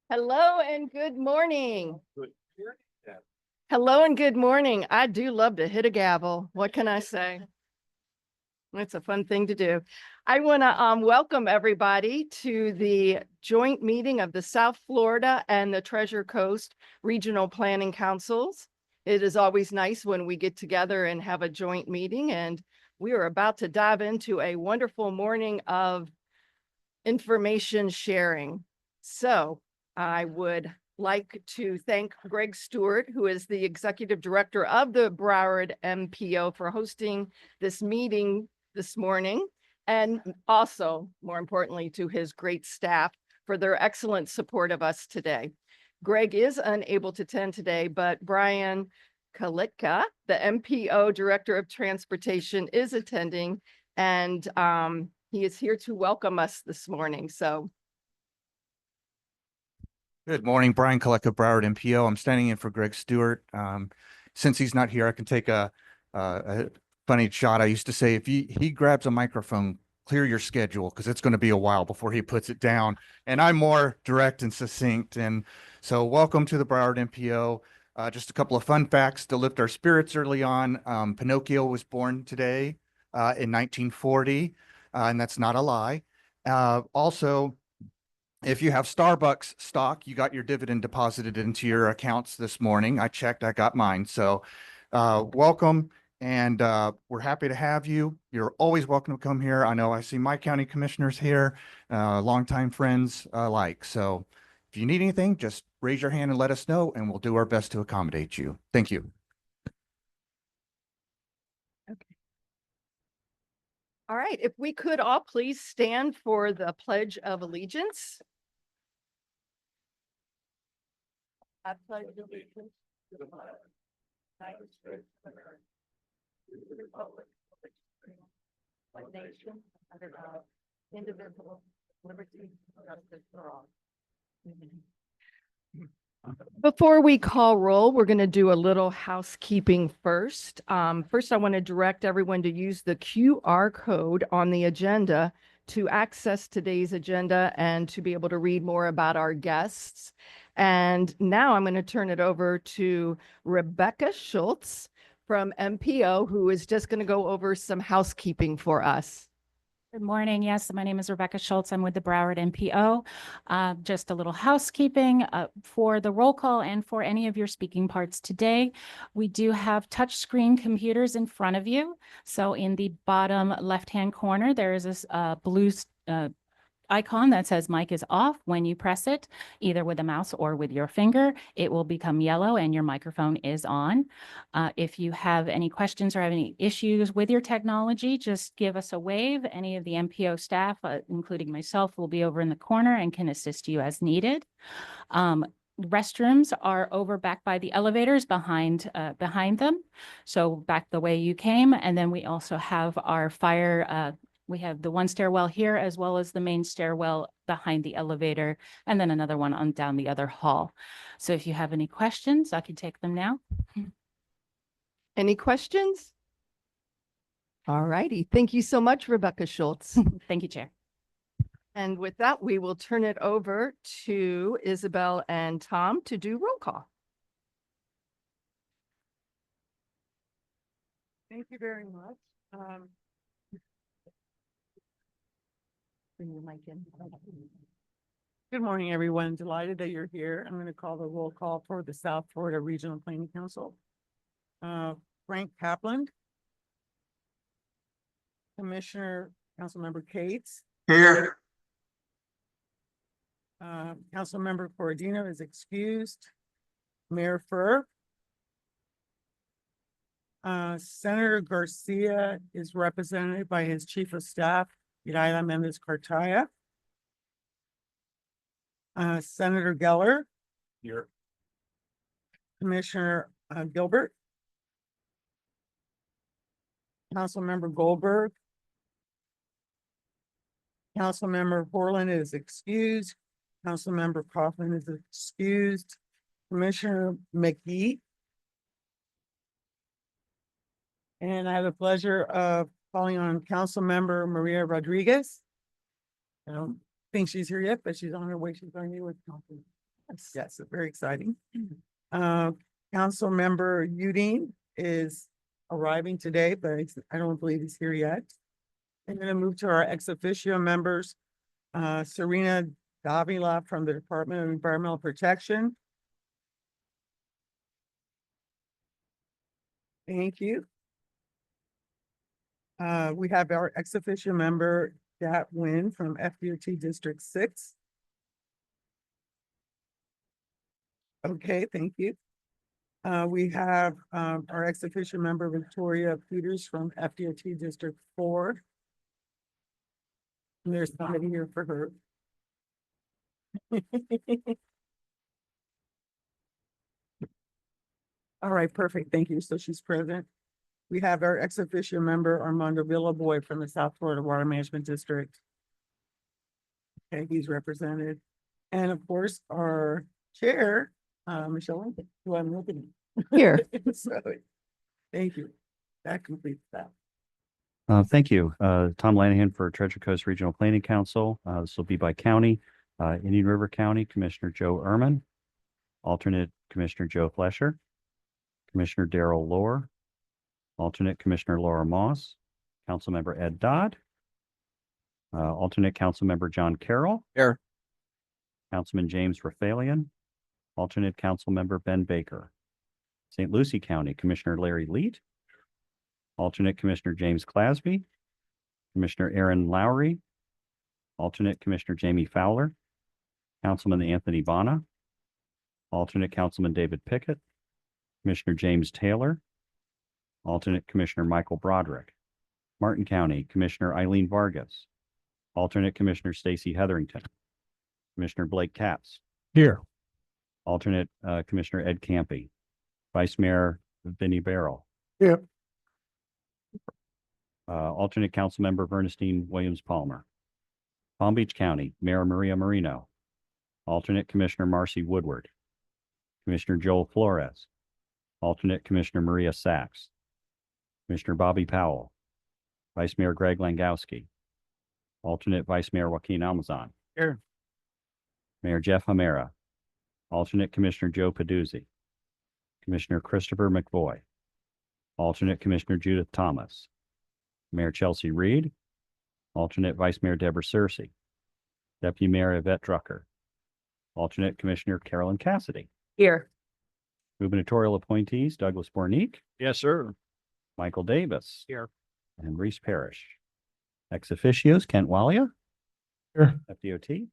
Hello and good morning. Good. Hello and good morning. I do love to hit a gavel. What can I say? It's a fun thing to do. I want to welcome everybody to the joint meeting of the South Florida and the Treasure Coast Regional Planning Councils. It is always nice when we get together and have a joint meeting, and we are about to dive into a wonderful morning of information sharing. So I would like to thank Greg Stewart, who is the Executive Director of the Broward MPO, for hosting this meeting this morning, and also, more importantly, to his great staff for their excellent support of us today. Greg is unable to attend today, but Brian Kalitka, the MPO Director of Transportation, is attending, and he is here to welcome us this morning. So good morning, Brian Kalitka, Broward MPO. I'm standing in for Greg Stewart. Since he's not here, I can take a funny shot. I used to say, if he grabs a microphone, clear your schedule, because it's going to be a while before he puts it down. And I'm more direct and succinct. And so welcome to the Broward MPO. Just a couple of fun facts to lift our spirits early on. Pinocchio was born today in 1940, and that's not a lie. Also, if you have Starbucks stock, you got your dividend deposited into your accounts this morning. I checked, I got mine. So welcome, and we're happy to have you. You're always welcome to come here. I know I see my county commissioners here, longtime friends alike. So if you need anything, just raise your hand and let us know, and we'll do our best to accommodate you. Thank you. okay. All right, if we could all please stand for the Pledge of Allegiance. I pledge allegiance to the flag of the United States of America, to the republic for which it stands, one nation under God, indivisible, liberty and justice for all. Before we call roll, we're going to do a little housekeeping first. First, I want to direct everyone to use the QR code on the agenda to access today's agenda and to be able to read more about our guests. And now I'm going to turn it over to Rebecca Schultz from MPO, who is just going to go over some housekeeping for us. Good morning. Yes, my name is Rebecca Schultz. I'm with the Broward MPO. Just a little housekeeping for the roll call and for any of your speaking parts today. We do have touchscreen computers in front of you. So in the bottom left-hand corner, there is this blue icon that says mic is off. When you press it, either with a mouse or with your finger, it will become yellow and your microphone is on. If you have any questions or have any issues with your technology, just give us a wave. Any of the MPO staff, including myself, will be over in the corner and can assist you as needed. Restrooms are over back by the elevators behind them. So back the way you came. And then we also have our fire we have the one stairwell here, as well as the main stairwell behind the elevator, and then another one on down the other hall. So if you have any questions, I can take them now. Any questions? All righty. Thank you so much, Rebecca Schultz. Thank you, Chair. And with that, we will turn it over to Isabel and Tom to do roll call. Thank you very much. Bring your mic in. Good morning, everyone. Delighted that you're here. I'm going to call the roll call for the South Florida Regional Planning Council. Frank Kaplan. Commissioner, Councilmember Cates. Here. Councilmember Corradino is excused. Mayor Furr. Senator Garcia is represented by his Chief of Staff, Iraida Mendez Cartaya. Senator Geller. Here. Commissioner Gilbert. Councilmember Goldberg. Councilmember Portland is excused. Councilmember Kaufman is excused. Commissioner McGee. And I have the pleasure of calling on Councilmember Maria Rodriguez. I don't think she's here yet, but she's on her way. She's going to be with Council. Yes, very exciting. Council member Udine is arriving today, but I don't believe he's here yet. I'm gonna move to our ex officio members. Serena Davila from the Department of Environmental Protection. Thank you. We have our ex officio member, Dat Wynn from FDOT District 6. Okay, thank you. We have our ex officio member, Victoria Peters from FDOT District 4. And there's somebody here for her. All right, perfect. Thank you. So she's present. We have our ex officio member, Armando Villaboy from the South Florida Water Management District. Okay, he's represented. And of course, our chair, Michelle Lincoln, who I'm looking at. Here. So, thank you. That completes that. Thank you. Tom Lanahan for Treasure Coast Regional Planning Council. This will be by county. Indian River County, Commissioner Joe Ehrman, alternate Commissioner Joe Flesher, Commissioner Darrell Lohr, alternate Commissioner Laura Moss, Councilmember Ed Dodd, alternate Councilmember John Carroll. Here. Councilman James Raphalian, alternate Councilmember Ben Baker. St. Lucie County, Commissioner Larry Leet, alternate Commissioner James Clasby, Commissioner Aaron Lowry, alternate Commissioner Jamie Fowler, Councilman Anthony Bana, alternate Councilman David Pickett, Commissioner James Taylor, alternate Commissioner Michael Broderick, Martin County, Commissioner Eileen Vargas, alternate Commissioner Stacy Hetherington, Commissioner Blake Katz, Here. alternate Commissioner Ed Campy, Vice Mayor Vinnie Barrel. Here. Alternate Councilmember Vernestine Williams Palmer. Palm Beach County, Mayor Maria Marino, alternate Commissioner Marcy Woodward, Commissioner Joel Flores, alternate Commissioner Maria Sachs, Commissioner Bobby Powell, Vice Mayor Greg Langowski, alternate Vice Mayor Joaquin Almazan. Here. Mayor Jeff Hamera, alternate Commissioner Joe Peduzzi, Commissioner Christopher McVoy, alternate Commissioner Judith Thomas, Mayor Chelsea Reed, alternate Vice Mayor Deborah Searcy, Deputy Mayor Yvette Drucker, alternate Commissioner Carolyn Cassidy, Here. gubernatorial appointees Douglas Bornick, Yes, sir. Michael Davis, Here. and Reese Parrish. Ex officios, Kent Walia, Here. FDOT,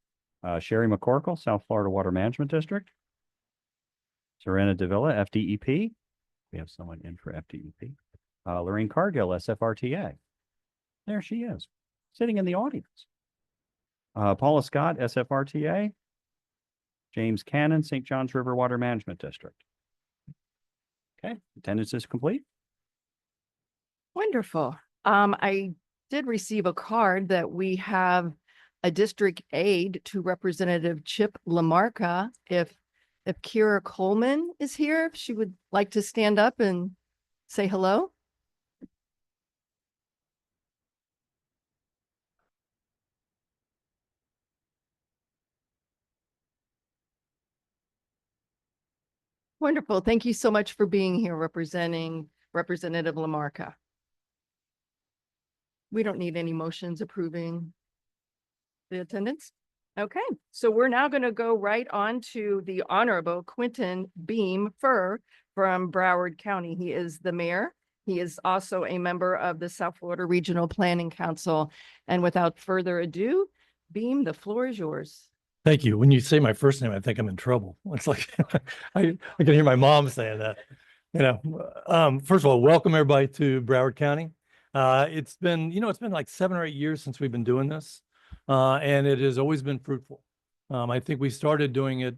Sherry McCorkle, South Florida Water Management District, Serena Davila, FDEP. We have someone in for FDEP. Lorraine Cargill, SFRTA. There she is, sitting in the audience. Paula Scott, SFRTA. James Cannon, St. Johns River Water Management District. Okay, attendance is complete. Wonderful. I did receive a card that we have a district aide to Representative Chip Lamarca. If Kira Coleman is here, if she would like to stand up and say hello. Wonderful. Thank you so much for being here representing Representative Lamarca. We don't need any motions approving the attendance. Okay, so we're now going to go right on to the Honorable Quentin Beam Fur from Broward County. He is the mayor. He is also a member of the South Florida Regional Planning Council. And without further ado, Beam, the floor is yours. Thank you. When you say my first name, I think I'm in trouble. It's like, I can hear my mom saying that. First of all, welcome everybody to Broward County. It's been like 7 or 8 years since we've been doing this. And it has always been fruitful. I think we started doing it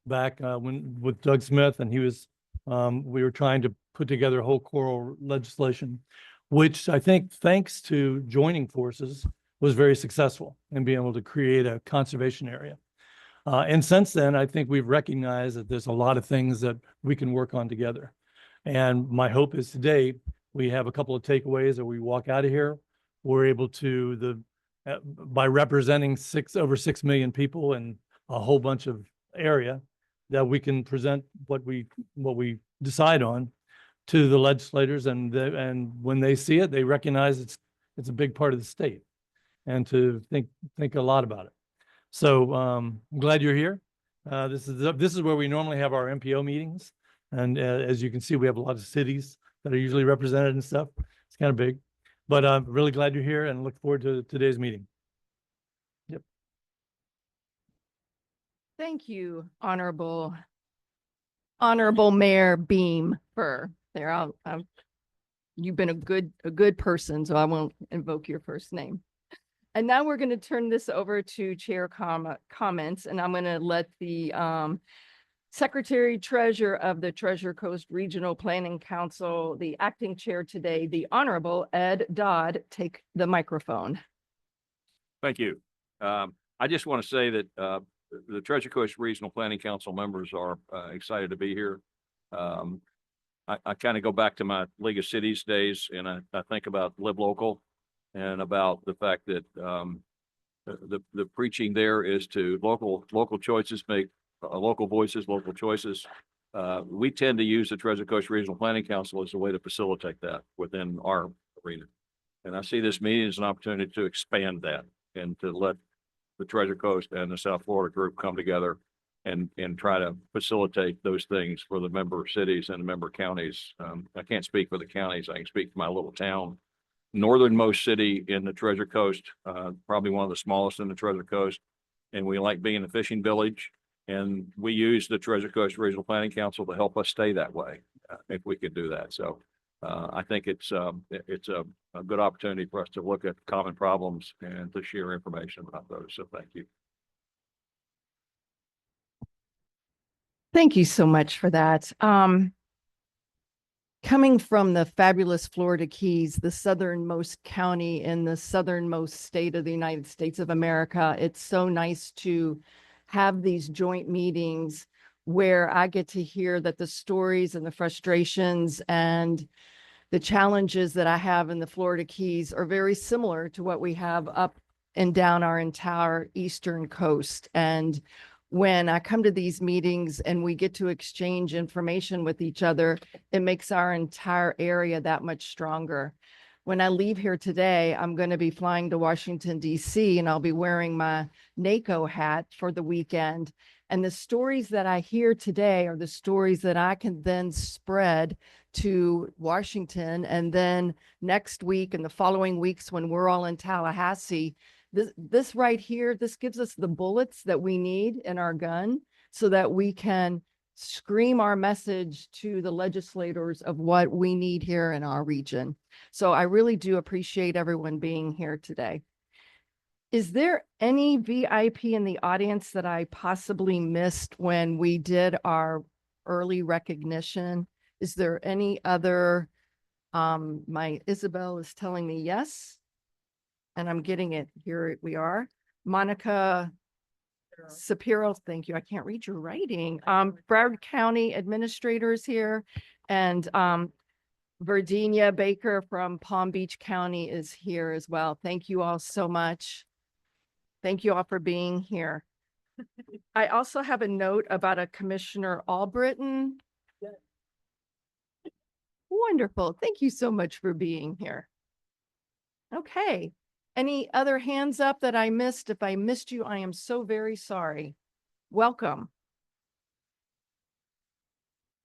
back with Doug Smith, and we were trying to put together a whole coral legislation, which I think, thanks to joining forces, was very successful in being able to create a conservation area. And since then, I think we've recognized that there's a lot of things that we can work on together. And my hope is today we have a couple of takeaways that we walk out of here. We're able to, by representing over 6 million people in a whole bunch of area, that we can present what we decide on to the legislators, and when they see it, they recognize it's a big part of the state, and to think a lot about it. So I'm glad you're here. This is where we normally have our MPO meetings, and as you can see, we have a lot of cities that are usually represented and stuff. It's kind of big, but I'm really glad you're here and look forward to today's meeting. Yep. Thank you, Honorable Mayor Beam for there. You've been a good person, so I won't invoke your first name. And now we're going to turn this over to chair comments, and I'm going to let the Secretary Treasurer of the Treasure Coast Regional Planning Council, the acting chair today, the Honorable Ed Dodd, take the microphone. Thank you. I just want to say that the Treasure Coast Regional Planning Council members are excited to be here. I kind of go back to my League of Cities days, and I think about Live Local and about the fact that the preaching there is to local choices, make local voices, local choices. We tend to use the Treasure Coast Regional Planning Council as a way to facilitate that within our arena. And I see this meeting as an opportunity to expand that and to let the Treasure Coast and the South Florida group come together and try to facilitate those things for the member cities and the member counties. I can't speak for the counties. I can speak for my little town. Northernmost city in the Treasure Coast, probably one of the smallest in the Treasure Coast. And we like being a fishing village. And we use the Treasure Coast Regional Planning Council to help us stay that way, if we could do that. So I think it's a good opportunity for us to look at common problems and to share information about those. So thank you. Thank you so much for that. Coming from the fabulous Florida Keys, the southernmost county in the southernmost state of the United States of America, it's so nice to have these joint meetings where I get to hear that the stories and the frustrations and the challenges that I have in the Florida Keys are very similar to what we have up and down our entire eastern coast. And when I come to these meetings and we get to exchange information with each other, it makes our entire area that much stronger. When I leave here today, I'm going to be flying to Washington, D.C., and I'll be wearing my NACO hat for the weekend. And the stories that I hear today are the stories that I can then spread to Washington. And then next week and the following weeks when we're all in Tallahassee, this right here, this gives us the bullets that we need in our gun so that we can scream our message to the legislators of what we need here in our region. So I really do appreciate everyone being here today. Is there any VIP in the audience that I possibly missed when we did our early recognition? Is there any other? My Isabel is telling me yes. And I'm getting it. Here we are. Monica Sapiro, thank you. I can't read your writing. Broward County Administrator is here. And Virginia Baker from Palm Beach County is here as well. Thank you all so much. Thank you all for being here. I also have a note about a Commissioner Albritton. Wonderful. Thank you so much for being here. Okay. Any other hands up that I missed? If I missed you, I am so very sorry. Welcome.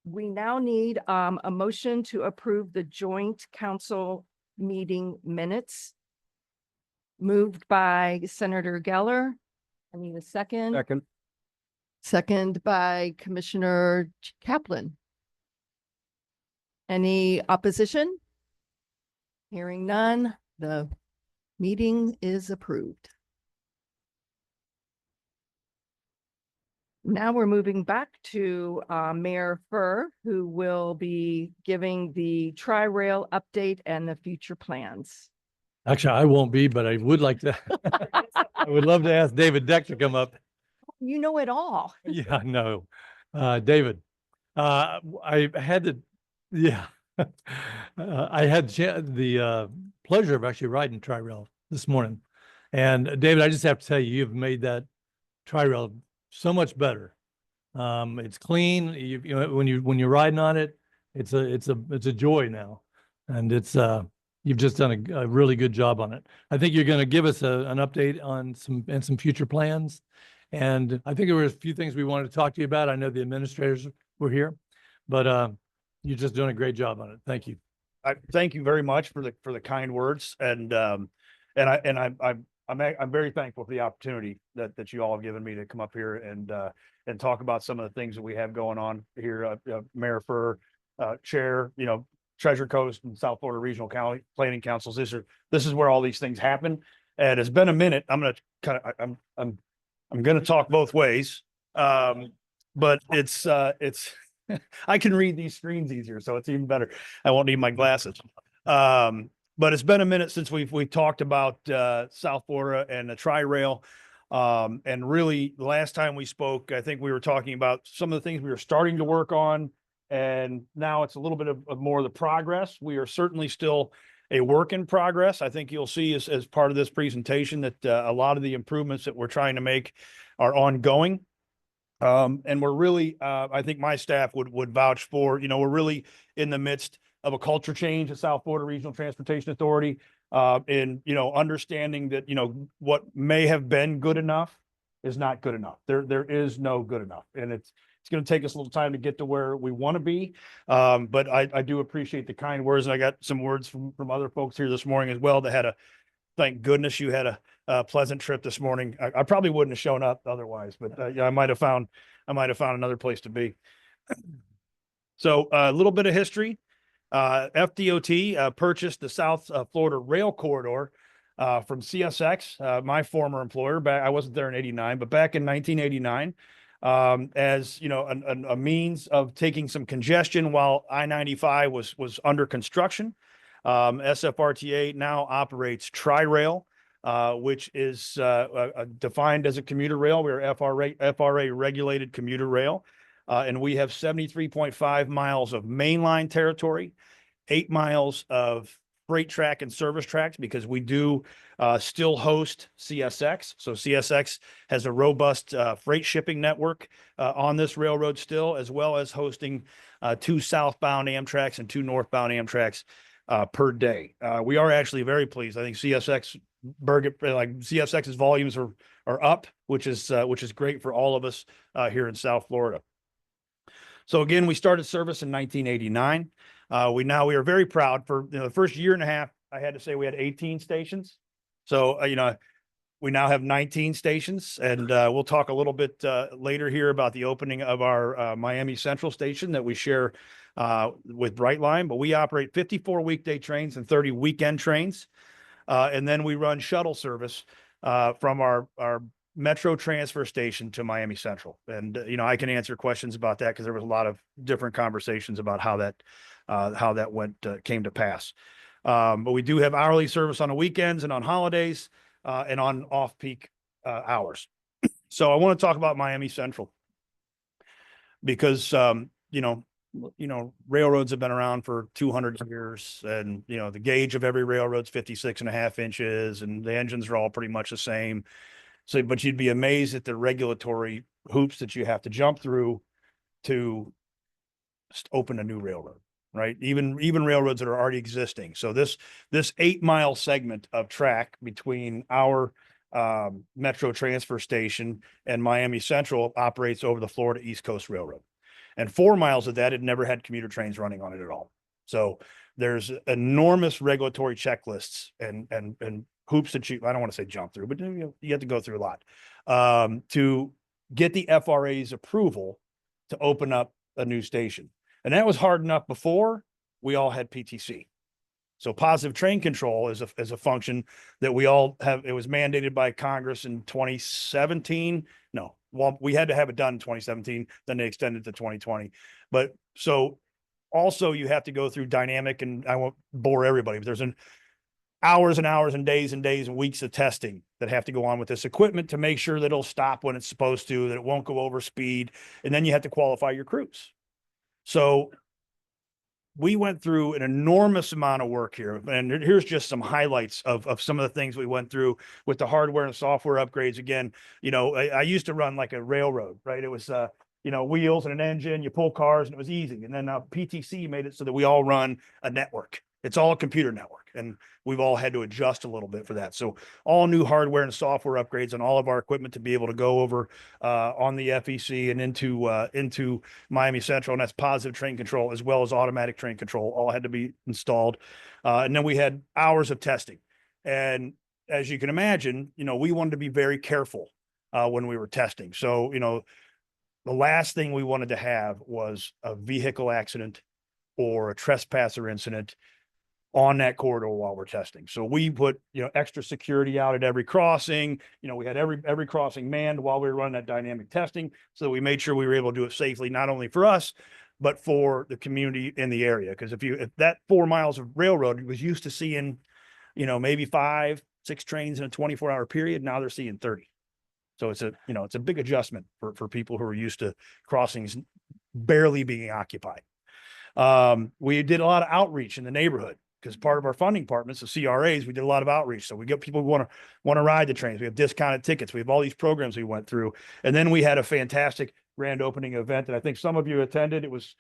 We now need a motion to approve the joint council meeting minutes. Moved by Senator Geller. I need a second. Second. Second by Commissioner Kaplan. Any opposition? Hearing none, the meeting is approved. Now we're moving back to Mayor Furr, who will be giving the Tri-Rail update and the future plans. Actually, I won't be, but I would like to. I would love to ask David Deck to come up. You know it all. Yeah, no. David, I had to, yeah. I had the pleasure of actually riding Tri-Rail this morning. And David, I just have to tell you, you've made that Tri-Rail so much better It's clean. You know, when you're riding on it, it's a joy now. And you've just done a really good job on it. I think you're going to give us an update on some future plans. And I think there were a few things we wanted to talk to you about. I know the administrators were here, but you're just doing a great job on it. Thank you. I thank you very much for the kind words, and I'm very thankful for the opportunity that you all have given me to come up here and talk about some of the things that we have going on here. Mayor Furr, Chair, Treasure Coast and South Florida Regional County Planning Councils. This is where all these things happen. And it's been a minute. I'm going to talk both ways. But it's I can read these screens easier, so it's even better. I won't need my glasses. But it's been a minute since we've talked about South Florida and the Tri-Rail. And really, the last time we spoke, I think we were talking about some of the things we were starting to work on. And now it's a little bit of more of the progress. We are certainly still a work in progress. I think you'll see as part of this presentation that a lot of the improvements that we're trying to make are ongoing. And we're really, I think my staff would vouch for, we're really in the midst of a culture change at South Florida Regional Transportation Authority, in, understanding that, what may have been good enough is not good enough. There is no good enough. And it's going to take us a little time to get to where we want to be. But I do appreciate the kind words. And I got some words from other folks here this morning as well that had thank goodness you had a pleasant trip this morning. I probably wouldn't have shown up otherwise, but yeah, I might have found another place to be. So a little bit of history. FDOT purchased the South Florida Rail Corridor from CSX, my former employer. I wasn't there in '89, but back in 1989, as a means of taking some congestion while I-95 was under construction. SFRTA now operates Tri-Rail, which is defined as a commuter rail. We're FRA regulated commuter rail. And we have 73.5 miles of mainline territory, 8 miles of freight track and service tracks, because we do still host CSX. So CSX has a robust freight shipping network on this railroad still, as well as hosting 2 southbound Amtraks and 2 northbound Amtraks per day. We are actually very pleased. I think CSX's volumes are up, which is great for all of us here in South Florida. So again, we started service in 1989. We are very proud. For the first year and a half, I had to say we had 18 stations. So we now have 19 stations, and we'll talk a little bit later here about the opening of our Miami Central station that we share with Brightline. But we operate 54 weekday trains and 30 weekend trains, and then we run shuttle service from our Metro transfer station to Miami Central. And, I can answer questions about that because there was a lot of different conversations about how that came to pass. But we do have hourly service on the weekends and on holidays, and on off-peak hours. So I want to talk about Miami Central because, railroads have been around for 200 years, and, the gauge of every railroad's 56.5 inches, and the engines are all pretty much the same. So, but you'd be amazed at the regulatory hoops that you have to jump through to open a new railroad, right? Even railroads that are already existing. So this 8-mile segment of track between our Metro transfer station and Miami Central operates over the Florida East Coast Railroad. And 4 miles of that had never had commuter trains running on it at all. So there's enormous regulatory checklists and hoops that I don't want to say jump through, but you have to go through a lot to get the FRA's approval to open up a new station. And that was hard enough before we all had PTC. So positive train control is a function that we all have. It was mandated by Congress in 2017. No, well, we had to have it done in 2017, then they extended to 2020. But so also you have to go through dynamic, and I won't bore everybody, but there's hours and hours and days and weeks of testing that have to go on with this equipment to make sure that it'll stop when it's supposed to, that it won't go over speed. And then you have to qualify your crews. So we went through an enormous amount of work here. And here's just some highlights of some of the things we went through with the hardware and software upgrades. Again, I used to run like a railroad, right? It was, wheels and an engine, you pull cars and it was easy. And then PTC made it so that we all run a network. It's all a computer network, and we've all had to adjust a little bit for that. So all new hardware and software upgrades on all of our equipment to be able to go over on the FEC and into Miami Central, and that's positive train control as well as automatic train control, all had to be installed. And then we had hours of testing. And as you can imagine, we wanted to be very careful when we were testing. So, the last thing we wanted to have was a vehicle accident or a trespasser incident on that corridor while we're testing. So we put, extra security out at every crossing. We had every crossing manned while we were running that dynamic testing. So we made sure we were able to do it safely, not only for us, but for the community in the area. Because if that 4 miles of railroad was used to seeing, maybe 5-6 trains in a 24-hour period, now they're seeing 30. So it's a big adjustment for people who are used to crossings barely being occupied. We did a lot of outreach in the neighborhood, because part of our funding departments, the CRAs, we did a lot of outreach. So we get people who want to ride the trains. We have discounted tickets. We have all these programs we went through. And then we had a fantastic grand opening event that I think some of you attended. It's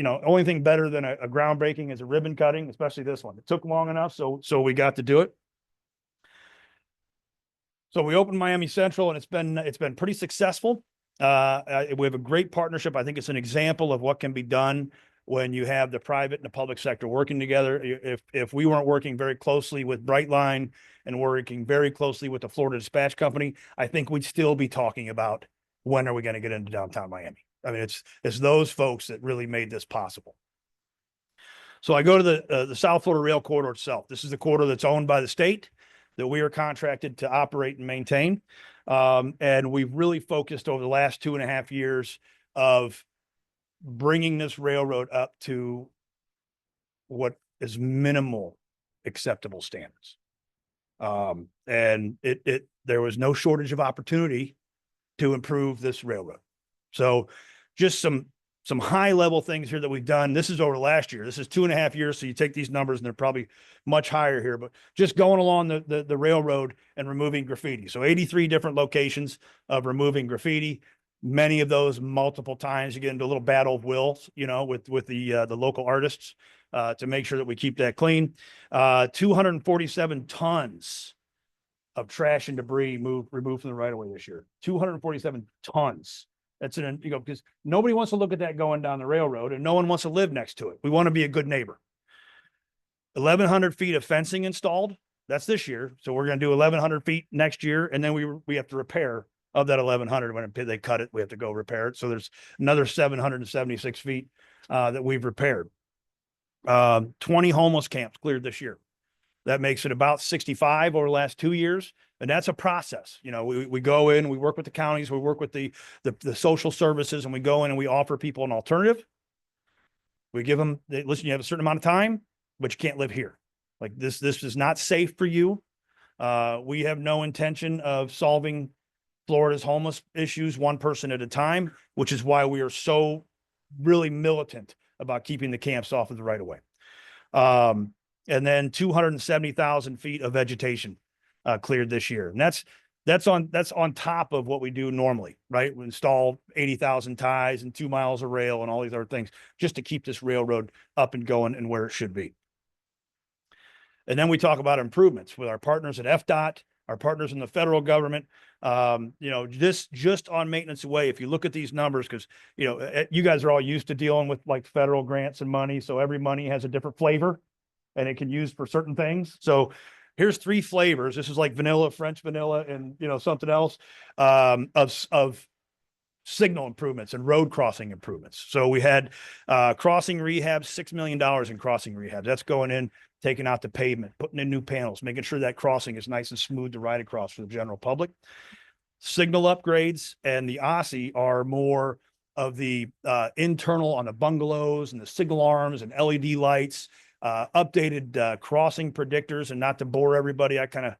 only thing better than a groundbreaking is a ribbon cutting, especially this one. It took long enough. So we got to do it. So we opened Miami Central, and it's been pretty successful. We have a great partnership. I think it's an example of what can be done when you have the private and the public sector working together. If we weren't working very closely with Brightline and working very closely with the Florida Dispatch Company, I think we'd still be talking about when are we going to get into downtown Miami. I mean, it's those folks that really made this possible. So I go to the South Florida Rail Corridor itself. This is the corridor that's owned by the state that we are contracted to operate and maintain. And we've really focused over the last 2.5 years of bringing this railroad up to what is minimal acceptable standards. And there was no shortage of opportunity to improve this railroad. So just some high level things here that we've done. This is over last year. This is 2.5 years. So you take these numbers and they're probably much higher here, but just going along the railroad and removing graffiti. So 83 different locations of removing graffiti. Many of those multiple times. You get into a little battle of wills, with the local artists to make sure that we keep that clean. 247 tons of trash and debris removed from the right of way this year. 247 tons. That's because nobody wants to look at that going down the railroad, and no one wants to live next to it. We want to be a good neighbor. 1,100 feet of fencing installed. That's this year. So we're going to do 1,100 feet next year, and then we have to repair. Of that 1,100, when they cut it, we have to go repair it. So there's another 776 feet that we've repaired. 20 homeless camps cleared this year. That makes it about 65 over the last 2 years. And that's a process. We go in, we work with the counties, we work with the social services, and we go in and we offer people an alternative. We give them, listen, you have a certain amount of time, but you can't live here. Like this is not safe for you. We have no intention of solving Florida's homeless issues one person at a time, which is why we are so really militant about keeping the camps off of the right of way. And then 270,000 feet of vegetation cleared this year. And that's on top of what we do normally, right? We install 80,000 ties and 2 miles of rail and all these other things just to keep this railroad up and going and where it should be. And then we talk about improvements with our partners at FDOT, our partners in the federal government. This just on maintenance away. If you look at these numbers, because, you guys are all used to dealing with like federal grants and money. So every money has a different flavor and it can use for certain things. So here's 3 flavors. This is like vanilla, French vanilla, and, something else, of signal improvements and road crossing improvements. So we had crossing rehab, $6 million in crossing rehab. That's going in, taking out the pavement, putting in new panels, making sure that crossing is nice and smooth to ride across for the general public. Signal upgrades and the OSSI are more of the internal on the bungalows and the signal arms and LED lights, updated crossing predictors. And not to bore everybody, I can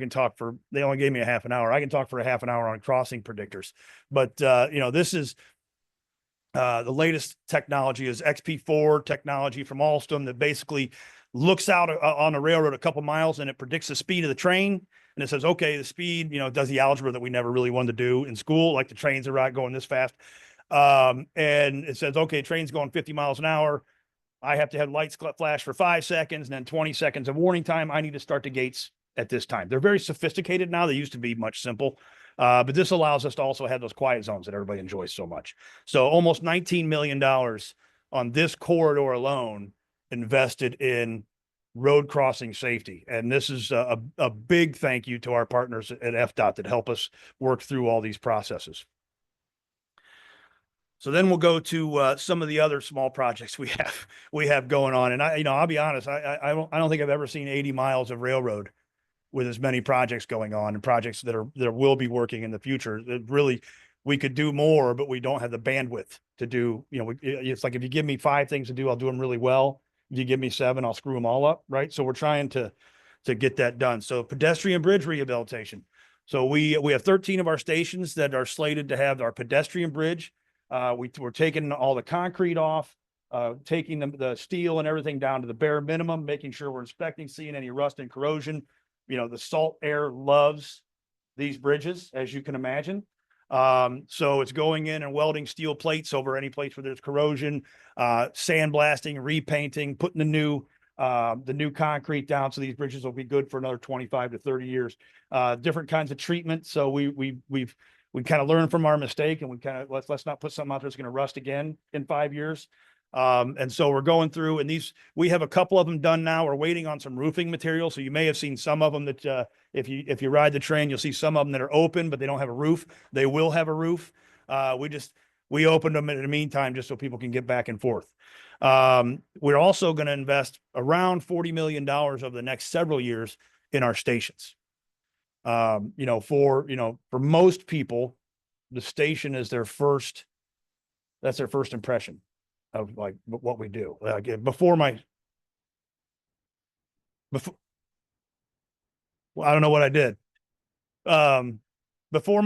talk for, they only gave me a half an hour. I can talk for a half an hour on crossing predictors, but this is the latest technology is XP4 technology from Alstom that basically looks out on the railroad a couple miles and it predicts the speed of the train and it says, okay, the speed, does the algebra that we never really wanted to do in school, like the trains are not going this fast. And it says, okay, train's going 50 miles an hour. I have to have lights flash for 5 seconds and then 20 seconds of warning time. I need to start the gates at this time. They're very sophisticated now. They used to be much simple. But this allows us to also have those quiet zones that everybody enjoys so much. So almost $19 million on this corridor alone invested in road crossing safety. And this is a big thank you to our partners at FDOT that help us work through all these processes. So then we'll go to some of the other small projects we have going on. And I'll be honest, I don't think I've ever seen 80 miles of railroad with as many projects going on and projects that will be working in the future. Really, we could do more, but we don't have the bandwidth to do, it's like, if you give me 5 things to do, I'll do them really well. If you give me 7, I'll screw them all up. Right. So we're trying to get that done. So pedestrian bridge rehabilitation. So we have 13 of our stations that are slated to have our pedestrian bridge. We're taking all the concrete off, taking the steel and everything down to the bare minimum, making sure we're inspecting, seeing any rust and corrosion. The salt air loves these bridges, as you can imagine. So it's going in and welding steel plates over any place where there's corrosion, sandblasting, repainting, putting the new concrete down. So these bridges will be good for another 25 to 30 years. Different kinds of treatment. So we kind of learned from our mistake, and we kind of let's not put something out there that's going to rust again in 5 years. And so we're going through, and we have a couple of them done now. We're waiting on some roofing material. So you may have seen some of them that, if you ride the train, you'll see some of them that are open, but they don't have a roof. They will have a roof. We opened them in the meantime, just so people can get back and forth. We're also going to invest around $40 million over the next several years in our stations. For most people, the station is that's their first impression of like what we do. Well, I don't know what I did. Before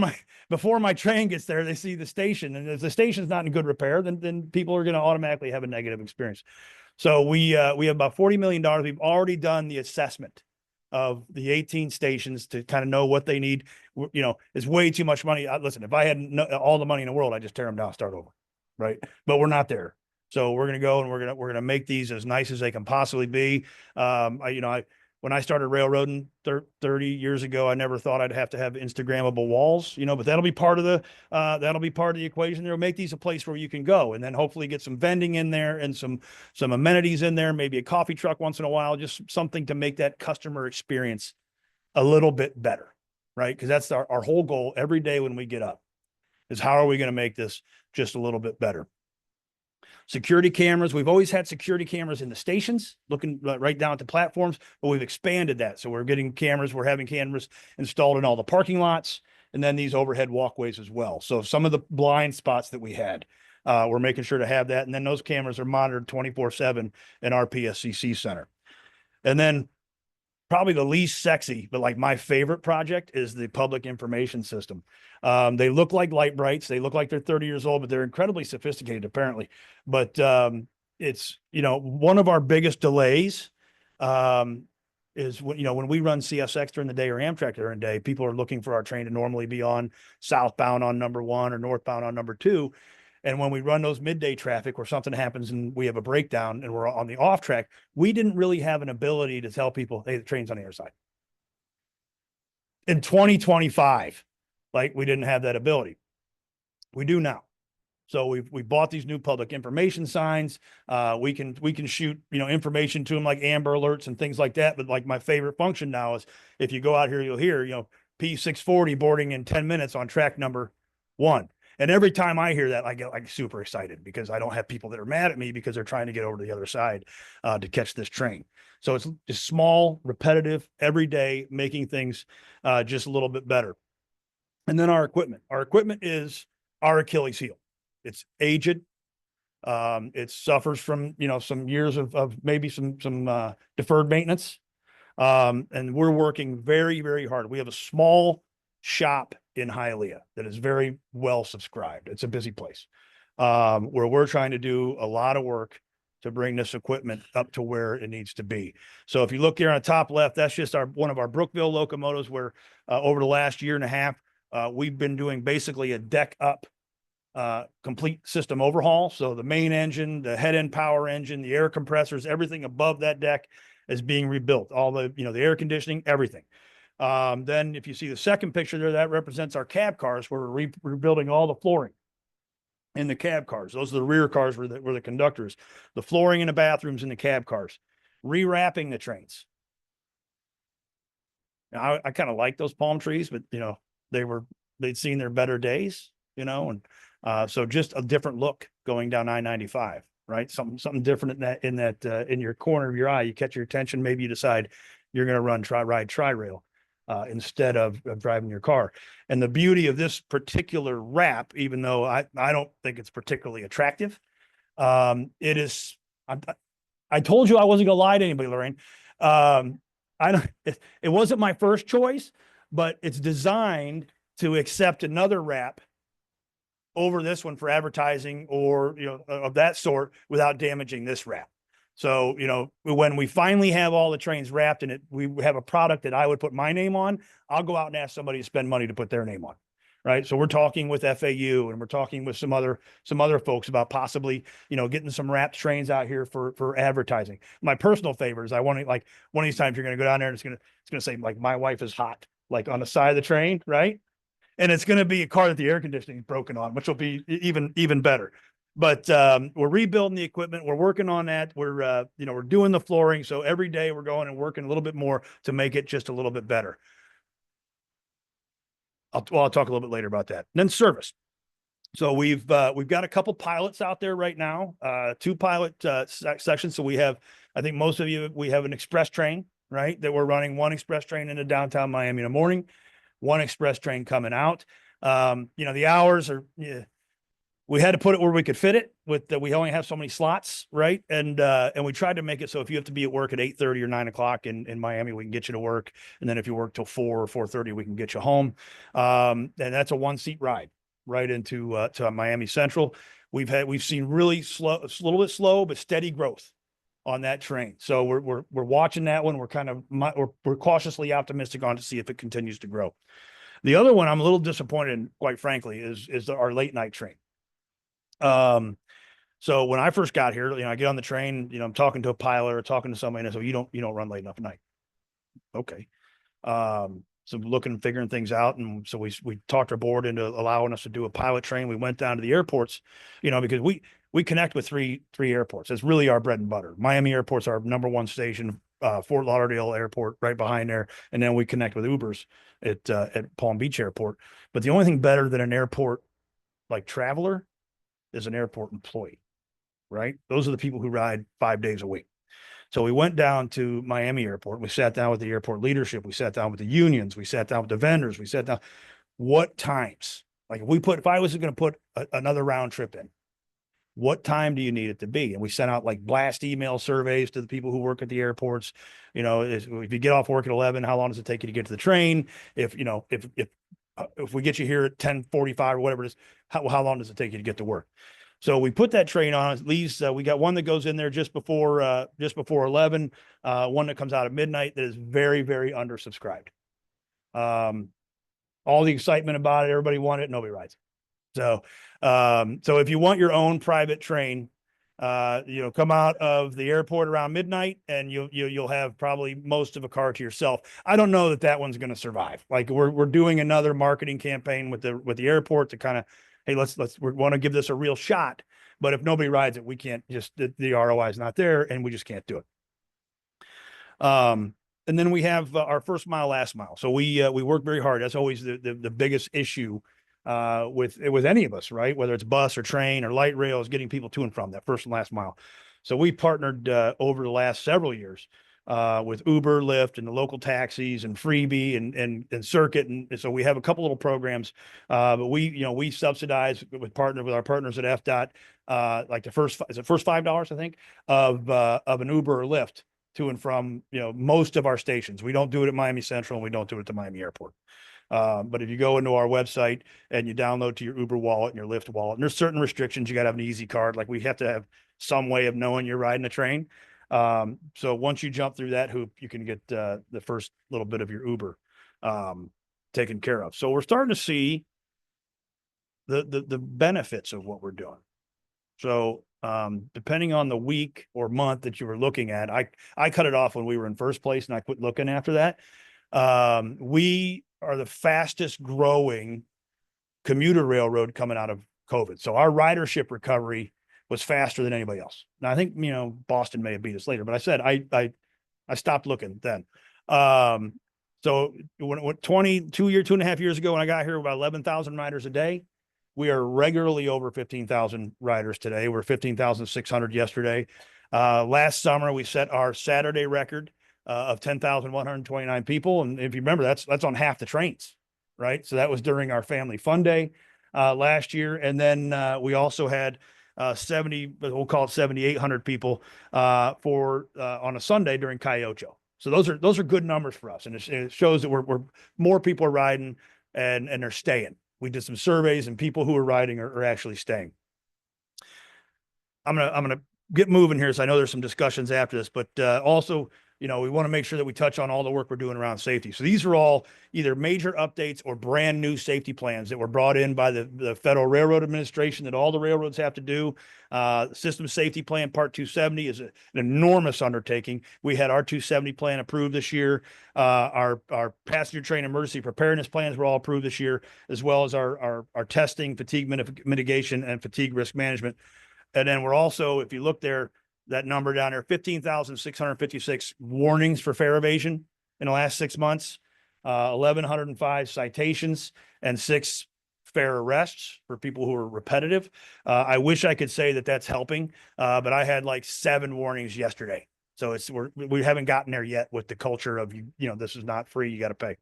my train gets there, they see the station, and if the station's not in good repair, then people are going to automatically have a negative experience. So we have about $40 million. We've already done the assessment of the 18 stations to kind of know what they need. It's way too much money. Listen, if I had all the money in the world, I'd just tear them down, start over. Right. But we're not there. So we're going to go and we're going to make these as nice as they can possibly be. When I started railroading 30 years ago, I never thought I'd have to have Instagrammable walls, but that'll be part of the equation. They'll make these a place where you can go, and then hopefully get some vending in there and some amenities in there, maybe a coffee truck once in a while, just something to make that customer experience a little bit better, right? Because that's our whole goal every day when we get up, is how are we going to make this just a little bit better? Security cameras. We've always had security cameras in the stations, looking right down at the platforms, but we've expanded that. So we're having cameras installed in all the parking lots, and then these overhead walkways as well. So some of the blind spots that we had, we're making sure to have that. And then those cameras are monitored 24/7 in our PSCC center. And then probably the least sexy, but like my favorite project, is the public information system. They look like light brights. They look like they're 30 years old, but they're incredibly sophisticated apparently. But it's, one of our biggest delays is when we run CSX during the day or Amtrak during the day, people are looking for our train to normally be on southbound on number 1 or northbound on number 2. And when we run those midday traffic where something happens and we have a breakdown and we're on the off track, we didn't really have an ability to tell people, hey, the train's on the other side. In 2025, we didn't have that ability. We do now. So we bought these new public information signs. We can shoot, information to them like Amber Alerts and things like that. But like my favorite function now is, if you go out here, you'll hear, P640 boarding in 10 minutes on track number 1. And every time I hear that, I get super excited, because I don't have people that are mad at me because they're trying to get over to the other side to catch this train. So it's just small, repetitive, every day, making things just a little bit better. And then our equipment. Our equipment is our Achilles heel. It's aged. It suffers from, some years of maybe some deferred maintenance. And we're working very, very hard. We have a small shop in Hialeah that is very well subscribed. It's a busy place, where we're trying to do a lot of work to bring this equipment up to where it needs to be. So if you look here on the top left, that's just one of our Brookville locomotives where over the last year and a half, we've been doing basically a deck up complete system overhaul. So the main engine, the head end power engine, the air compressors, everything above that deck is being rebuilt. All the, the air conditioning, everything. Then if you see the second picture there, that represents our cab cars where we're rebuilding all the flooring in the cab cars. Those are the rear cars where the conductors, the flooring in the bathrooms in the cab cars, rewrapping the trains. Now, I kind of like those palm trees, but they'd seen their better days, and so just a different look going down I-95, right? Something different in your corner of your eye. You catch your attention. Maybe you decide you're going to ride tri-rail instead of driving your car. And the beauty of this particular wrap, even though I don't think it's particularly attractive, it is. I told you I wasn't going to lie to anybody, Lorraine. It wasn't my first choice, but it's designed to accept another wrap over this one for advertising or, of that sort without damaging this wrap. So, when we finally have all the trains wrapped and we have a product that I would put my name on, I'll go out and ask somebody to spend money to put their name on. Right. So we're talking with FAU and we're talking with some other folks about possibly, getting some wrapped trains out here for advertising. My personal favor is I want to, like, one of these times you're going to go down there and it's going to say like, my wife is hot, like on the side of the train. Right. And it's going to be a car that the air conditioning is broken on, which will be even better. But we're rebuilding the equipment. We're working on that. We're we're doing the flooring. So every day we're going and working a little bit more to make it just a little bit better. I'll talk a little bit later about that. And then service. So we've got a couple pilots out there right now, 2 pilot sections. So we have, I think most of you, we have an express train, right? That we're running 1 express train into downtown Miami in the morning, 1 express train coming out. The hours are, we had to put it where we could fit it we only have so many slots. Right. And we tried to make it so if you have to be at work at 8:30 or 9 o'clock in Miami, we can get you to work. And then if you work till 4 or 4:30, we can get you home. And that's a 1-seat ride right into to Miami Central. We've seen really slow, a little bit slow, but steady growth on that train. So we're watching that one. We're cautiously optimistic on to see if it continues to grow. The other one I'm a little disappointed in, quite frankly, is our late night train. So when I first got here, I get on the train, I'm talking to a pilot or talking to somebody and I say, you don't run late enough at night. Okay. So looking, figuring things out. And so we talked our board into allowing us to do a pilot train. We went down to the airports, because we connect with three airports. It's really our bread and butter. Miami Airport's our #1 station, Fort Lauderdale Airport right behind there. And then we connect with Ubers at Palm Beach Airport. But the only thing better than an airport like traveler is an airport employee, right? Those are the people who ride 5 days a week. So we went down to Miami Airport. We sat down with the airport leadership. We sat down with the unions. We sat down with the vendors. We sat down. What times? Like if I was going to put another round trip in, what time do you need it to be? And we sent out like blast email surveys to the people who work at the airports. If you get off work at 11, how long does it take you to get to the train? If we get you here at 10:45 or whatever it is, how long does it take you to get to work? So we put that train on. At least we got one that goes in there just before 11, one that comes out at midnight that is very, very undersubscribed. All the excitement about it, everybody wanted it, nobody rides it. So if you want your own private train, come out of the airport around midnight and you'll have probably most of a car to yourself. I don't know that one's going to survive. Like we're doing another marketing campaign with the airport to kind of, hey, we want to give this a real shot, but if nobody rides it, we can't the ROI is not there and we just can't do it. And then we have our first mile, last mile. So we work very hard. That's always the biggest issue with any of us, right? Whether it's bus or train or light rail, is getting people to and from that first and last mile. So we partnered over the last several years with Uber, Lyft, and the local taxis and Freebie and Circuit, and so we have a couple little programs. But we subsidize with our partners at FDOT, like the first $5 I think of an Uber or Lyft to and from most of our stations. We don't do it at Miami Central and we don't do it at the Miami Airport. But if you go into our website and you download to your Uber wallet and your Lyft wallet, and there's certain restrictions, you got to have an easy card. Like we have to have some way of knowing you're riding a train. So once you jump through that hoop, you can get the first little bit of your Uber taken care of. So we're starting to see the benefits of what we're doing. So depending on the week or month that you were looking at, I cut it off when we were in first place and I quit looking after that. We are the fastest growing commuter railroad coming out of COVID. So our ridership recovery was faster than anybody else. Now I think, Boston may have beat us later, but I said, I stopped looking then. So when 2.5 years ago, when I got here, about 11,000 riders a day. We are regularly over 15,000 riders today. We're 15,600 yesterday. Last summer, we set our Saturday record of 10,129 people. And if you remember, that's on half the trains, right? So that was during our family fun day last year. And then we also had 70, we'll call it 7,800 people on a Sunday during Cayocho. So those are good numbers for us. And it shows that we're more people are riding and they're staying. We did some surveys and people who are riding are actually staying. I'm gonna get moving here. So I know there's some discussions after this, but also, we want to make sure that we touch on all the work we're doing around safety. So these are all either major updates or brand new safety plans that were brought in by the Federal Railroad Administration that all the railroads have to do. System Safety Plan Part 270 is an enormous undertaking. We had our 270 plan approved this year. Our passenger train emergency preparedness plans were all approved this year, as well as our testing, fatigue mitigation, and fatigue risk management. And then we're also, if you look there, that number down there, 15,656 warnings for fare evasion in the last 6 months, 1,105 citations, and 6 fare arrests for people who are repetitive. I wish I could say that that's helping, but I had like 7 warnings yesterday. So we haven't gotten there yet with the culture of, this is not free, you got to pay.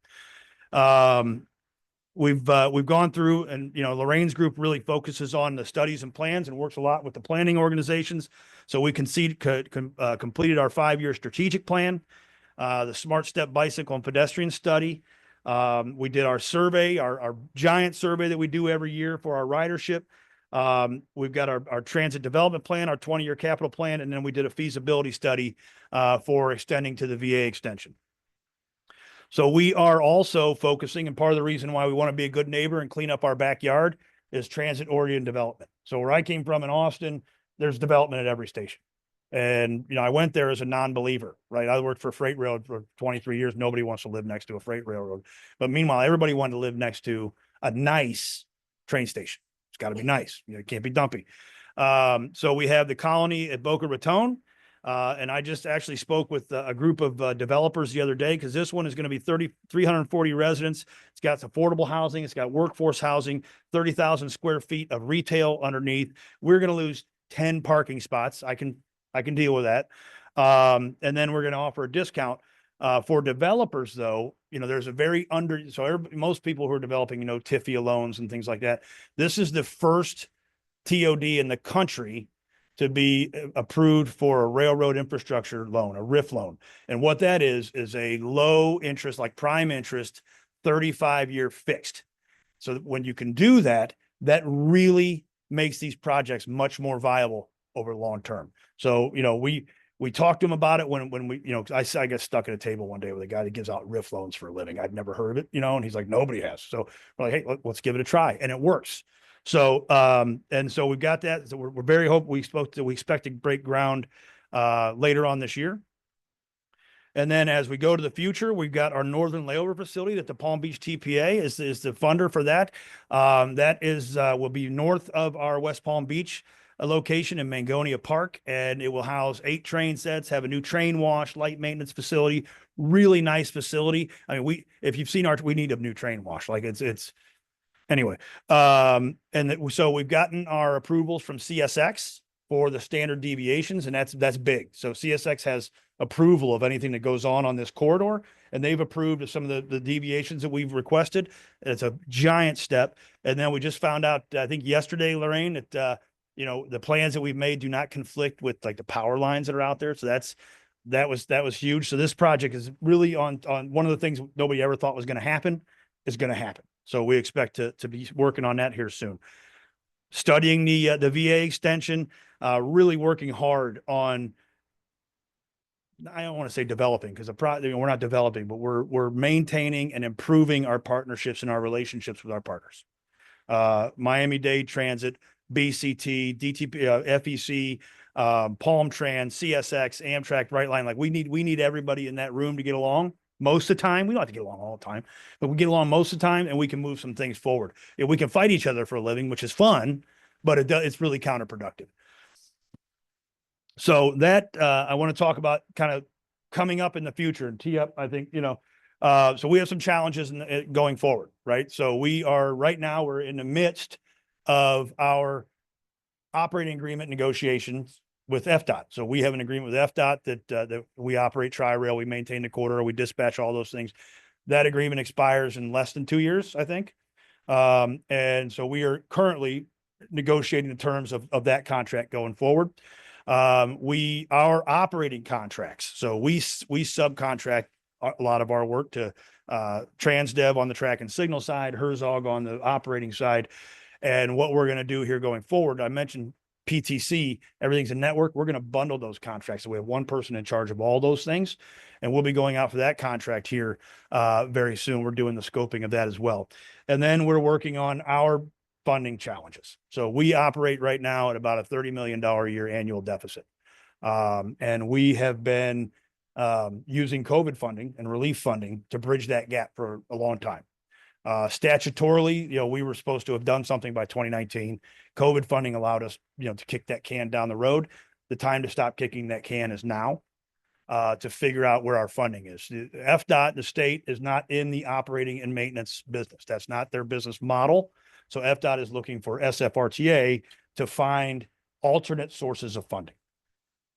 We've gone through and, Lorraine's group really focuses on the studies and plans and works a lot with the planning organizations. So we completed our 5-year strategic plan, the Smart Step Bicycle and Pedestrian Study. We did our survey, our giant survey that we do every year for our ridership. We've got our transit development plan, our 20-year capital plan, and then we did a feasibility study for extending to the VA extension. So we are also focusing, and part of the reason why we want to be a good neighbor and clean up our backyard is transit-oriented development. So where I came from in Austin, there's development at every station. And, I went there as a non-believer, right? I worked for freight railroad for 23 years. Nobody wants to live next to a freight railroad. But meanwhile, everybody wanted to live next to a nice train station. It's got to be nice. It can't be dumpy. So we have the Colony at Boca Raton. And I just actually spoke with a group of developers the other day, because this one is going to be 340 residents. It's got affordable housing. It's got workforce housing, 30,000 square feet of retail underneath. We're going to lose 10 parking spots. I can deal with that. And then we're going to offer a discount for developers, though. There's a very most people who are developing, TIFIA loans and things like that. This is the first TOD in the country to be approved for a railroad infrastructure loan, a RIF loan. And what that is a low interest, like prime interest, 35-year fixed. So when you can do that, that really makes these projects much more viable over long term. So, we talked to him about it when we, I got stuck at a table one day with a guy that gives out RIF loans for a living. I'd never heard of it, and he's like, nobody has. So we're like, hey, let's give it a try. And it works. So, and so we've got that. So we're very hopeful. We expect to break ground later on this year. And then as we go to the future, we've got our Northern Layover Facility that the Palm Beach TPA is the funder for that. That will be north of our West Palm Beach location in Mangonia Park, and it will house 8 train sets, have a new train wash, light maintenance facility, really nice facility. I mean, if you've seen we need a new train wash. Like it's anyway. So we've gotten our approvals from CSX for the standard deviations, and that's big. So CSX has approval of anything that goes on this corridor, and they've approved of some of the deviations that we've requested. It's a giant step. And then we just found out, I think yesterday, Lorraine, that the plans that we've made do not conflict with like the power lines that are out there. So that was huge. So this project is really on one of the things nobody ever thought was going to happen. is going to happen. So we expect to be working on that here soon. Studying the VA extension, really working hard on, I don't want to say developing, because we're not developing, but we're maintaining and improving our partnerships and our relationships with our partners. Miami-Dade Transit, BCT, DTP, FEC, Palm Trans, CSX, Amtrak, Brightline. Like we need everybody in that room to get along most of the time. We don't have to get along all the time, but we get along most of the time and we can move some things forward. If we can fight each other for a living, which is fun, but it's really counterproductive. So that I want to talk about kind of coming up in the future and tee up, I think, so we have some challenges going forward, right? So right now we're in the midst of our operating agreement negotiations with FDOT. So we have an agreement with FDOT that we operate Tri-Rail, we maintain the corridor, we dispatch all those things. That agreement expires in less than 2 years, I think. And so we are currently negotiating the terms of that contract going forward. Our operating contracts. So we subcontract a lot of our work to Transdev on the track and signal side, Herzog on the operating side. And what we're going to do here going forward, I mentioned PTC, everything's a network. We're going to bundle those contracts. So we have one person in charge of all those things, and we'll be going out for that contract here very soon. We're doing the scoping of that as well. And then we're working on our funding challenges. So we operate right now at about a $30 million a year annual deficit. And we have been using COVID funding and relief funding to bridge that gap for a long time. Statutorily, we were supposed to have done something by 2019. COVID funding allowed us, to kick that can down the road. The time to stop kicking that can is now, to figure out where our funding is. The FDOT, the state, is not in the operating and maintenance business. That's not their business model. So FDOT is looking for SFRTA to find alternate sources of funding.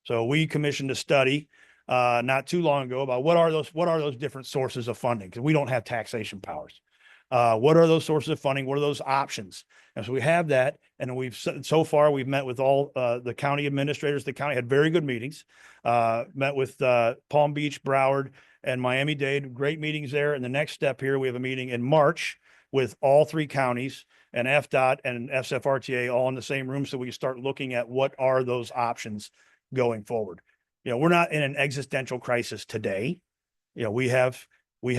So we commissioned a study not too long ago about what are those different sources of funding, because we don't have taxation powers. What are those sources of funding? What are those options? And so we have that, and so far we've met with all the county administrators. The county had very good meetings. Met with Palm Beach, Broward, and Miami-Dade. Great meetings there. And the next step here, we have a meeting in March with all 3 counties and FDOT and SFRTA all in the same room, so we can start looking at what are those options going forward. We're not in an existential crisis today. We have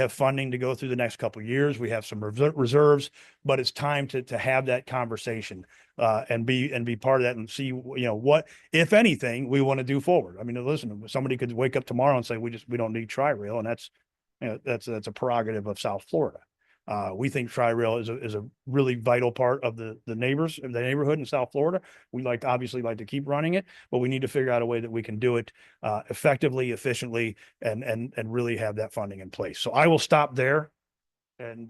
funding to go through the next couple of years. We have some reserves, but it's time to have that conversation and be part of that and see, what, if anything, we want to do forward. I mean, listen, somebody could wake up tomorrow and say, we don't need Tri-Rail. And that's a prerogative of South Florida. We think Tri-Rail is a really vital part of the neighborhood in South Florida. We obviously like to keep running it, but we need to figure out a way that we can do it effectively, efficiently, and really have that funding in place. So I will stop there and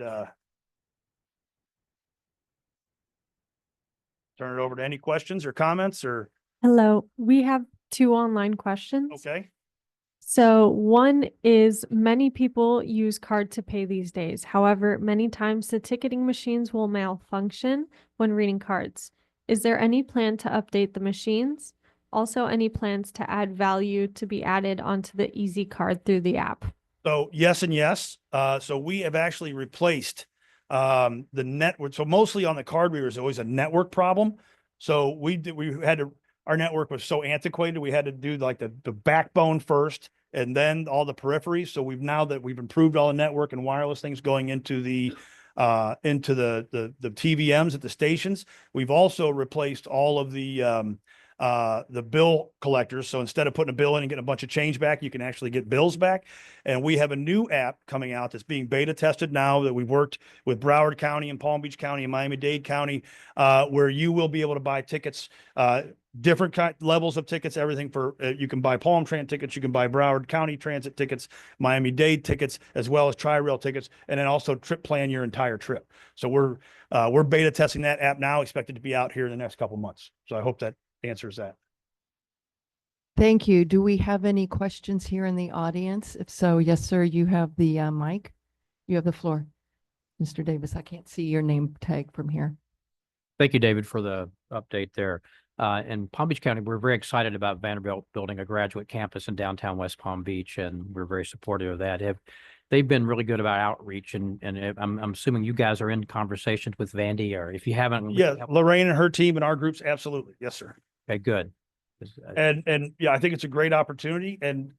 turn it over to any questions or comments or. Hello, we have 2 online questions. Okay. So one is, many people use card to pay these days. However, many times the ticketing machines will malfunction when reading cards. Is there any plan to update the machines? Also, any plans to add value to be added onto the Easy Card through the app? So yes and yes. So we have actually replaced the network. So mostly on the card readers, always a network problem. So our network was so antiquated, we had to do like the backbone first and then all the peripheries. So now that we've improved all the network and wireless things going into the TVMs at the stations, we've also replaced all of the bill collectors. So instead of putting a bill in and getting a bunch of change back, you can actually get bills back. And we have a new app coming out that's being beta tested now that we've worked with Broward County and Palm Beach County and Miami-Dade County, where you will be able to buy tickets, different levels of tickets, everything you can buy Palm Trans tickets, you can buy Broward County Transit tickets, Miami-Dade tickets, as well as Tri-Rail tickets, and then also plan your entire trip. So we're beta testing that app now, expected to be out here in the next couple months. So I hope that answers that. Thank you. Do we have any questions here in the audience? If so, yes, sir, you have the mic. You have the floor. Mr. Davis, I can't see your name tag from here. Thank you, David, for the update there. In Palm Beach County, we're very excited about Vanderbilt building a graduate campus in downtown West Palm Beach, and we're very supportive of that. they've been really good about outreach and I'm assuming you guys are in conversations with Vandy, or if you haven't. Yeah, Lorraine and her team and our groups, absolutely. Yes, sir. Okay, good. 'Cause, And yeah, I think it's a great opportunity, and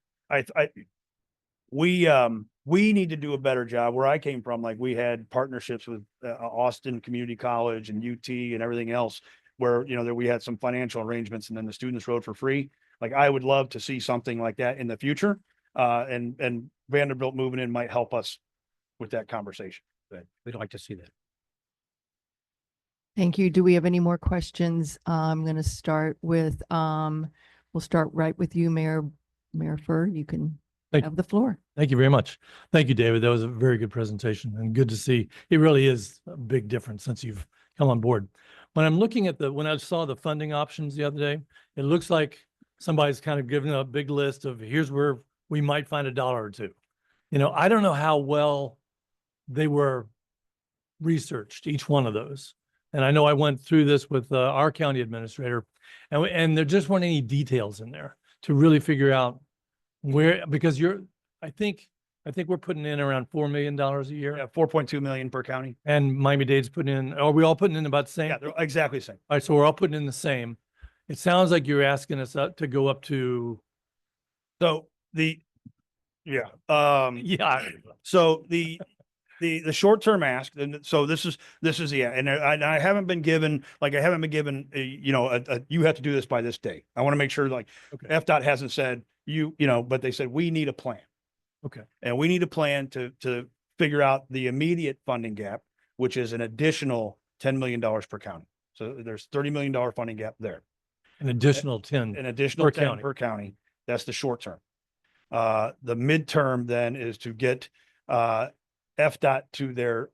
we need to do a better job. Where I came from, like we had partnerships with Austin Community College and UT and everything else, where that we had some financial arrangements, and then the students rode for free. Like I would love to see something like that in the future, and Vanderbilt moving in might help us with that conversation. We'd like to see that. Thank you. Do we have any more questions? I'm going to start with, we'll start right with you, Mayor Furr. You can Thank have the floor. Thank you very much. Thank you, David. That was a very good presentation and good to see. It really is a big difference since you've come on board. When I'm looking at when I saw the funding options the other day, it looks like somebody's kind of given a big list of here's where we might find $1 or $2. I don't know how well they were researched, each one of those. And I know I went through this with our county administrator, and there just weren't any details in there to really figure out where, because I think we're putting in around $4 million a year. Yeah, 4.2 million per county. And Miami-Dade's putting in, are we all putting in about the same? Yeah, they're exactly the same. All right, so we're all putting in the same. It sounds like you're asking us to go up to. So Yeah. So the short-term ask, and so this is and I haven't been given, you have to do this by this date. I want to make sure Okay. FDOT hasn't said but they said we need a plan. Okay. And we need a plan to figure out the immediate funding gap, which is an additional $10 million per county. So there's $30 million funding gap there. An additional 10. An additional Per 10 county. per county. That's the short term. The midterm then is to get FDOT to their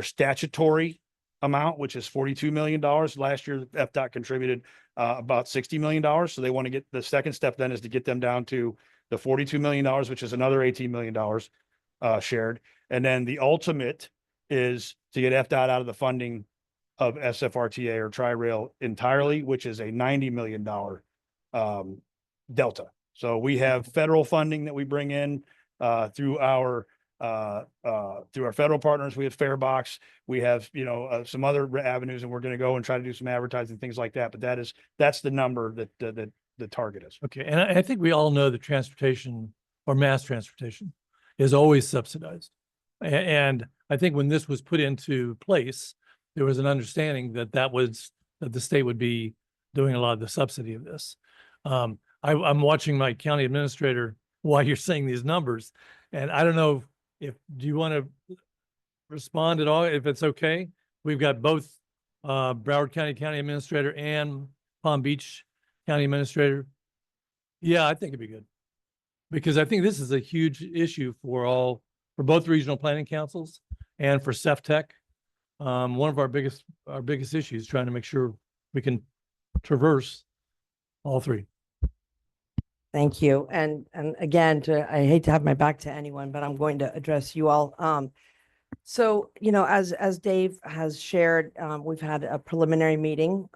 statutory amount, which is $42 million. Last year, FDOT contributed about $60 million. So they want to get, the second step then is to get them down to the $42 million, which is another $18 million shared. And then the ultimate is to get FDOT out of the funding of SFRTA or Tri-Rail entirely, which is a $90 million delta. So we have federal funding that we bring in through our federal partners. We have Farebox. We have some other avenues, and we're going to go and try to do some advertising, things like that. But that's the number that the target is. Okay, and I think we all know that transportation or mass transportation is always subsidized. And I think when this was put into place, there was an understanding that the state would be doing a lot of the subsidy of this. I'm watching my county administrator while you're saying these numbers, and I don't know do you want to respond at all, if it's okay? We've got both Broward County Administrator and Palm Beach County Administrator. Yeah, I think it'd be good. Because I think this is a huge issue for both regional planning councils and for SFTech. One of our biggest issues, trying to make sure we can traverse all three. Thank you. And again, I hate to have my back to anyone, but I'm going to address you all. So, as Dave has shared, we've had a preliminary meeting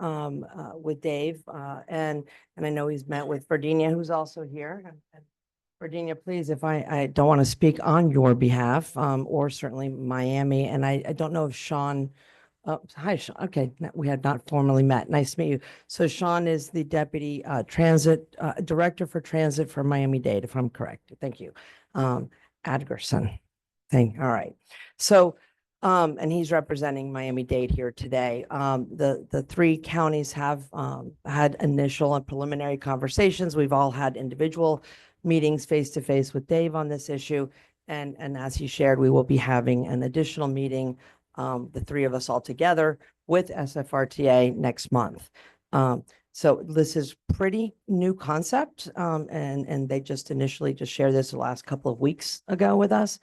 with Dave, and I know he's met with Virginia, who's also here. And Virginia, please, if I don't want to speak on your behalf, or certainly Miami, and I don't know if Sean. Oh, hi, Sean. Okay, we had not formally met. Nice to meet you. So Sean is the Deputy Transit Director for Transit for Miami-Dade, if I'm correct. Thank you. Adgerson. All right. So, and he's representing Miami-Dade here today. The three counties have had initial and preliminary conversations. We've all had individual meetings face-to-face with Dave on this issue. And as he shared, we will be having an additional meeting, the three of us all together with SFRTA next month. So this is pretty new concept, and they just initially shared this the last couple of weeks ago with us.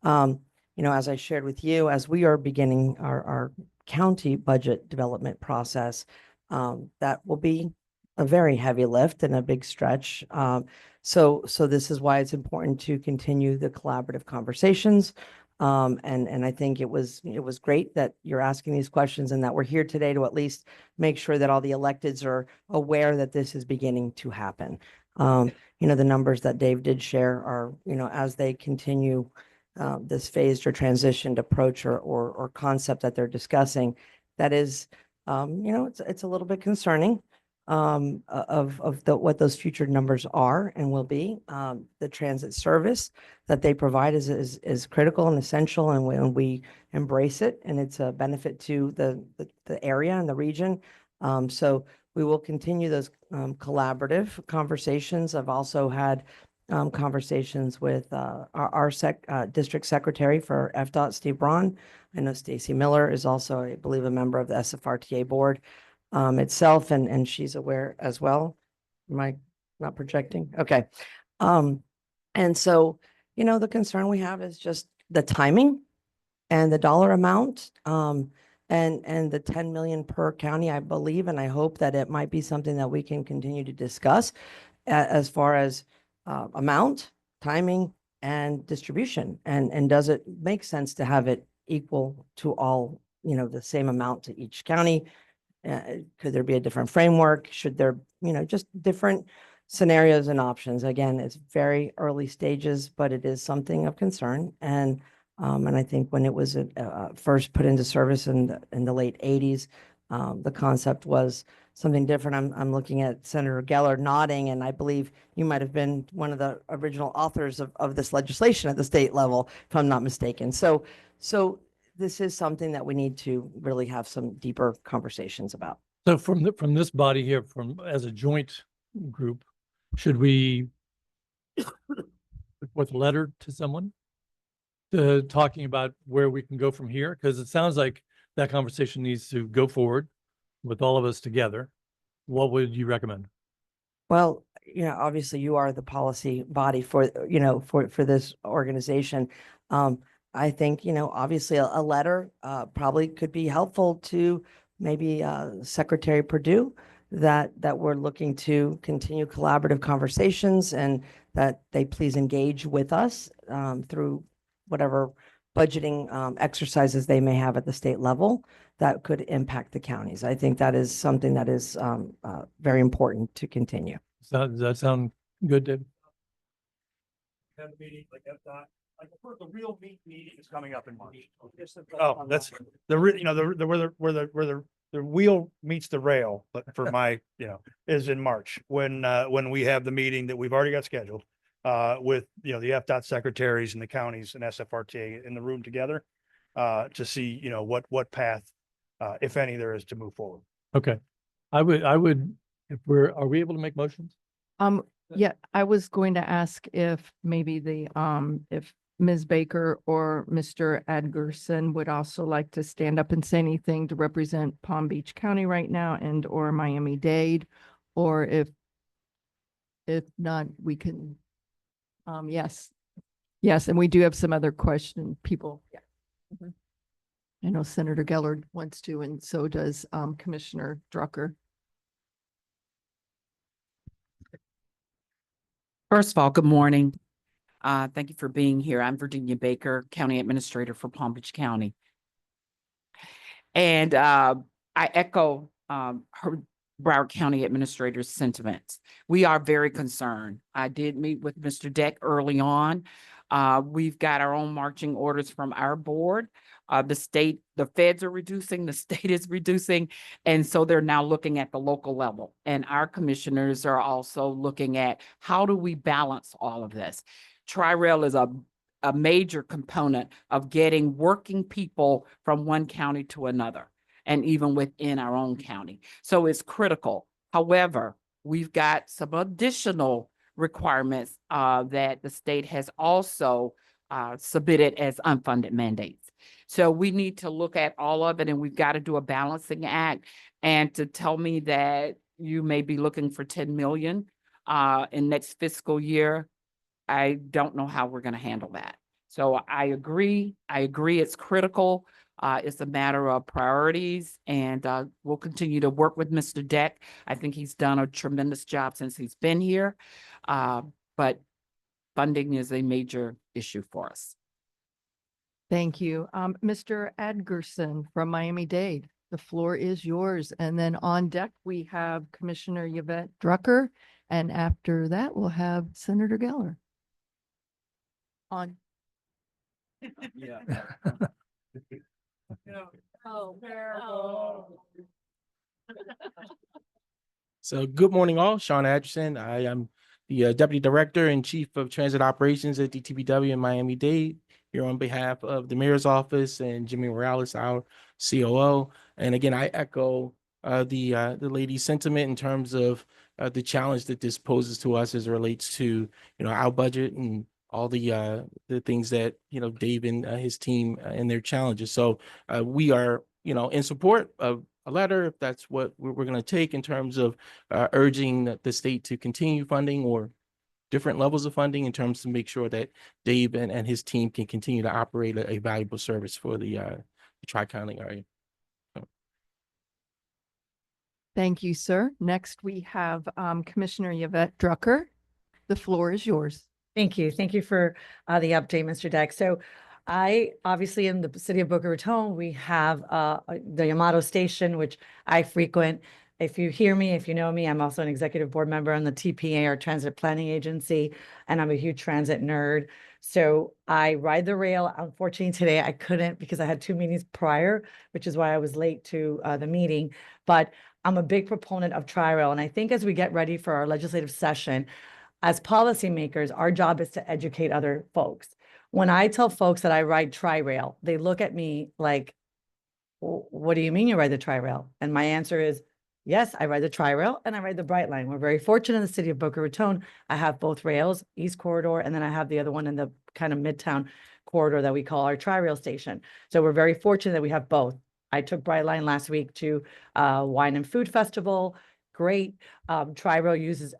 As I shared with you, as we are beginning our county budget development process, that will be a very heavy lift and a big stretch. So this is why it's important to continue the collaborative conversations. And I think it was great that you're asking these questions and that we're here today to at least make sure that all the electeds are aware that this is beginning to happen. The numbers that Dave did share are, as they continue this phased or transitioned approach or concept that they're discussing, that is, it's a little bit concerning of what those future numbers are and will be. The transit service that they provide is critical and essential, and when we embrace it, and it's a benefit to the area and the region. So we will continue those collaborative conversations. I've also had conversations with our district secretary for FDOT, Steve Braun. I know Stacy Miller is also, I believe, a member of the SFRTA board itself, and she's aware as well. Am I not projecting? Okay. And so, the concern we have is just the timing and the dollar amount, and the 10 million per county, I believe, and I hope that it might be something that we can continue to discuss as far as amount, timing, and distribution. And does it make sense to have it equal to all, the same amount to each county? Could there be a different framework? Should there, just different scenarios and options? Again, it's very early stages, but it is something of concern. And I think when it was first put into service in the late 80s, the concept was something different. I'm looking at Senator Geller nodding, and I believe you might have been one of the original authors of this legislation at the state level, if I'm not mistaken. So this is something that we need to really have some deeper conversations about. So from this body here, as a joint group, should we with a letter to someone talking about where we can go from here? Because it sounds like that conversation needs to go forward with all of us together. What would you recommend? Well, obviously you are the policy body for this organization. I think, obviously a letter probably could be helpful to maybe Secretary Perdue, that we're looking to continue collaborative conversations, and that they please engage with us through whatever budgeting exercises they may have at the state level that could impact the counties. I think that is something that is very important to continue. Does that sound good, David? Have a meeting like FDOT. Like the real meeting is coming up in March. Oh, that's the wheel meets the rail, but for my, is in March when we have the meeting that we've already got scheduled with, the FDOT secretaries and the counties and SFRTA in the room together to see, what path, if any, there is to move forward. Okay. I would, are we able to make motions? Yeah, I was going to ask if maybe if Ms. Baker or Mr. Edgerson would also like to stand up and say anything to represent Palm Beach County right now and or Miami-Dade, or if not, we can, yes. Yes, and we do have some other people. Yeah. I know Senator Geller wants to, and so does Commissioner Drucker. First of all, good morning. Thank you for being here. I'm Virginia Baker, County Administrator for Palm Beach County. And I echo her Broward County Administrator's sentiments. We are very concerned. I did meet with Mr. Deck early on. We've got our own marching orders from our board. The feds are reducing, the state is reducing. And so they're now looking at the local level. And our commissioners are also looking at how do we balance all of this? Tri-Rail is a major component of getting working people from one county to another, and even within our own county. So it's critical. However, we've got some additional requirements that the state has also submitted as unfunded mandates. So we need to look at all of it, and we've got to do a balancing act. And to tell me that you may be looking for 10 million in next fiscal year, I don't know how we're going to handle that. So I agree. It's critical. It's a matter of priorities, and we'll continue to work with Mr. Deck. I think he's done a tremendous job since he's been here, but funding is a major issue for us. Thank you. Mr. Edgerson from Miami-Dade, the floor is yours. And then on deck, we have Commissioner Yvette Drucker. And after that, we'll have Senator Geller. On. So good morning all, Sean Atchison. I am the Deputy Director and Chief of Transit Operations at DTPW in Miami-Dade, here on behalf of the Mayor's Office and Jimmy Morales, our COO. And again, I echo the lady's sentiment in terms of the challenge that this poses to us as it relates to, our budget and all the things that, Dave and his team and their challenges. So we are, in support of a letter, if that's what we're going to take in terms of urging the state to continue funding or different levels of funding in terms to make sure that Dave and his team can continue to operate a valuable service for the Tri-County area. Thank you, sir. Next, we have Commissioner Yvette Drucker. The floor is yours. Thank you. Thank you for the update, Mr. Deck. So I obviously in the city of Boca Raton, we have the Yamato Station, which I frequent. If you hear me, if you know me, I'm also an executive board member on the TPA, our transit planning agency, and I'm a huge transit nerd. So I ride the rail. Unfortunately, today I couldn't because I had 2 meetings prior, which is why I was late to the meeting. But I'm a big proponent of Tri-Rail. And I think as we get ready for our legislative session, as policymakers, our job is to educate other folks. When I tell folks that I ride Tri-Rail, they look at me like, what do you mean you ride the Tri-Rail? And my answer is, yes, I ride the Tri-Rail and I ride the Brightline. We're very fortunate in the city of Boca Raton. I have both rails, East Corridor, and then I have the other one in the kind of Midtown corridor that we call our Tri-Rail station. So we're very fortunate that we have both. I took Brightline last week to Wine and Food Festival. Great. Tri-Rail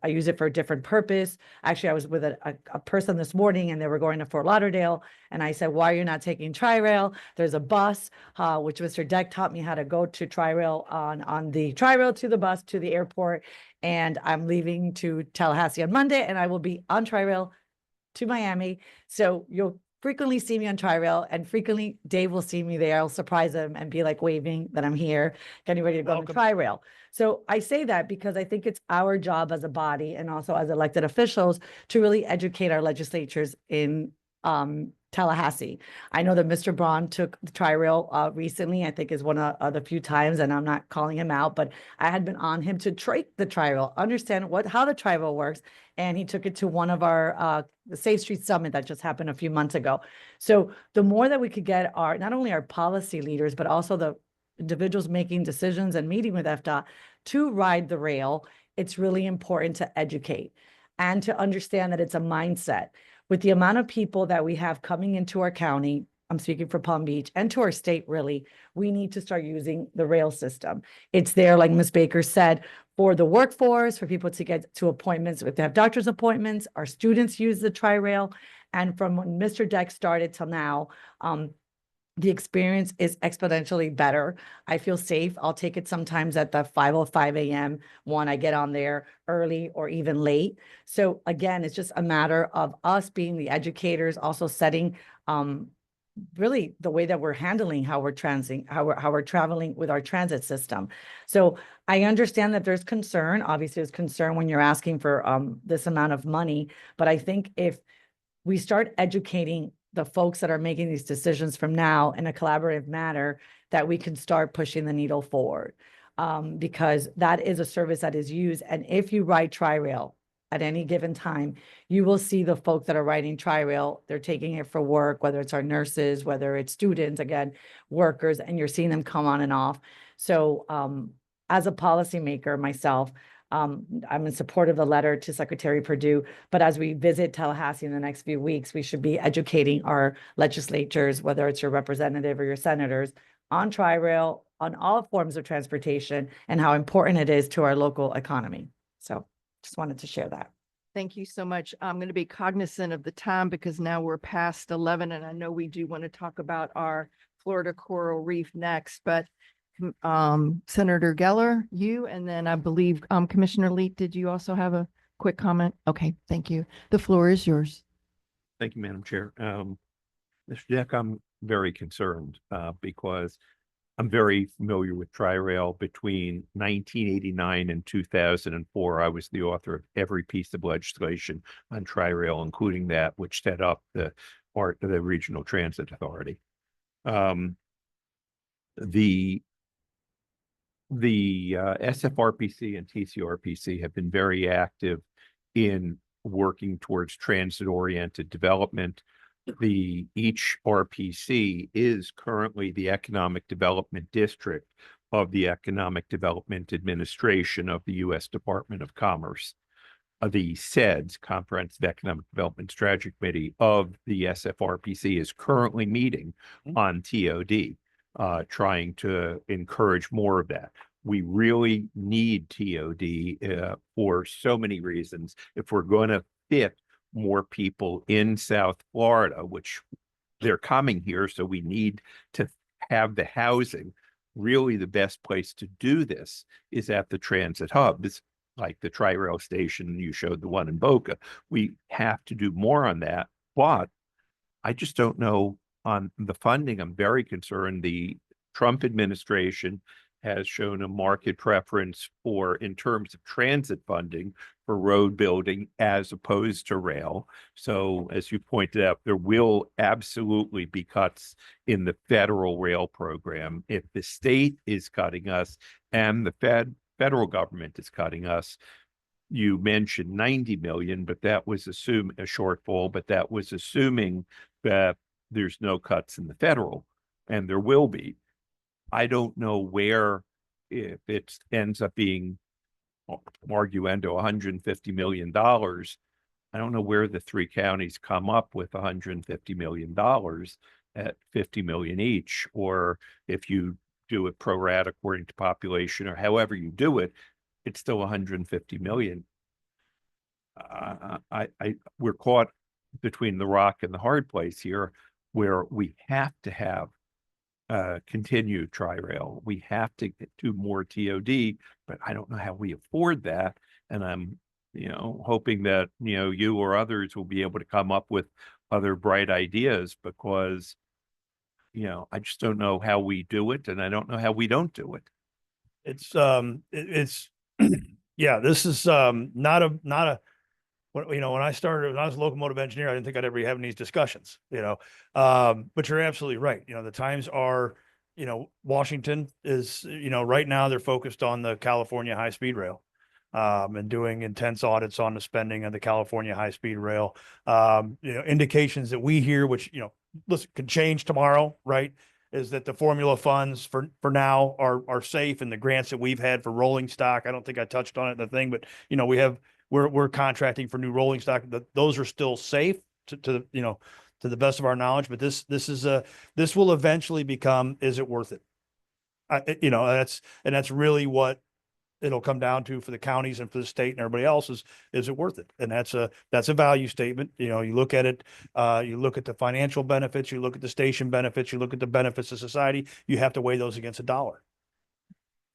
I use it for a different purpose. Actually, I was with a person this morning and they were going to Fort Lauderdale. And I said, why are you not taking Tri-Rail? There's a bus, which Mr. Deck taught me how to go to Tri-Rail on the Tri-Rail to the bus to the airport. And I'm leaving to Tallahassee on Monday and I will be on Tri-Rail to Miami. So you'll frequently see me on Tri-Rail and frequently Dave will see me there. I'll surprise him and be like waving that I'm here, getting ready to go on Tri-Rail. So I say that because I think it's our job as a body and also as elected officials to really educate our legislatures in Tallahassee. I know that Mr. Braun took the Tri-Rail recently, I think is one of the few times, and I'm not calling him out, but I had been on him to take the Tri-Rail, understand how the Tri-Rail works. And he took it to one of our the Safe Street Summit that just happened a few months ago. So the more that we could get not only our policy leaders, but also the individuals making decisions and meeting with FDOT to ride the rail, it's really important to educate and to understand that it's a mindset. With the amount of people that we have coming into our county, I'm speaking for Palm Beach, and to our state, really, we need to start using the rail system. It's there, like Ms. Baker said, for the workforce, for people to get to appointments, if they have doctor's appointments, our students use the Tri-Rail. And from when Mr. Deck started till now, the experience is exponentially better. I feel safe. I'll take it sometimes at the 5:05 a.m. one. I get on there early or even late. So again, it's just a matter of us being the educators, also setting really the way that we're handling how we're traveling with our transit system. So I understand that there's concern. Obviously, there's concern when you're asking for this amount of money. But I think if we start educating the folks that are making these decisions from now in a collaborative manner, that we can start pushing the needle forward, because that is a service that is used. And if you ride Tri-Rail at any given time, you will see the folks that are riding Tri-Rail, they're taking it for work, whether it's our nurses, whether it's students, again, workers, and you're seeing them come on and off. So as a policymaker myself, I'm in support of the letter to Secretary Perdue, but as we visit Tallahassee in the next few weeks, we should be educating our legislatures, whether it's your representative or your senators, on Tri-Rail, on all forms of transportation, and how important it is to our local economy. So just wanted to share that. Thank you so much. I'm going to be cognizant of the time because now we're past 11 and I know we do want to talk about our Florida coral reef next, but Senator Geller, you, and then I believe Commissioner Leet, did you also have a quick comment? Okay, thank you. The floor is yours. Thank you, Madam Chair. Mr. Deck, I'm very concerned because I'm very familiar with Tri-Rail. Between 1989 and 2004, I was the author of every piece of legislation on Tri-Rail, including that which set up the the Regional Transit Authority. The SFRPC and TCRPC have been very active in working towards transit-oriented development. Each RPC is currently the Economic Development District of the Economic Development Administration of the U.S. Department of Commerce. The CEDS, Comprehensive Economic Development Strategy Committee of the SFRPC, is currently meeting on TOD, trying to encourage more of that. We really need TOD for so many reasons. If we're going to fit more people in South Florida, which they're coming here, so we need to have the housing. Really, the best place to do this is at the transit hubs, like the Tri-Rail station. You showed the one in Boca. We have to do more on that, but I just don't know on the funding. I'm very concerned. The Trump administration has shown a market preference for, in terms of transit funding, for road building as opposed to rail. So as you pointed out, there will absolutely be cuts in the federal rail program. If the state is cutting us and the federal government is cutting us, you mentioned 90 million, but that was a shortfall, but that was assuming that there's no cuts in the federal, and there will be. I don't know where, if it ends up being arguendo $150 million, I don't know where the three counties come up with $150 million at 50 million each, or if you do it pro rata according to population, or however you do it, it's still 150 million. We're caught between the rock and the hard place here, where we have to have continued Tri-Rail. We have to do more TOD, but I don't know how we afford that. And I'm, hoping that, you or others will be able to come up with other bright ideas, because, I just don't know how we do it, and I don't know how we don't do it. It's yeah, this is not a when I started, when I was a locomotive engineer, I didn't think I'd ever be having these discussions, but you're absolutely right. The times are, Washington is, right now they're focused on the California high-speed rail, and doing intense audits on the spending of the California high-speed rail. Indications that we hear, which, listen, could change tomorrow, right, is that the formula funds for now are safe, and the grants that we've had for rolling stock, I don't think I touched on it in the thing, but, we're contracting for new rolling stock. Those are still safe to the best of our knowledge, but this will eventually become, is it worth it? That's really what it'll come down to for the counties and for the state and everybody else is it worth it? And that's a value statement. You look at it, you look at the financial benefits, you look at the station benefits, you look at the benefits of society, you have to weigh those against a dollar.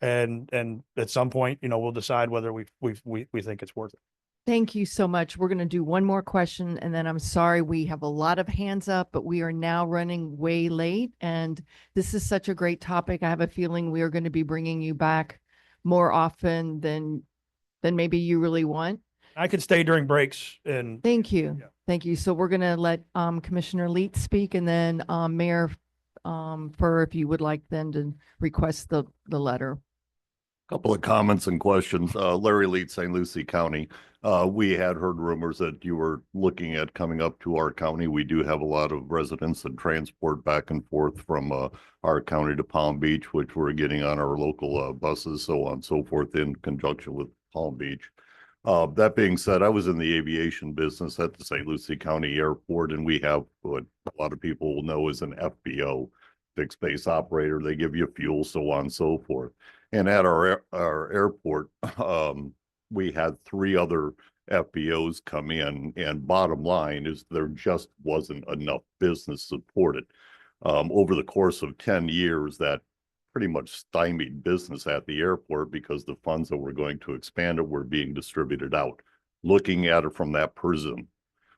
And at some point, we'll decide whether we think it's worth it. Thank you so much. We're going to do one more question, and then I'm sorry, we have a lot of hands up, but we are now running way late. And this is such a great topic. I have a feeling we are going to be bringing you back more often than maybe you really want. I could stay during breaks and. Thank you. Yeah. Thank you. So we're going to let Commissioner Leet speak, and then Mayor Furr, if you would like then to request the letter. Couple of comments and questions. Larry Leet, St. Lucie County. We had heard rumors that you were looking at coming up to our county. We do have a lot of residents that transport back and forth from our county to Palm Beach, which we're getting on our local buses, so on and so forth, in conjunction with Palm Beach. That being said, I was in the aviation business at the St. Lucie County Airport, and we have what a lot of people will know as an FBO, fixed base operator. They give you fuel, so on and so forth. And at our airport, we had 3 other FBOs come in, and bottom line is there just wasn't enough business supported. Over the course of 10 years, that pretty much stymied business at the airport because the funds that were going to expand it were being distributed out. Looking at it from that prism,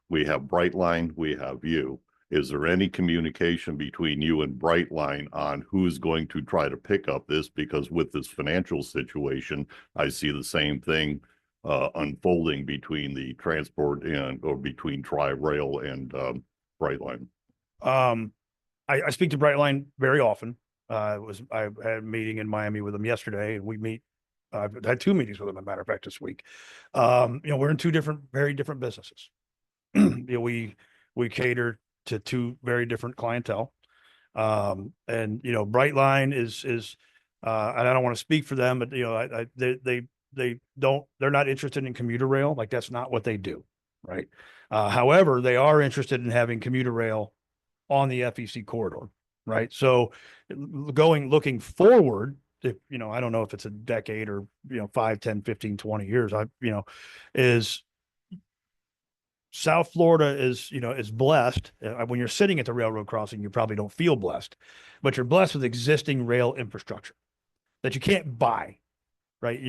we have Brightline, we have you. Is there any communication between you and Brightline on who's going to try to pick up this? Because with this financial situation, I see the same thing unfolding between the transport or between Tri-Rail and Brightline? I speak to Brightline very often. I had a meeting in Miami with them yesterday, and we meet. I've had 2 meetings with them, as a matter of fact, this week. We're in 2 very different businesses. We cater to 2 very different clientele. And Brightline is and I don't want to speak for them, but they're not interested in commuter rail. Like, that's not what they do, right? However, they are interested in having commuter rail on the FEC corridor, right? So looking forward, if, I don't know if it's a decade or, 5, 10, 15, 20 years, is South Florida is blessed. When you're sitting at the railroad crossing, you probably don't feel blessed, but you're blessed with existing rail infrastructure that you can't buy, right?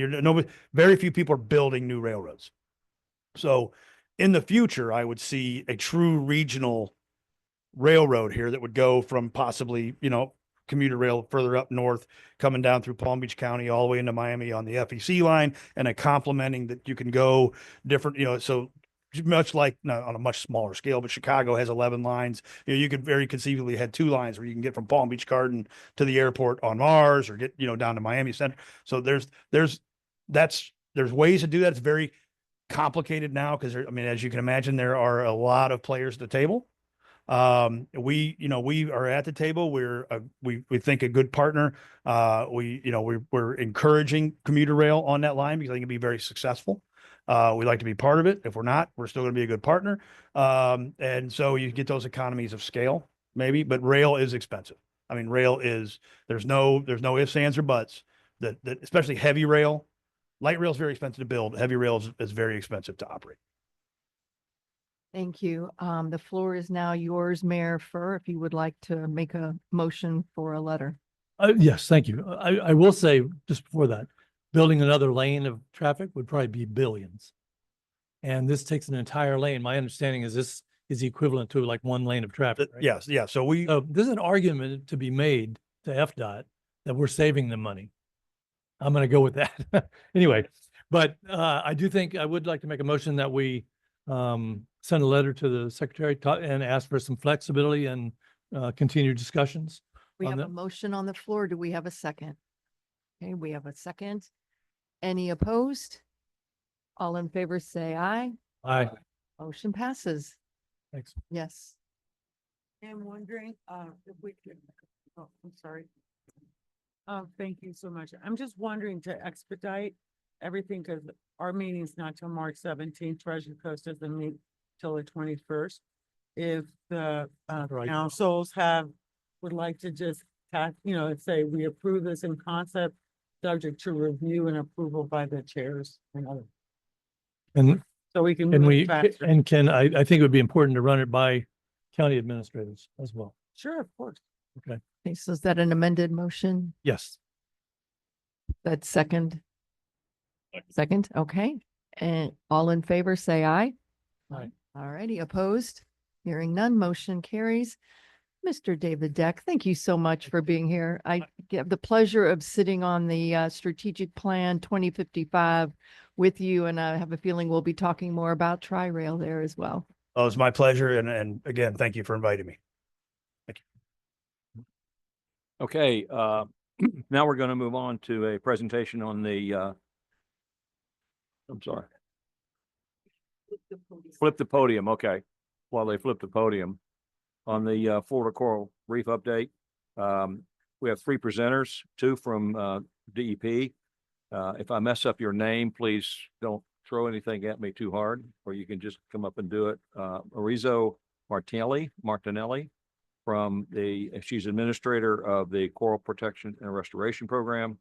Very few people are building new railroads. So in the future, I would see a true regional railroad here that would go from possibly, commuter rail further up north, coming down through Palm Beach County, all the way into Miami on the FEC line, and a complementing that you can go different, so much like on a much smaller scale, but Chicago has 11 lines. You could very conceivably have 2 lines where you can get from Palm Beach Garden to the airport on Mars, or get, down to Miami Center. So there's ways to do that. It's very complicated now because as you can imagine, there are a lot of players at the table. We are at the table. We think a good partner. We're encouraging commuter rail on that line because I think it'd be very successful. We like to be part of it. If we're not, we're still going to be a good partner. And so you get those economies of scale, maybe, but rail is expensive. There's no ifs, ands, or buts that especially heavy rail. Light rail is very expensive to build. Heavy rail is very expensive to operate. Thank you. The floor is now yours, Mayor Furr, if you would like to make a motion for a letter. Yes, thank you. I will say just before that, building another lane of traffic would probably be billions. And this takes an entire lane. My understanding is this is equivalent to like 1 lane of traffic, right? Yes. Yeah. So there's an argument to be made to FDOT that we're saving them money. I'm going to go with that. Anyway, but I do think I would like to make a motion that we send a letter to the secretary and ask for some flexibility and continued discussions. We have a motion on the floor. Do we have a second? Okay, we have a second. Any opposed? All in favor, say aye. Aye. Motion passes. Thanks. Yes. I'm wondering, if we could, I'm sorry. Thank you so much. I'm just wondering to expedite everything because our meeting's not till March 17th. Treasure Coast doesn't meet till the 21st. If the councils would like to just say we approve this in concept, subject to review and approval by the chairs and others. And So we can and move faster. I think it would be important to run it by county administrators as well. Sure, of course. Okay. Okay, so is that an amended motion? Yes. That's second. Second, okay. And all in favor, say aye. Aye. All righty, opposed? Hearing none, motion carries. Mr. David Deck, thank you so much for being here. I get the pleasure of sitting on the strategic plan 2055 with you, and I have a feeling we'll be talking more about Tri-Rail there as well. Oh, it's my pleasure. And again, thank you for inviting me. Thank you. Okay, now we're going to move on to a presentation on the, I'm sorry. Flip the podium. Okay. While they flip the podium on the Florida Coral Reef update. We have 3 presenters, 2 from DEP. If I mess up your name, please don't throw anything at me too hard, or you can just come up and do it. Arizo Martinelli from she's administrator of the Coral Protection and Restoration Program.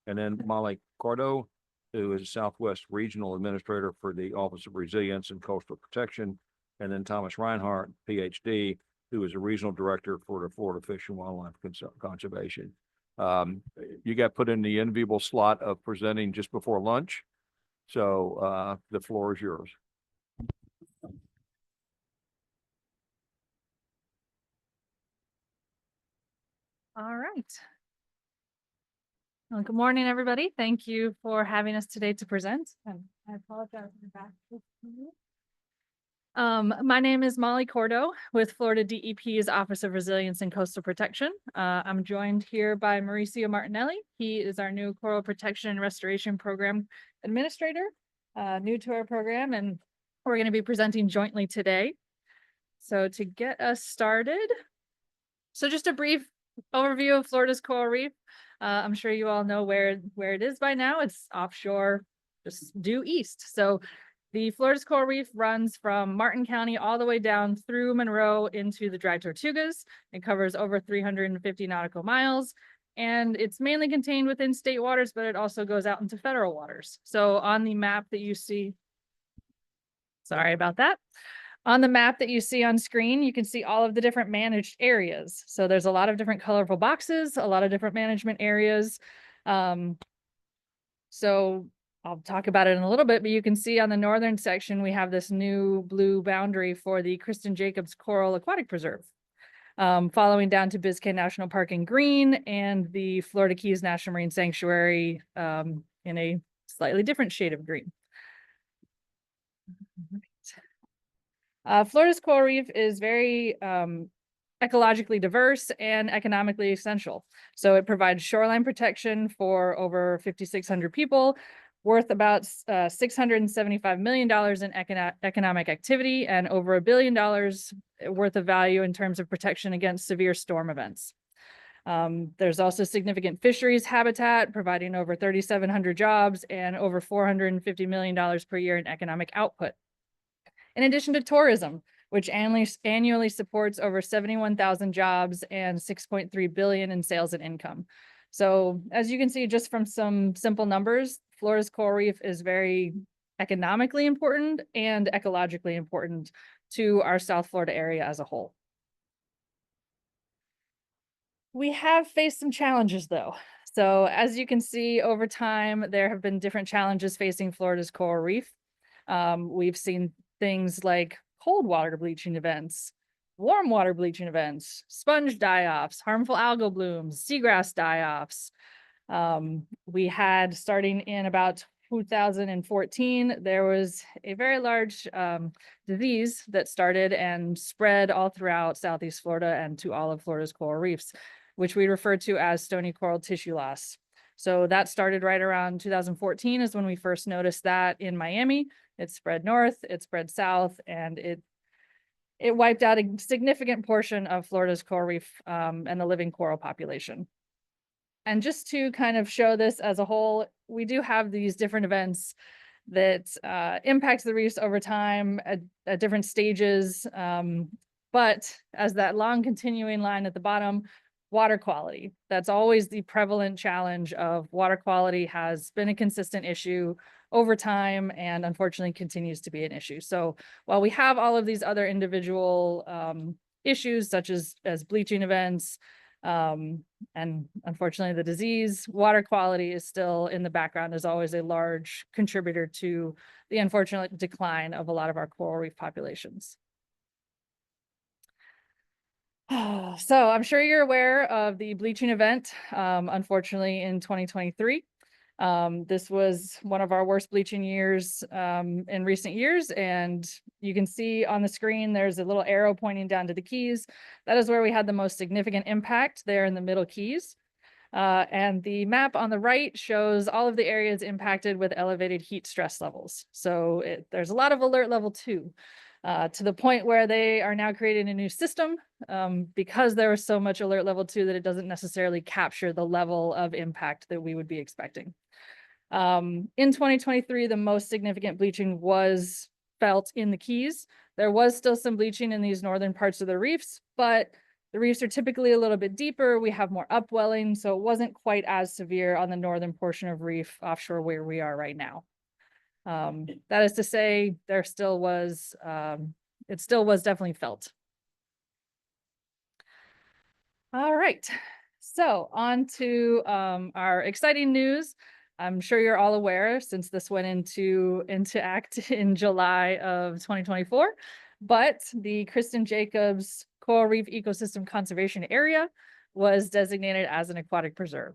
And then Molly Cordo, who is Southwest Regional Administrator for the Office of Resilience and Coastal Protection. And then Thomas Reinhardt, PhD, who is a Regional Director for the Florida Fish and Wildlife Conservation. You got put in the enviable slot of presenting just before lunch. So the floor is yours. All right. Well, good morning, everybody. Thank you for having us today to present. I apologize in the back. My name is Molly Cordo with Florida DEP's Office of Resilience and Coastal Protection. I'm joined here by Mauricio Martinelli. He is our new Coral Protection and Restoration Program Administrator, new to our program, and we're going to be presenting jointly today. So to get us started, so just a brief overview of Florida's coral reef. I'm sure you all know where it is by now. It's offshore, just due east. So the Florida's coral reef runs from Martin County all the way down through Monroe into the Dry Tortugas. It covers over 350 nautical miles, and it's mainly contained within state waters, but it also goes out into federal waters. So on the map that you see, sorry about that. On the map that you see on screen, you can see all of the different managed areas. So there's a lot of different colorful boxes, a lot of different management areas. So I'll talk about it in a little bit, but you can see on the northern section, we have this new blue boundary for the Kristen Jacobs Coral Aquatic Preserve, following down to Biscayne National Park in green and the Florida Keys National Marine Sanctuary in a slightly different shade of green. Florida's coral reef is very ecologically diverse and economically essential. So it provides shoreline protection for over 5,600 people, worth about $675 million in economic activity and over $1 billion worth of value in terms of protection against severe storm events. There's also significant fisheries habitat, providing over 3,700 jobs and over $450 million per year in economic output. In addition to tourism, which annually supports over 71,000 jobs and 6.3 billion in sales and income. So as you can see, just from some simple numbers, Florida's coral reef is very economically important and ecologically important to our South Florida area as a whole. We have faced some challenges though. So as you can see, over time, there have been different challenges facing Florida's coral reef. We've seen things like cold water bleaching events, warm water bleaching events, sponge die-offs, harmful algal blooms, seagrass die-offs. We had, starting in about 2014, there was a very large disease that started and spread all throughout Southeast Florida and to all of Florida's coral reefs, which we refer to as stony coral tissue loss. So that started right around 2014 is when we first noticed that in Miami. It spread north, it spread south, and it wiped out a significant portion of Florida's coral reef and the living coral population. And just to kind of show this as a whole, we do have these different events that impact the reefs over time at different stages. But as that long continuing line at the bottom, water quality. That's always the prevalent challenge of water quality has been a consistent issue over time and unfortunately continues to be an issue. So while we have all of these other individual issues such as bleaching events and unfortunately the disease, water quality is still in the background as always a large contributor to the unfortunate decline of a lot of our coral reef populations. So I'm sure you're aware of the bleaching event, unfortunately in 2023. This was one of our worst bleaching years in recent years. And you can see on the screen, there's a little arrow pointing down to the Keys. That is where we had the most significant impact there in the middle Keys. And the map on the right shows all of the areas impacted with elevated heat stress levels. So there's a lot of alert level 2. To the point where they are now creating a new system because there was so much alert level 2 that it doesn't necessarily capture the level of impact that we would be expecting. In 2023, the most significant bleaching was felt in the Keys. There was still some bleaching in these northern parts of the reefs, but the reefs are typically a little bit deeper. We have more upwelling, so it wasn't quite as severe on the northern portion of reef offshore where we are right now. That is to say, there still was, it still was definitely felt. All right, so on to our exciting news. I'm sure you're all aware since this went into act in July of 2024, but the Kristen Jacobs Coral Reef Ecosystem Conservation Area was designated as an aquatic preserve.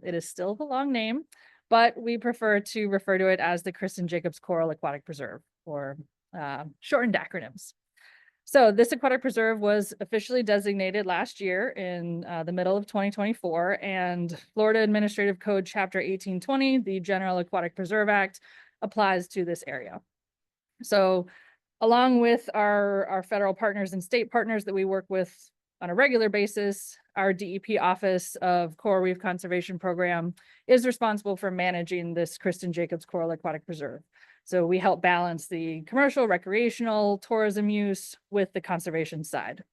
It is still the long name, but we prefer to refer to it as the Kristen Jacobs Coral Aquatic Preserve, or shortened acronyms. So this aquatic preserve was officially designated last year in the middle of 2024, and Florida Administrative Code Chapter 1820, the General Aquatic Preserve Act, applies to this area. So along with our federal partners and state partners that we work with on a regular basis, our DEP Office of Coral Reef Conservation Program is responsible for managing this Kristen Jacobs Coral Aquatic Preserve. So we help balance the commercial, recreational, tourism use with the conservation side.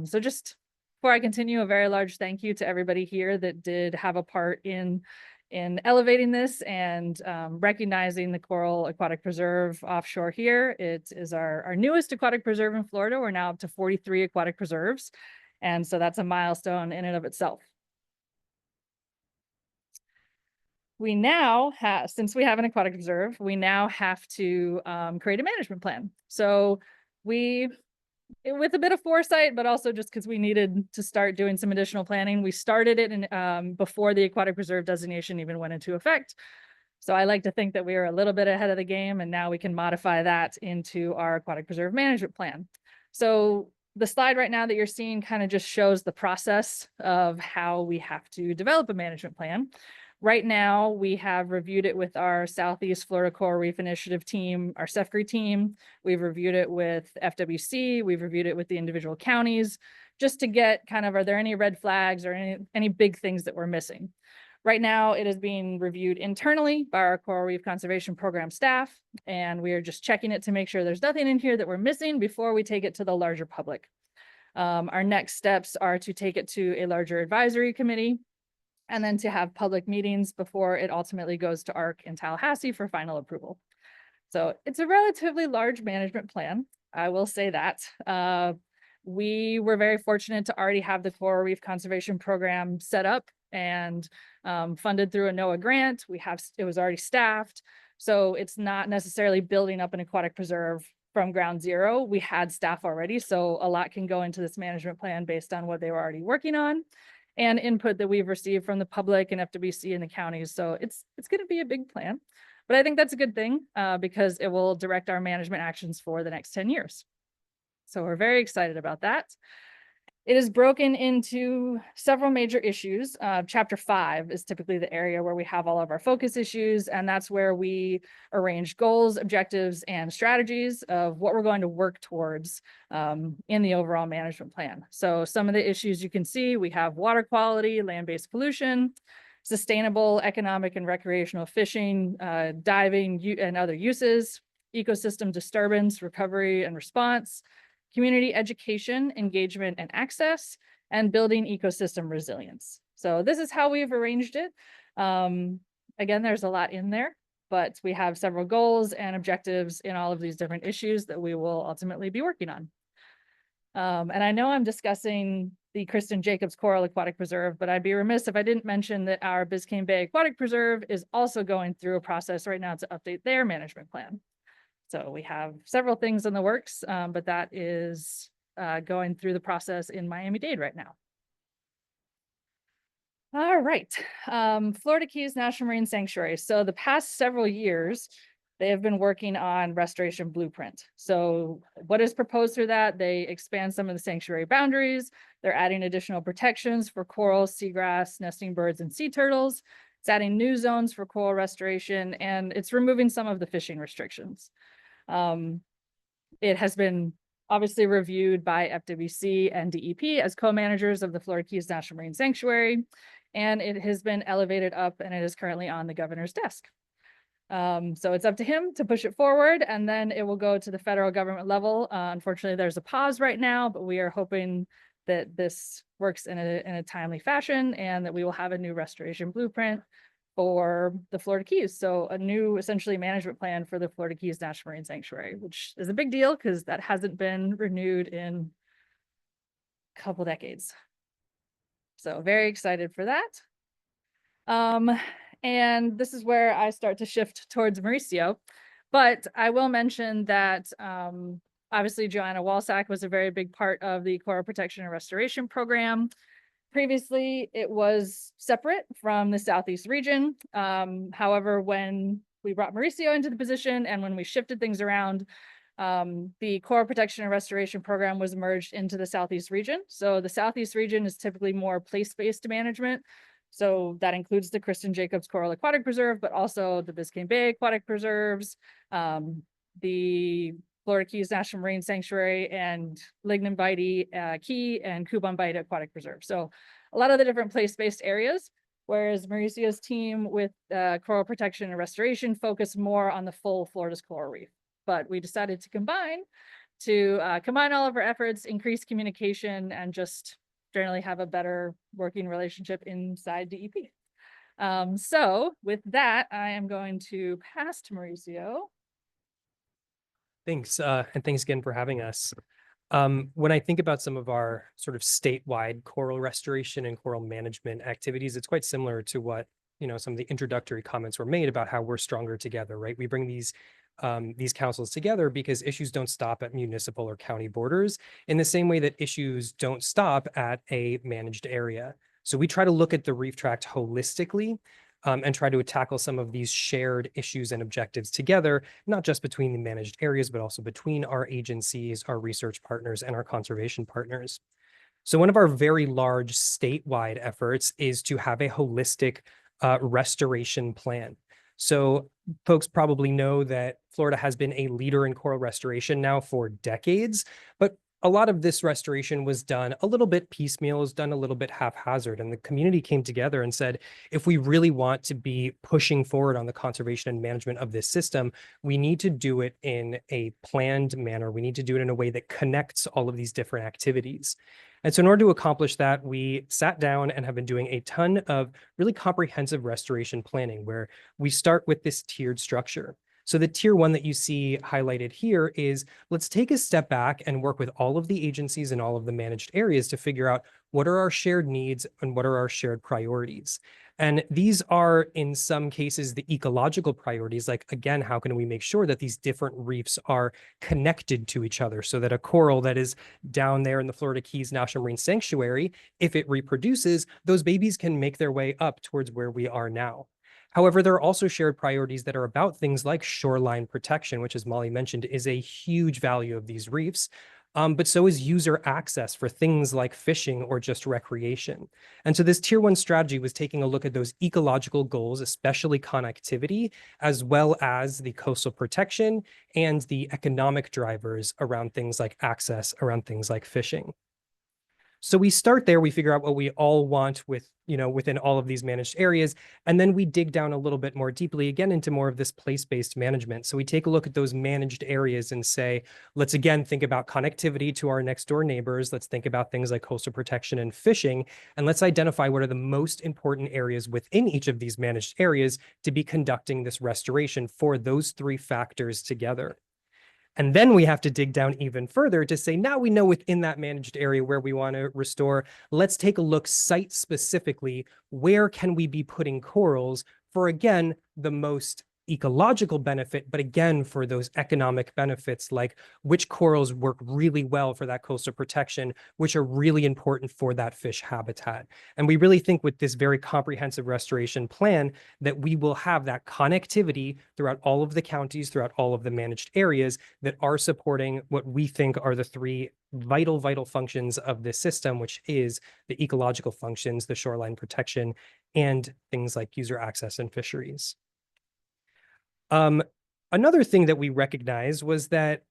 So just before I continue, a very large thank you to everybody here that did have a part in elevating this and recognizing the Coral Aquatic Preserve offshore here. It is our newest aquatic preserve in Florida. We're now up to 43 aquatic preserves. And so that's a milestone in and of itself. We now have, since we have an aquatic preserve, we now have to create a management plan. So with a bit of foresight, but also just because we needed to start doing some additional planning, we started it in, before the aquatic preserve designation even went into effect. So I like to think that we are a little bit ahead of the game, and now we can modify that into our aquatic preserve management plan. So the slide right now that you're seeing kind of just shows the process of how we have to develop a management plan. Right now, we have reviewed it with our Southeast Florida Coral Reef Initiative team, our SFRPC team. We've reviewed it with FWC. We've reviewed it with the individual counties, just to get kind of, are there any red flags or any big things that we're missing? Right now, it is being reviewed internally by our Coral Reef Conservation Program staff, and we are just checking it to make sure there's nothing in here that we're missing before we take it to the larger public. Our next steps are to take it to a larger advisory committee, and then to have public meetings before it ultimately goes to ARC in Tallahassee for final approval. So it's a relatively large management plan, I will say that. We were very fortunate to already have the Coral Reef Conservation Program set up and funded through a NOAA grant. It was already staffed. So it's not necessarily building up an aquatic preserve from ground zero. We had staff already, so a lot can go into this management plan based on what they were already working on and input that we've received from the public and FWC and the counties. So it's going to be a big plan, but I think that's a good thing because it will direct our management actions for the next 10 years. So we're very excited about that. It is broken into several major issues. Chapter 5 is typically the area where we have all of our focus issues, and that's where we arrange goals, objectives, and strategies of what we're going to work towards in the overall management plan. So some of the issues you can see, we have water quality, land-based pollution, sustainable economic and recreational fishing, diving and other uses, ecosystem disturbance, recovery and response, community education, engagement and access, and building ecosystem resilience. So this is how we've arranged it. Again, there's a lot in there, but we have several goals and objectives in all of these different issues that we will ultimately be working on. And I know I'm discussing the Kristen Jacobs Coral Aquatic Preserve, but I'd be remiss if I didn't mention that our Biscayne Bay Aquatic Preserve is also going through a process right now to update their management plan. So we have several things in the works, but that is going through the process in Miami-Dade right now. All right, Florida Keys National Marine Sanctuary. So the past several years, they have been working on restoration blueprint. So what is proposed through that? They expand some of the sanctuary boundaries. They're adding additional protections for coral, seagrass, nesting birds, and sea turtles. It's adding new zones for coral restoration, and it's removing some of the fishing restrictions. It has been obviously reviewed by FWC and DEP as co-managers of the Florida Keys National Marine Sanctuary, and it has been elevated up and it is currently on the governor's desk. So it's up to him to push it forward, and then it will go to the federal government level. Unfortunately, there's a pause right now, but we are hoping that this works in a timely fashion and that we will have a new restoration blueprint for the Florida Keys. So a new essentially management plan for the Florida Keys National Marine Sanctuary, which is a big deal because that hasn't been renewed in a couple decades. So very excited for that. And this is where I start to shift towards Mauricio, but I will mention that obviously Joanna Walsack was a very big part of the Coral Protection and Restoration Program. Previously, it was separate from the Southeast region. However, when we brought Mauricio into the position and when we shifted things around, The Coral Protection and Restoration Program was merged into the Southeast region. So the Southeast region is typically more place-based management. So that includes the Kristen Jacobs Coral Aquatic Preserve, but also the Biscayne Bay Aquatic Preserves, the Florida Keys National Marine Sanctuary, and Lignan Bight Key and Kuban Bight Aquatic Preserve. So a lot of the different place-based areas, whereas Mauricio's team with coral protection and restoration focus more on the full Florida's coral reef. But we decided to combine all of our efforts, increase communication, and just generally have a better working relationship inside DEP. So with that, I am going to pass to Mauricio. Thanks, and thanks again for having us. When I think about some of our sort of statewide coral restoration and coral management activities, it's quite similar to what, some of the introductory comments were made about how we're stronger together, right? We bring these councils together because issues don't stop at municipal or county borders in the same way that issues don't stop at a managed area. So we try to look at the reef tract holistically, and try to tackle some of these shared issues and objectives together, not just between the managed areas, but also between our agencies, our research partners, and our conservation partners. So one of our very large statewide efforts is to have a holistic restoration plan. So folks probably know that Florida has been a leader in coral restoration now for decades, but a lot of this restoration was done a little bit piecemeal, was done a little bit haphazard, and the community came together and said, if we really want to be pushing forward on the conservation and management of this system, we need to do it in a planned manner. We need to do it in a way that connects all of these different activities. And so in order to accomplish that, we sat down and have been doing a ton of really comprehensive restoration planning, where we start with this tiered structure. So the tier one that you see highlighted here is, let's take a step back and work with all of the agencies and all of the managed areas to figure out what are our shared needs and what are our shared priorities. And these are, in some cases, the ecological priorities, like, again, how can we make sure that these different reefs are connected to each other so that a coral that is down there in the Florida Keys National Marine Sanctuary, if it reproduces, those babies can make their way up towards where we are now. However, there are also shared priorities that are about things like shoreline protection, which, as Molly mentioned, is a huge value of these reefs. But so is user access for things like fishing or just recreation. And so this tier one strategy was taking a look at those ecological goals, especially connectivity, as well as the coastal protection and the economic drivers around things like access, around things like fishing. So we start there, we figure out what we all want with, within all of these managed areas, and then we dig down a little bit more deeply, again, into more of this place-based management. So we take a look at those managed areas and say, let's again think about connectivity to our next door neighbors. Let's think about things like coastal protection and fishing, and let's identify what are the most important areas within each of these managed areas to be conducting this restoration for those three factors together. And then we have to dig down even further to say, now we know within that managed area where we want to restore, let's take a look site specifically, where can we be putting corals for, again, the most ecological benefit, but again, for those economic benefits, like which corals work really well for that coastal protection, which are really important for that fish habitat. And we really think with this very comprehensive restoration plan that we will have that connectivity throughout all of the counties, throughout all of the managed areas that are supporting what we think are the three vital functions of this system, which is the ecological functions, the shoreline protection, and things like user access and fisheries. Another thing that we recognized was that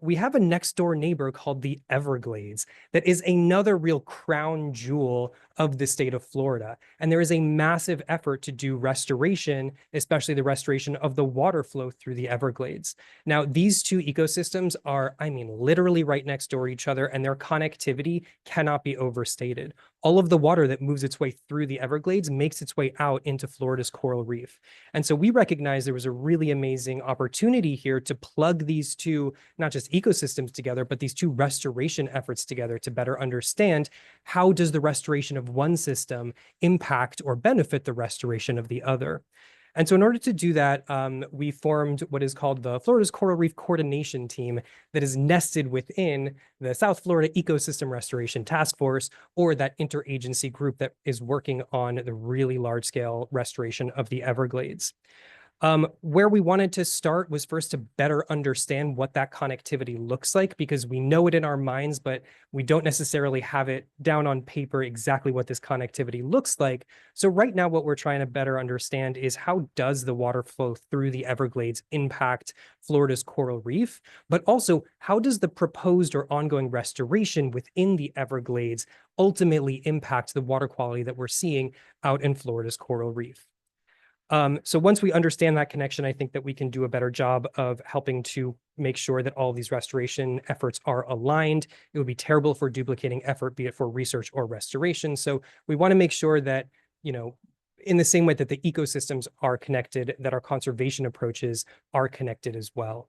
we have a next door neighbor called the Everglades that is another real crown jewel of the state of Florida. And there is a massive effort to do restoration, especially the restoration of the water flow through the Everglades. Now, these two ecosystems are, literally right next door to each other, and their connectivity cannot be overstated. All of the water that moves its way through the Everglades makes its way out into Florida's coral reef. And so we recognize there was a really amazing opportunity here to plug these two, not just ecosystems together, but these two restoration efforts together to better understand how does the restoration of one system impact or benefit the restoration of the other. And so in order to do that, we formed what is called the Florida's Coral Reef Coordination Team that is nested within the South Florida Ecosystem Restoration Task Force, or that interagency group that is working on the really large-scale restoration of the Everglades. Where we wanted to start was first to better understand what that connectivity looks like, because we know it in our minds, but we don't necessarily have it down on paper exactly what this connectivity looks like. So right now, what we're trying to better understand is how does the water flow through the Everglades impact Florida's coral reef, but also how does the proposed or ongoing restoration within the Everglades ultimately impact the water quality that we're seeing out in Florida's coral reef. So once we understand that connection, I think that we can do a better job of helping to make sure that all of these restoration efforts are aligned. It would be terrible if we're duplicating effort, be it for research or restoration. So we want to make sure that, you know, in the same way that the ecosystems are connected, that our conservation approaches are connected as well.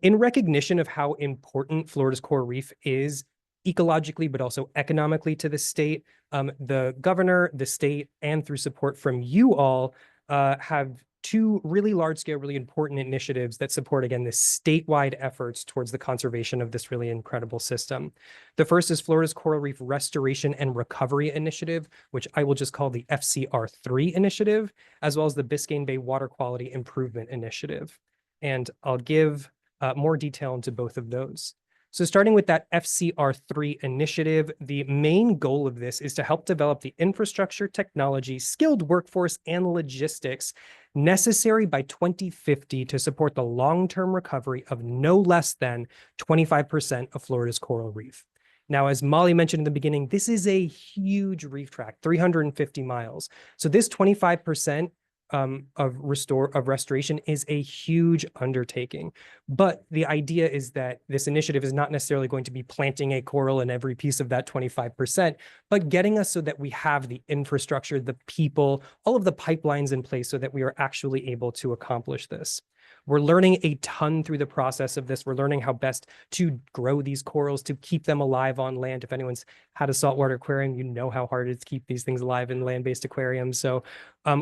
In recognition of how important Florida's coral reef is ecologically, but also economically to the state, the governor, the state, and through support from you all, have two really large scale, really important initiatives that support, again, the statewide efforts towards the conservation of this really incredible system. The first is Florida's Coral Reef Restoration and Recovery Initiative, which I will just call the FCR3 initiative, as well as the Biscayne Bay Water Quality Improvement Initiative. And I'll give more detail into both of those. So starting with that FCR3 initiative, the main goal of this is to help develop the infrastructure, technology, skilled workforce, and logistics necessary by 2050 to support the long-term recovery of no less than 25% of Florida's coral reef. Now, as Molly mentioned in the beginning, this is a huge reef tract, 350 miles. So this 25% of restoration is a huge undertaking. But the idea is that this initiative is not necessarily going to be planting a coral in every piece of that 25%, but getting us so that we have the infrastructure, the people, all of the pipelines in place so that we are actually able to accomplish this. We're learning a ton through the process of this. We're learning how best to grow these corals, to keep them alive on land. If anyone's had a saltwater aquarium, you know how hard it is to keep these things alive in land-based aquariums. So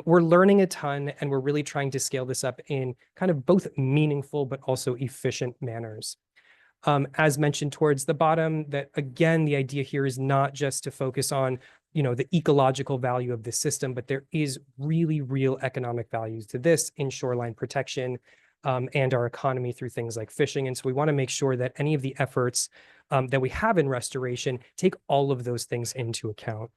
we're learning a ton, and we're really trying to scale this up in kind of both meaningful but also efficient manners. As mentioned towards the bottom, that again, the idea here is not just to focus on, you know, the ecological value of the system, but there is really real economic values to this in shoreline protection, and our economy through things like fishing. And so we want to make sure that any of the efforts that we have in restoration take all of those things into account.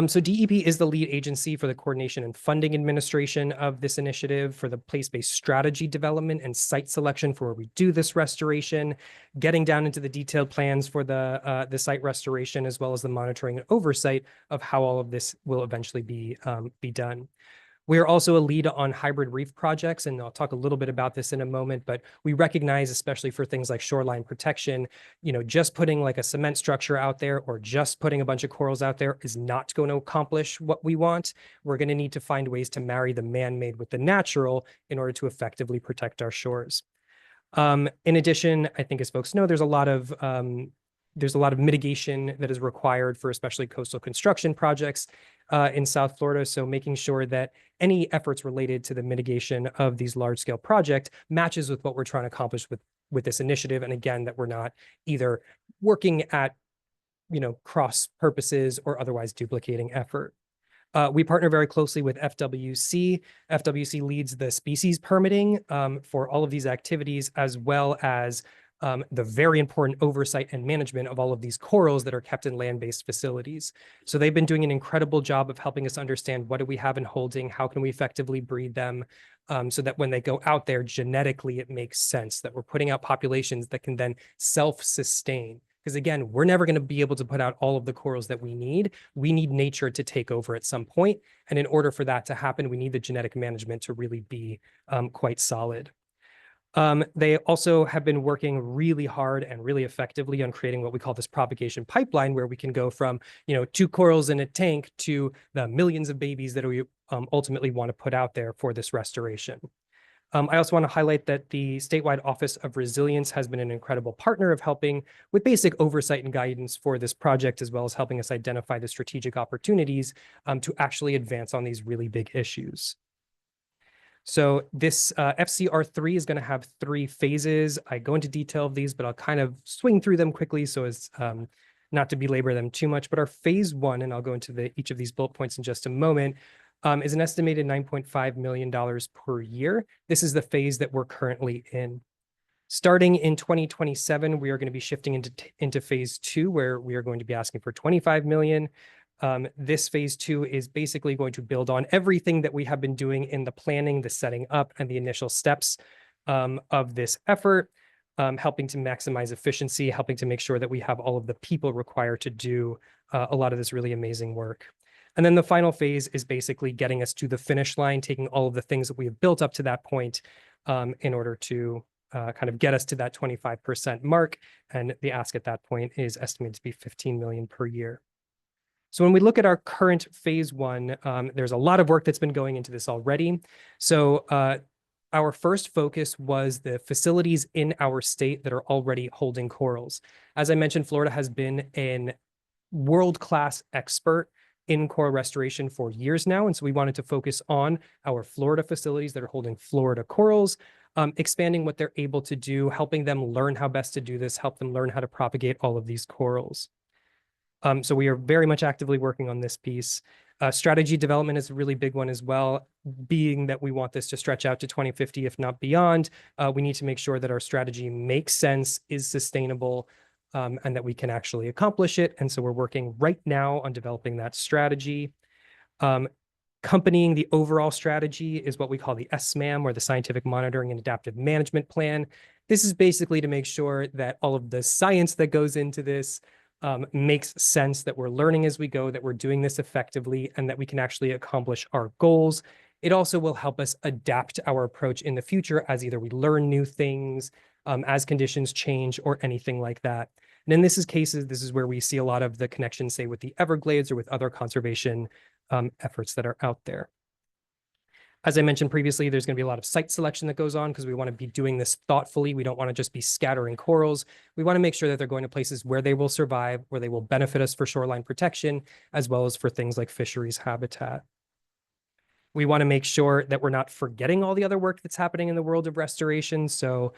So DEP is the lead agency for the coordination and funding administration of this initiative, for the place-based strategy development and site selection for where we do this restoration, getting down into the detailed plans for the site restoration, as well as the monitoring and oversight of how all of this will eventually be done. We are also a lead on hybrid reef projects, and I'll talk a little bit about this in a moment, but we recognize, especially for things like shoreline protection, you know, just putting like a cement structure out there or just putting a bunch of corals out there is not going to accomplish what we want. We're going to need to find ways to marry the man-made with the natural in order to effectively protect our shores. In addition, I think as folks know, there's a lot of mitigation that is required for especially coastal construction projects in South Florida. So making sure that any efforts related to the mitigation of these large-scale projects matches with what we're trying to accomplish with this initiative. And again, that we're not either working at, you know, cross purposes or otherwise duplicating effort. We partner very closely with FWC. FWC leads the species permitting for all of these activities, as well as the very important oversight and management of all of these corals that are kept in land-based facilities. So they've been doing an incredible job of helping us understand what do we have in holding, how can we effectively breed them, so that when they go out there genetically, it makes sense that we're putting out populations that can then self-sustain. Because again, we're never going to be able to put out all of the corals that we need. We need nature to take over at some point. And in order for that to happen, we need the genetic management to really be quite solid. They also have been working really hard and really effectively on creating what we call this propagation pipeline, where we can go from, you know, 2 corals in a tank to the millions of babies that we ultimately want to put out there for this restoration. I also want to highlight that the statewide Office of Resilience has been an incredible partner of helping with basic oversight and guidance for this project, as well as helping us identify the strategic opportunities to actually advance on these really big issues. So this FCR3 is going to have 3 phases. I go into detail of these, but I'll kind of swing through them quickly so as not to belabor them too much. But our phase 1, and I'll go into each of these bullet points in just a moment, is an estimated $9.5 million per year. This is the phase that we're currently in. Starting in 2027, we are going to be shifting into phase 2, where we are going to be asking for 25 million. This phase 2 is basically going to build on everything that we have been doing in the planning, the setting up, and the initial steps of this effort, helping to maximize efficiency, helping to make sure that we have all of the people required to do a lot of this really amazing work. And then the final phase is basically getting us to the finish line, taking all of the things that we have built up to that point in order to kind of get us to that 25% mark. And the ask at that point is estimated to be 15 million per year. So when we look at our current phase 1, there's a lot of work that's been going into this already. So our first focus was the facilities in our state that are already holding corals. As I mentioned, Florida has been a world-class expert in coral restoration for years now. And so we wanted to focus on our Florida facilities that are holding Florida corals, expanding what they're able to do, helping them learn how best to do this, help them learn how to propagate all of these corals. So we are very much actively working on this piece. Strategy development is a really big one as well, being that we want this to stretch out to 2050, if not beyond. We need to make sure that our strategy makes sense, is sustainable, and that we can actually accomplish it. And so we're working right now on developing that strategy. Accompanying the overall strategy is what we call the SMAM, or the Scientific Monitoring and Adaptive Management Plan. This is basically to make sure that all of the science that goes into this makes sense, that we're learning as we go, that we're doing this effectively, and that we can actually accomplish our goals. It also will help us adapt our approach in the future as either we learn new things, as conditions change, or anything like that. And in this is where we see a lot of the connections, say, with the Everglades or with other conservation efforts that are out there. As I mentioned previously, there's going to be a lot of site selection that goes on because we want to be doing this thoughtfully. We don't want to just be scattering corals. We want to make sure that they're going to places where they will survive, where they will benefit us for shoreline protection, as well as for things like fisheries habitat. We want to make sure that we're not forgetting all the other work that's happening in the world of restoration. So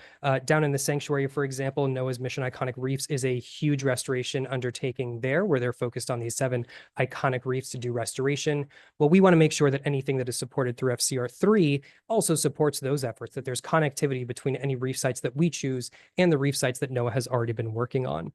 down in the sanctuary, for example, NOAA's Mission Iconic Reefs is a huge restoration undertaking there, where they're focused on these 7 iconic reefs to do restoration. Well, we want to make sure that anything that is supported through FCR3 also supports those efforts, that there's connectivity between any reef sites that we choose and the reef sites that NOAA has already been working on.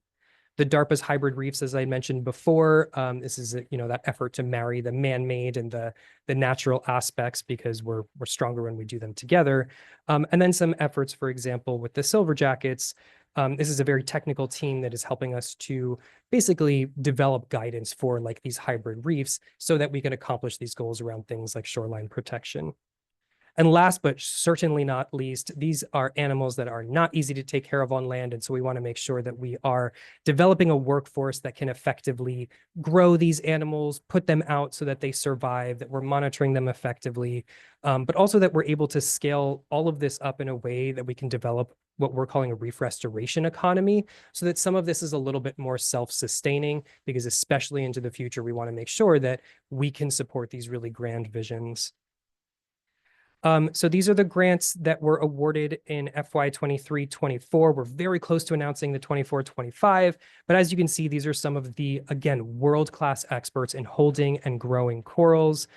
The DARPA's hybrid reefs, as I mentioned before, this is that effort to marry the man-made and the natural aspects, because we're stronger when we do them together. And then some efforts, for example, with the silver jackets. This is a very technical team that is helping us to basically develop guidance for like these hybrid reefs so that we can accomplish these goals around things like shoreline protection. And last, but certainly not least, these are animals that are not easy to take care of on land. And so we want to make sure that we are developing a workforce that can effectively grow these animals, put them out so that they survive, that we're monitoring them effectively, but also that we're able to scale all of this up in a way that we can develop what we're calling a reef restoration economy, so that some of this is a little bit more self-sustaining, because especially into the future, we want to make sure that we can support these really grand visions. So these are the grants that were awarded in FY 23-24. We're very close to announcing the 24-25, but as you can see, these are some of the, again, world-class experts in holding and growing corals.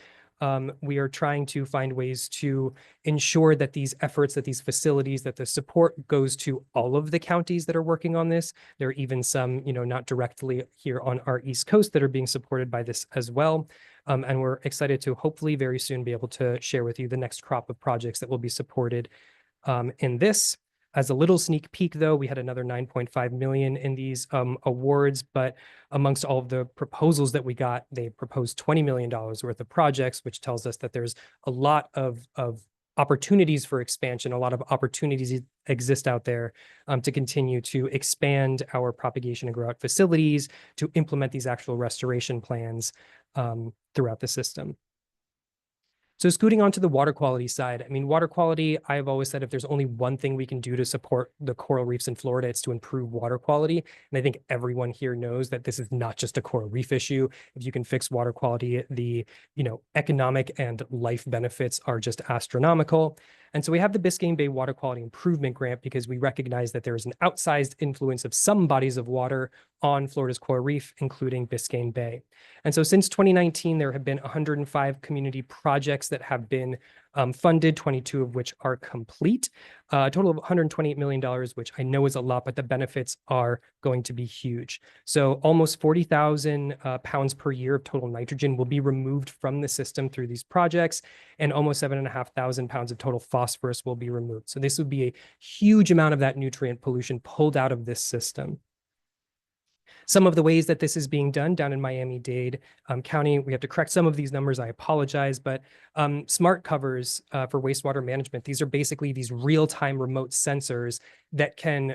We are trying to find ways to ensure that these efforts, that these facilities, that the support goes to all of the counties that are working on this. There are even some, not directly here on our East Coast that are being supported by this as well. And we're excited to hopefully very soon be able to share with you the next crop of projects that will be supported in this. As a little sneak peek, though, we had another 9.5 million in these awards, but amongst all of the proposals that we got, they proposed $20 million worth of projects, which tells us that there's a lot of opportunities for expansion, a lot of opportunities exist out there to continue to expand our propagation and grow out facilities, to implement these actual restoration plans throughout the system. So scooting onto the water quality side, water quality, I've always said if there's only one thing we can do to support the coral reefs in Florida, it's to improve water quality. And I think everyone here knows that this is not just a coral reef issue. If you can fix water quality, the economic and life benefits are just astronomical. And so we have the Biscayne Bay Water Quality Improvement Grant because we recognize that there is an outsized influence of some bodies of water on Florida's coral reef, including Biscayne Bay. And so since 2019, there have been 105 community projects that have been funded, 22 of which are complete, a total of $128 million, which I know is a lot, but the benefits are going to be huge. So almost 40,000 pounds per year of total nitrogen will be removed from the system through these projects, and almost 7,500 pounds of total phosphorus will be removed. So this would be a huge amount of that nutrient pollution pulled out of this system. Some of the ways that this is being done down in Miami-Dade County, we have to correct some of these numbers, I apologize, but smart covers for wastewater management, these are basically these real-time remote sensors that can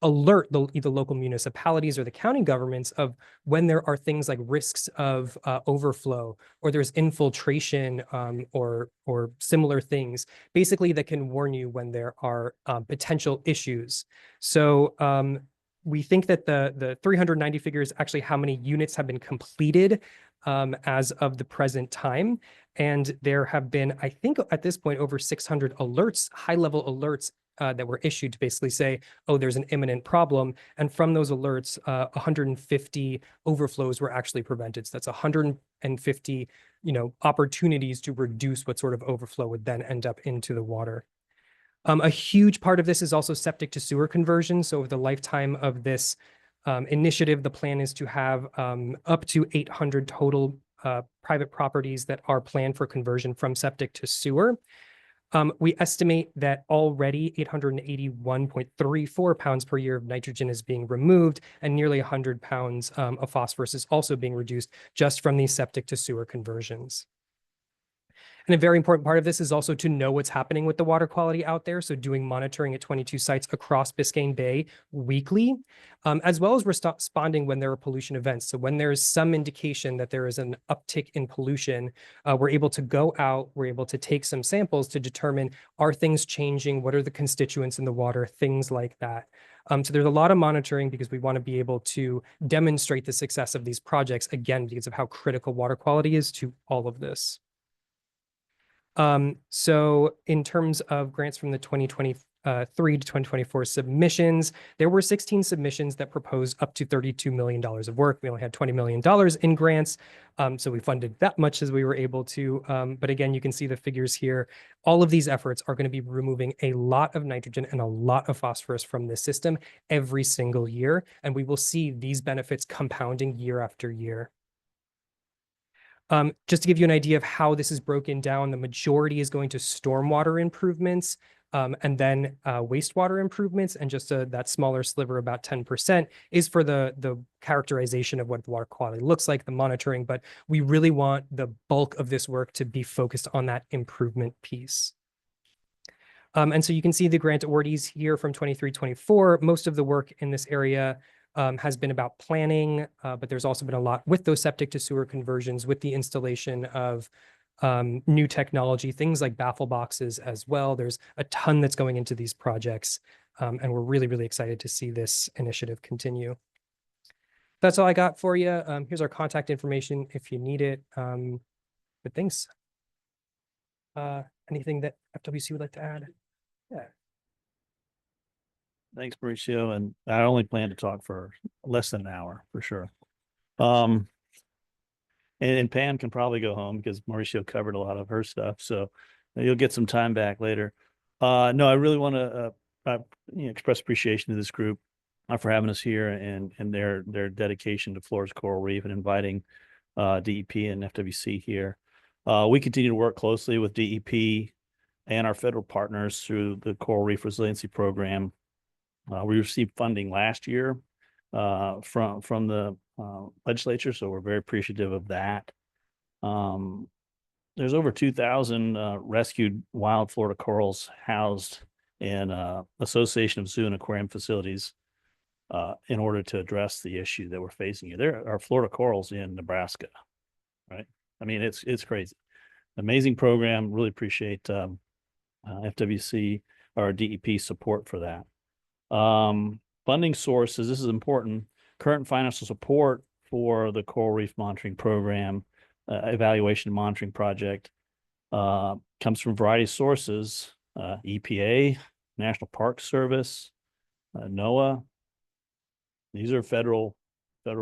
alert either local municipalities or the county governments of when there are things like risks of overflow, or there's infiltration or similar things, basically that can warn you when there are potential issues. So we think that the 390 figure is actually how many units have been completed as of the present time. And there have been, I think at this point, over 600 alerts, high-level alerts that were issued to basically say, oh, there's an imminent problem. And from those alerts, 150 overflows were actually prevented. So that's 150, opportunities to reduce what sort of overflow would then end up into the water. A huge part of this is also septic to sewer conversion. So over the lifetime of this initiative, the plan is to have up to 800 total private properties that are planned for conversion from septic to sewer. We estimate that already 881.34 pounds per year of nitrogen is being removed, and nearly 100 pounds of phosphorus is also being reduced just from these septic to sewer conversions. And a very important part of this is also to know what's happening with the water quality out there. So doing monitoring at 22 sites across Biscayne Bay weekly, as well as responding when there are pollution events. So when there's some indication that there is an uptick in pollution, we're able to go out, we're able to take some samples to determine, are things changing? What are the constituents in the water? Things like that. So there's a lot of monitoring because we want to be able to demonstrate the success of these projects, again, because of how critical water quality is to all of this. So in terms of grants from the 2023 to 2024 submissions, there were 16 submissions that proposed up to $32 million of work. We only had $20 million in grants. So we funded that much as we were able to. But again, you can see the figures here. All of these efforts are going to be removing a lot of nitrogen and a lot of phosphorus from the system every single year. And we will see these benefits compounding year after year. Just to give you an idea of how this is broken down, the majority is going to stormwater improvements and then wastewater improvements, and just that smaller sliver, about 10%, is for the characterization of what the water quality looks like, the monitoring, but we really want the bulk of this work to be focused on that improvement piece. And so you can see the grant awardees here from 23-24. Most of the work in this area has been about planning, but there's also been a lot with those septic to sewer conversions, with the installation of new technology, things like baffle boxes as well. There's a ton that's going into these projects, and we're really, really excited to see this initiative continue. That's all I got for you. Here's our contact information if you need it. But thanks. Anything that FWC would like to add? Yeah. Thanks, Mauricio. And I only plan to talk for less than an hour for sure. And Pam can probably go home because Mauricio covered a lot of her stuff. So you'll get some time back later. No, I really want to express appreciation to this group for having us here and their dedication to Florida's coral reef and inviting DEP and FWC here. We continue to work closely with DEP and our federal partners through the Coral Reef Resiliency Program. We received funding last year from the legislature, so we're very appreciative of that. There's over 2,000 rescued wild Florida corals housed in Association of Zoo and Aquarium facilities in order to address the issue that we're facing here. There are Florida corals in Nebraska, right? I mean, it's crazy. Amazing program. Really appreciate FWC or DEP support for that. Funding sources, this is important. Current financial support for the Coral Reef Monitoring Program, Evaluation and Monitoring Project, comes from a variety of sources, EPA, National Park Service, NOAA. These are federal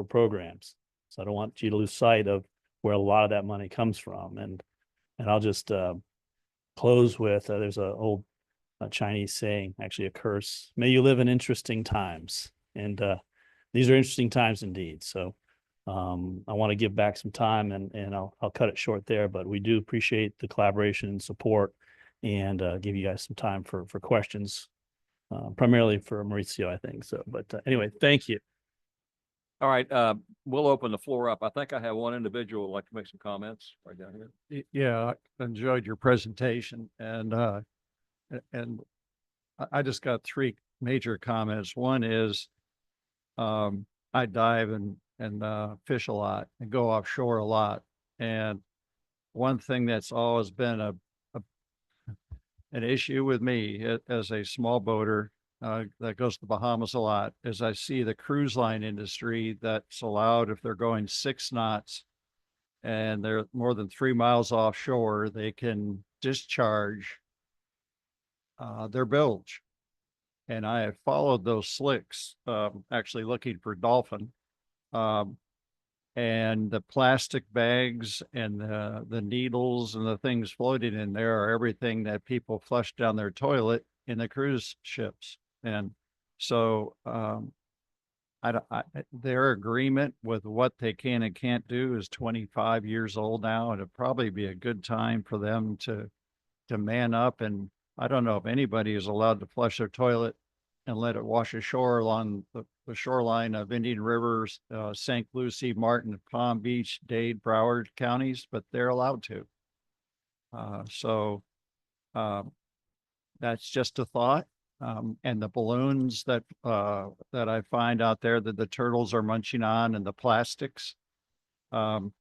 programs. So I don't want you to lose sight of where a lot of that money comes from. And I'll just close with there's an old Chinese saying, actually a curse: may you live in interesting times. And these are interesting times indeed. So I want to give back some time, and I'll cut it short there, but we do appreciate the collaboration and support, and give you guys some time for questions, primarily for Mauricio, I think. So, but anyway, thank you. All right, we'll open the floor up. I think I have one individual who'd like to make some comments right down here. Yeah, I enjoyed your presentation, and I just got three major comments. One is, I dive and fish a lot and go offshore a lot. And one thing that's always been an issue with me as a small boater that goes to the Bahamas a lot is I see the cruise line industry that's allowed, if they're going 6 knots and they're more than 3 miles offshore, they can discharge their bilge. And I have followed those slicks, actually looking for dolphin. And the plastic bags and the needles and the things floating in there are everything that people flush down their toilet in the cruise ships. And so their agreement with what they can and can't do is 25 years old now. And it'd probably be a good time for them to man up. And I don't know if anybody is allowed to flush their toilet and let it wash ashore along the shoreline of Indian Rivers, St. Lucie, Martin, Palm Beach, Dade, Broward counties, but they're allowed to. So that's just a thought. And the balloons that I find out there that the turtles are munching on, and the plastics. I'm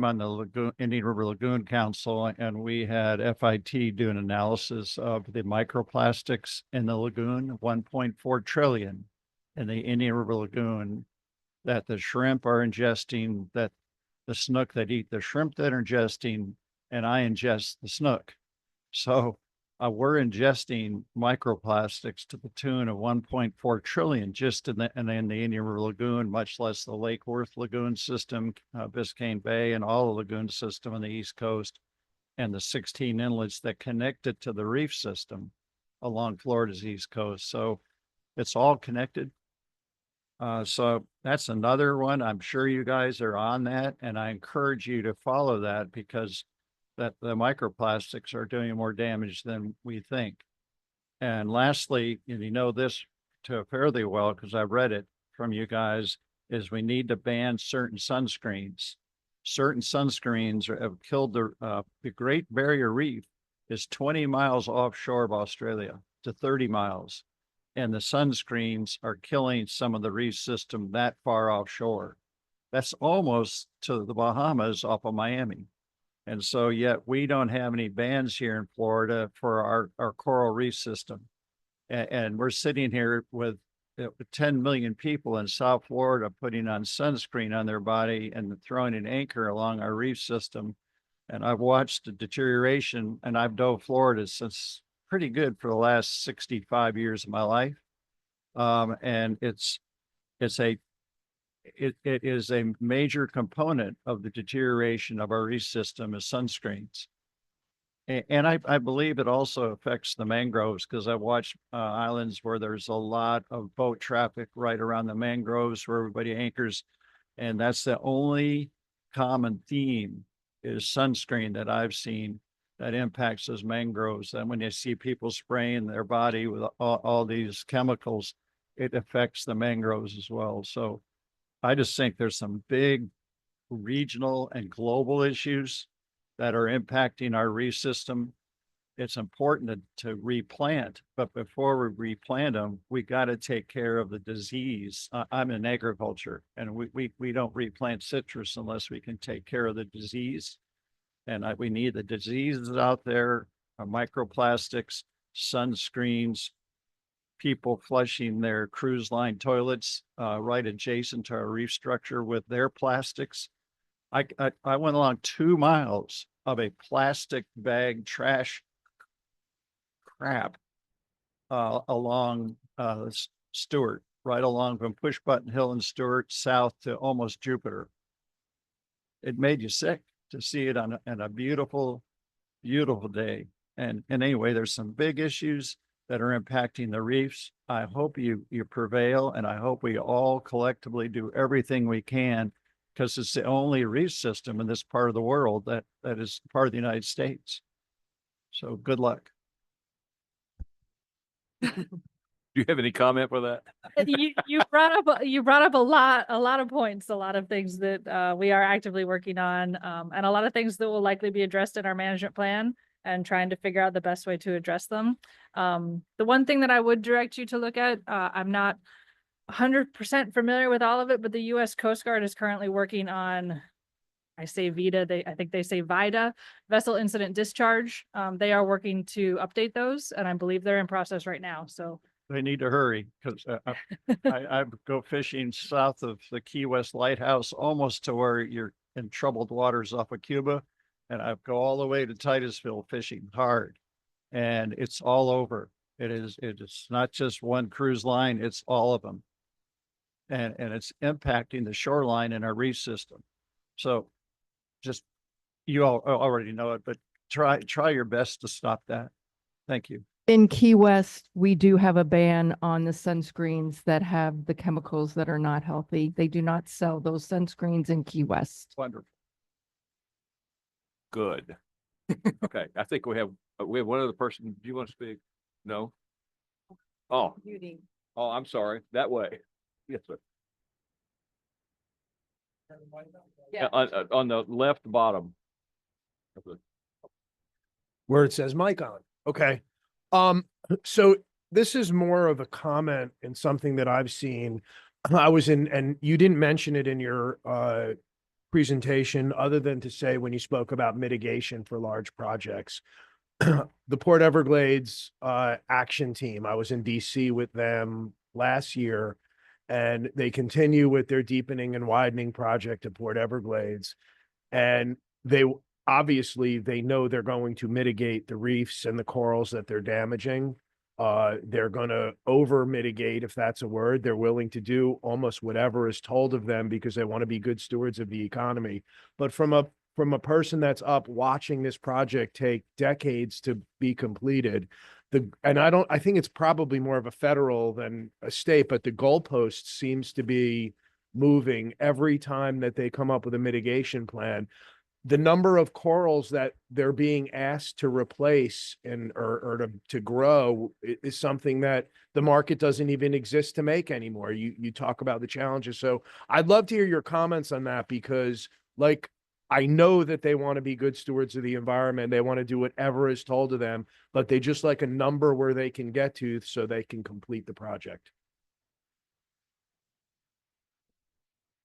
on the Indian River Lagoon Council, and we had FIT do an analysis of the microplastics in the lagoon, 1.4 trillion in the Indian River Lagoon, that the shrimp are ingesting, that the snook that eat the shrimp that are ingesting, and I ingest the snook. So we're ingesting microplastics to the tune of 1.4 trillion just in the Indian River Lagoon, much less the Lake Worth Lagoon system, Biscayne Bay, and all the lagoon system on the East Coast, and the 16 inlets that connect it to the reef system along Florida's East Coast. So it's all connected. So that's another one. I'm sure you guys are on that, and I encourage you to follow that, because that the microplastics are doing more damage than we think. And lastly, and you know this fairly well because I've read it from you guys, is we need to ban certain sunscreens. Certain sunscreens have killed the Great Barrier Reef is 20 miles offshore of Australia to 30 miles. And the sunscreens are killing some of the reef system that far offshore. That's almost to the Bahamas off of Miami. And so yet we don't have any bans here in Florida for our coral reef system. And we're sitting here with 10 million people in South Florida putting on sunscreen on their body and throwing an anchor along our reef system. And I've watched the deterioration, and I've dove Florida since pretty good for the last 65 years of my life. And it is a major component of the deterioration of our reef system is sunscreens. And I believe it also affects the mangroves, because I've watched islands where there's a lot of boat traffic right around the mangroves where everybody anchors. And that's the only common theme is sunscreen that I've seen that impacts those mangroves. And when you see people spraying their body with all these chemicals, it affects the mangroves as well. So I just think there's some big regional and global issues that are impacting our reef system. It's important to replant, but before we replant them, we got to take care of the disease. I'm in agriculture, and we don't replant citrus unless we can take care of the disease. And we need the diseases out there, microplastics, sunscreens, people flushing their cruise line toilets right adjacent to our reef structure with their plastics. I went along 2 miles of a plastic bag trash crap along Stewart, right along from Push Button Hill and Stewart south to almost Jupiter. It made you sick to see it on a beautiful, beautiful day. And anyway, there's some big issues that are impacting the reefs. I hope you prevail, and I hope we all collectively do everything we can, because it's the only reef system in this part of the world that is part of the United States. So good luck. Do you have any comment for that? You brought up a lot of points, a lot of things that we are actively working on, and a lot of things that will likely be addressed in our management plan and trying to figure out the best way to address them. The one thing that I would direct you to look at, I'm not 100% familiar with all of it, but the U.S. Coast Guard is currently working on, I say VIDA, I think they say VIDA, vessel incident discharge. They are working to update those, and I believe they're in process right now. So They need to hurry, because I go fishing south of the Key West Lighthouse, almost to where you're in troubled waters off of Cuba. And I go all the way to Titusville fishing hard, and it's all over. It is not just one cruise line, it's all of them. And it's impacting the shoreline in our reef system. So just, you all already know it, but try your best to stop that. Thank you. In Key West, we do have a ban on the sunscreens that have the chemicals that are not healthy. They do not sell those sunscreens in Key West. Wonderful. Good. Okay, I think we have one other person. Do you want to speak? No? Oh, I'm sorry. That way. Yes, sir. Yeah. On the left bottom. Where it says mic on. Okay. So this is more of a comment and something that I've seen. I was in, and you didn't mention it in your presentation, other than to say when you spoke about mitigation for large projects. The Port Everglades action team, I was in DC with them last year, and they continue with their deepening and widening project at Port Everglades. And they obviously know they're going to mitigate the reefs and the corals that they're damaging. They're going to over mitigate, if that's a word. They're willing to do almost whatever is told of them because they want to be good stewards of the economy. But from a person that's up watching this project take decades to be completed, I think it's probably more of a federal than a state, but the goalpost seems to be moving every time that they come up with a mitigation plan. The number of corals that they're being asked to replace or to grow is something that the market doesn't even exist to make anymore. You talk about the challenges. So I'd love to hear your comments on that, because I know that they want to be good stewards of the environment. They want to do whatever is told to them, but they just like a number where they can get to so they can complete the project.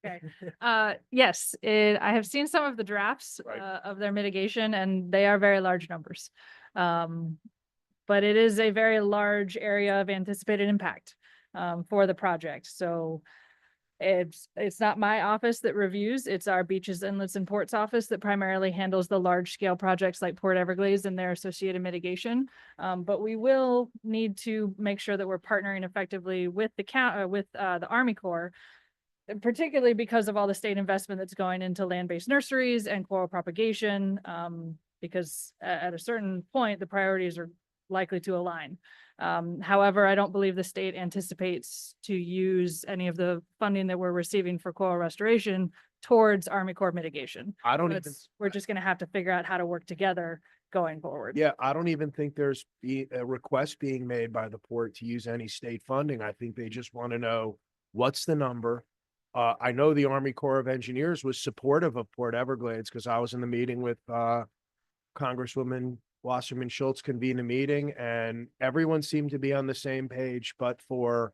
Okay. Yes, I have seen some of the drafts of their mitigation, and they are very large numbers. But it is a very large area of anticipated impact for the project. So it's not my office that reviews, it's our Beaches, Inlets, and Ports office that primarily handles the large scale projects like Port Everglades and their associated mitigation. But we will need to make sure that we're partnering effectively with the Army Corps, particularly because of all the state investment that's going into land-based nurseries and coral propagation, because at a certain point, the priorities are likely to align. However, I don't believe the state anticipates to use any of the funding that we're receiving for coral restoration towards Army Corps mitigation. We're just going to have to figure out how to work together going forward. Yeah, I don't even think there's a request being made by the port to use any state funding. I think they just want to know what's the number. I know the Army Corps of Engineers was supportive of Port Everglades, because I was in the meeting with Congresswoman Wasserman Schultz convened a meeting, and everyone seemed to be on the same page, but for,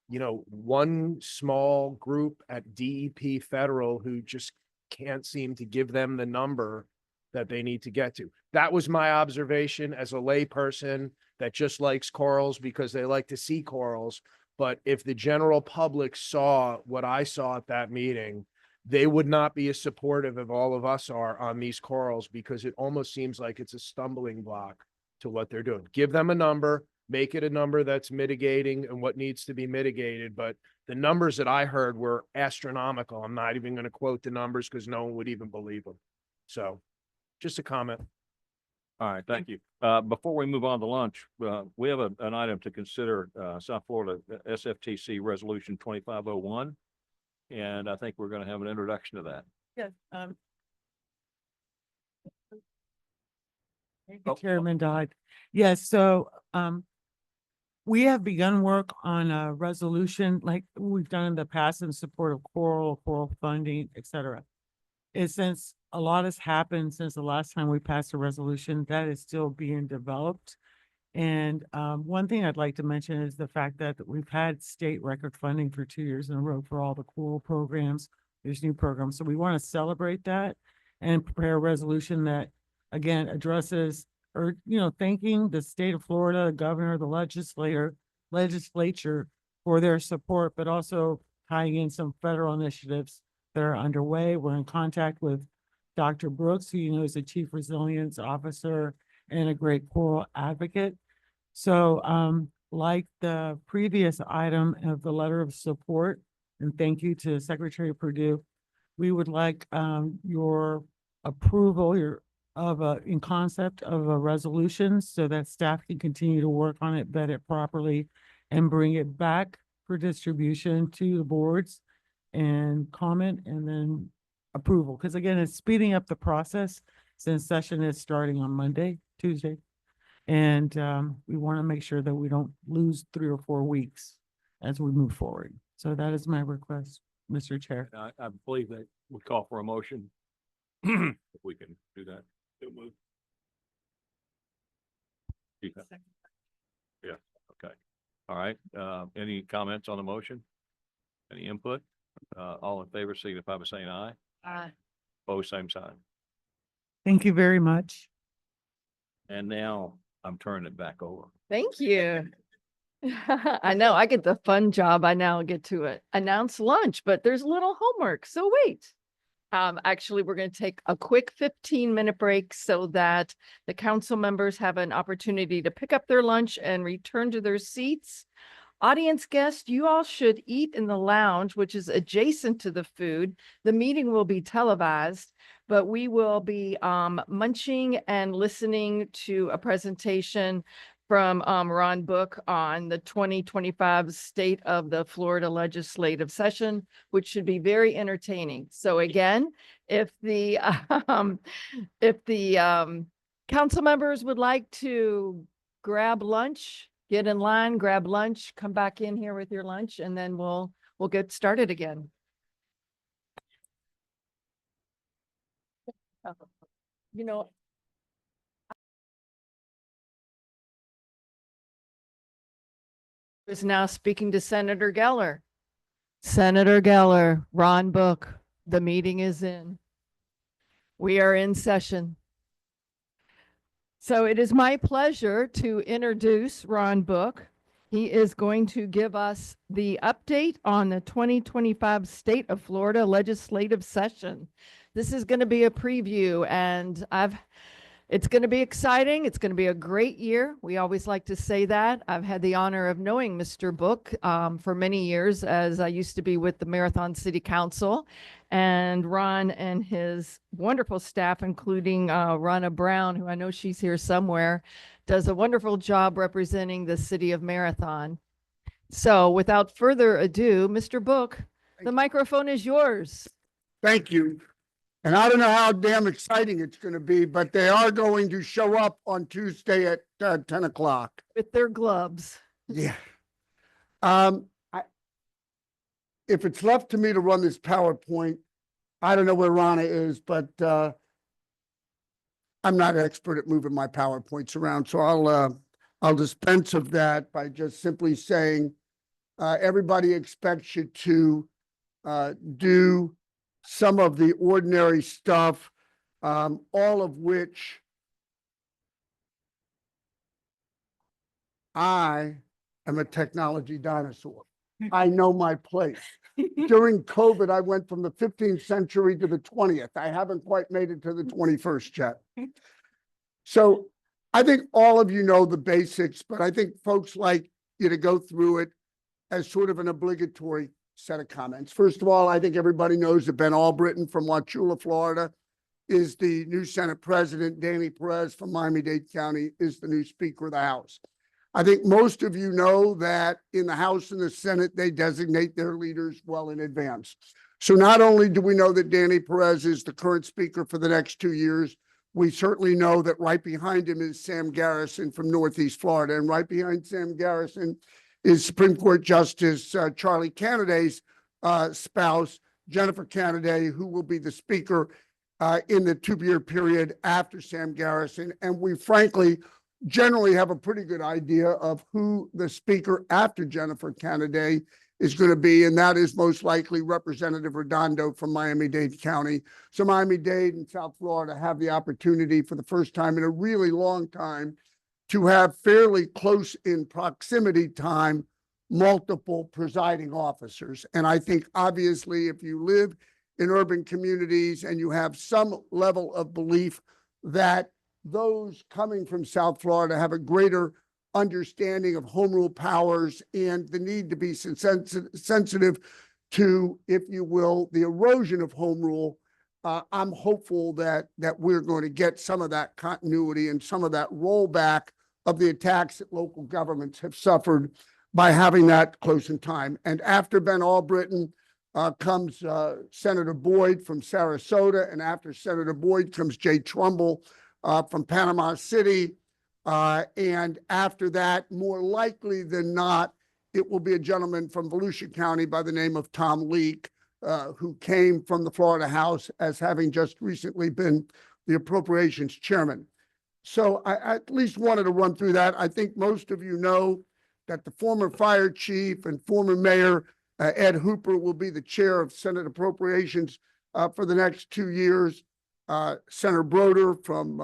one small group at DEP Federal who just can't seem to give them the number that they need to get to. That was my observation as a layperson that just likes corals because they like to see corals. But if the general public saw what I saw at that meeting, they would not be as supportive of all of us are on these corals, because it almost seems like it's a stumbling block to what they're doing. Give them a number, make it a number that's mitigating and what needs to be mitigated. But the numbers that I heard were astronomical. I'm not even going to quote the numbers because no one would even believe them. So just a comment. All right, thank you. Before we move on to lunch, we have an item to consider, South Florida SFTC Resolution 2501. And I think we're going to have an introduction to that. Yes. Oh, Chairman Dodd. Yes, so we have begun work on a resolution like we've done in the past in support of coral funding, et cetera. And since a lot has happened since the last time we passed a resolution, that is still being developed. And one thing I'd like to mention is the fact that we've had state record funding for 2 years in a row for all the coral programs. There's new programs. So we want to celebrate that and prepare a resolution that, again, addresses or, thanking the state of Florida, the governor, the legislature for their support, but also tying in some federal initiatives that are underway. We're in contact with Dr. Brooks, who is a chief resilience officer and a great coral advocate. So like the previous item of the letter of support, and thank you to Secretary Perdue, we would like your approval in concept of a resolution so that staff can continue to work on it, vet it properly, and bring it back for distribution to the boards and comment and then approval. Because again, it's speeding up the process since session is starting on Tuesday. And we want to make sure that we don't lose 3 or 4 weeks as we move forward. So that is my request, Mr. Chair. I believe that we call for a motion. If we can do that. Yeah, okay. All right. Any comments on the motion? Any input? All in favor, signify by saying aye. Aye. Both same sign. Thank you very much. And now I'm turning it back over. Thank you. I know I get the fun job. I now get to announce lunch, but there's a little homework. So wait. Actually, we're going to take a quick 15-minute break so that the council members have an opportunity to pick up their lunch and return to their seats. Audience guests, you all should eat in the lounge, which is adjacent to the food. The meeting will be televised, but we will be munching and listening to a presentation from Ron Book on the 2025 State of the Florida Legislative Session, which should be very entertaining. So again, if the council members would like to grab lunch, get in line, grab lunch, come back in here with your lunch, and then we'll get started again. Is now speaking to Senator Geller. Senator Geller, Ron Book, the meeting is in. We are in session. So it is my pleasure to introduce Ron Book. He is going to give us the update on the 2025 State of Florida Legislative Session. This is going to be a preview, and it's going to be exciting. It's going to be a great year. We always like to say that. I've had the honor of knowing Mr. Book for many years, as I used to be with the Marathon City Council, and Ron and his wonderful staff, including Ronna Brown, who I know she's here somewhere, does a wonderful job representing the city of Marathon. So without further ado, Mr. Book, the microphone is yours. Thank you. And I don't know how damn exciting it's going to be, but they are going to show up on Tuesday at 10 o'clock. With their gloves. Yeah. If it's left to me to run this PowerPoint, I don't know where Ronna is, but I'm not an expert at moving my PowerPoints around. So I'll dispense of that by just simply saying everybody expects you to do some of the ordinary stuff, all of which I am a technology dinosaur. I know my place. During COVID, I went from the 15th century to the 20th. I haven't quite made it to the 21st yet. So I think all of you know the basics, but I think folks like you to go through it as sort of an obligatory set of comments. First of all, I think everybody knows that Ben Albritton from Wauchula, Florida, is the new Senate President. Danny Perez from Miami-Dade County is the new Speaker of the House. I think most of you know that in the House and the Senate, they designate their leaders well in advance. So not only do we know that Danny Perez is the current Speaker for the next 2 years, we certainly know that right behind him is Sam Garrison from Northeast Florida, and right behind Sam Garrison is Supreme Court Justice Charlie Canadade's spouse, Jennifer Canadade, who will be the Speaker in the 2-year period after Sam Garrison. And we frankly generally have a pretty good idea of who the Speaker after Jennifer Canadade is going to be, and that is most likely Representative Redondo from Miami-Dade County. So Miami-Dade and South Florida have the opportunity for the first time in a really long time to have fairly close in proximity time multiple presiding officers. And I think obviously if you live in urban communities and you have some level of belief that those coming from South Florida have a greater understanding of home rule powers and the need to be sensitive to, if you will, the erosion of home rule, I'm hopeful that we're going to get some of that continuity and some of that rollback of the attacks that local governments have suffered by having that close in time. And after Ben Albritton comes Senator Boyd from Sarasota, and after Senator Boyd comes Jay Trumbull from Panama City. And after that, more likely than not, it will be a gentleman from Volusia County by the name of Tom Leake, who came from the Florida House as having just recently been the Appropriations Chairman. So I at least wanted to run through that. I think most of you know that the former fire chief and former mayor, Ed Hooper, will be the chair of Senate Appropriations for the next 2 years. Senator Broder from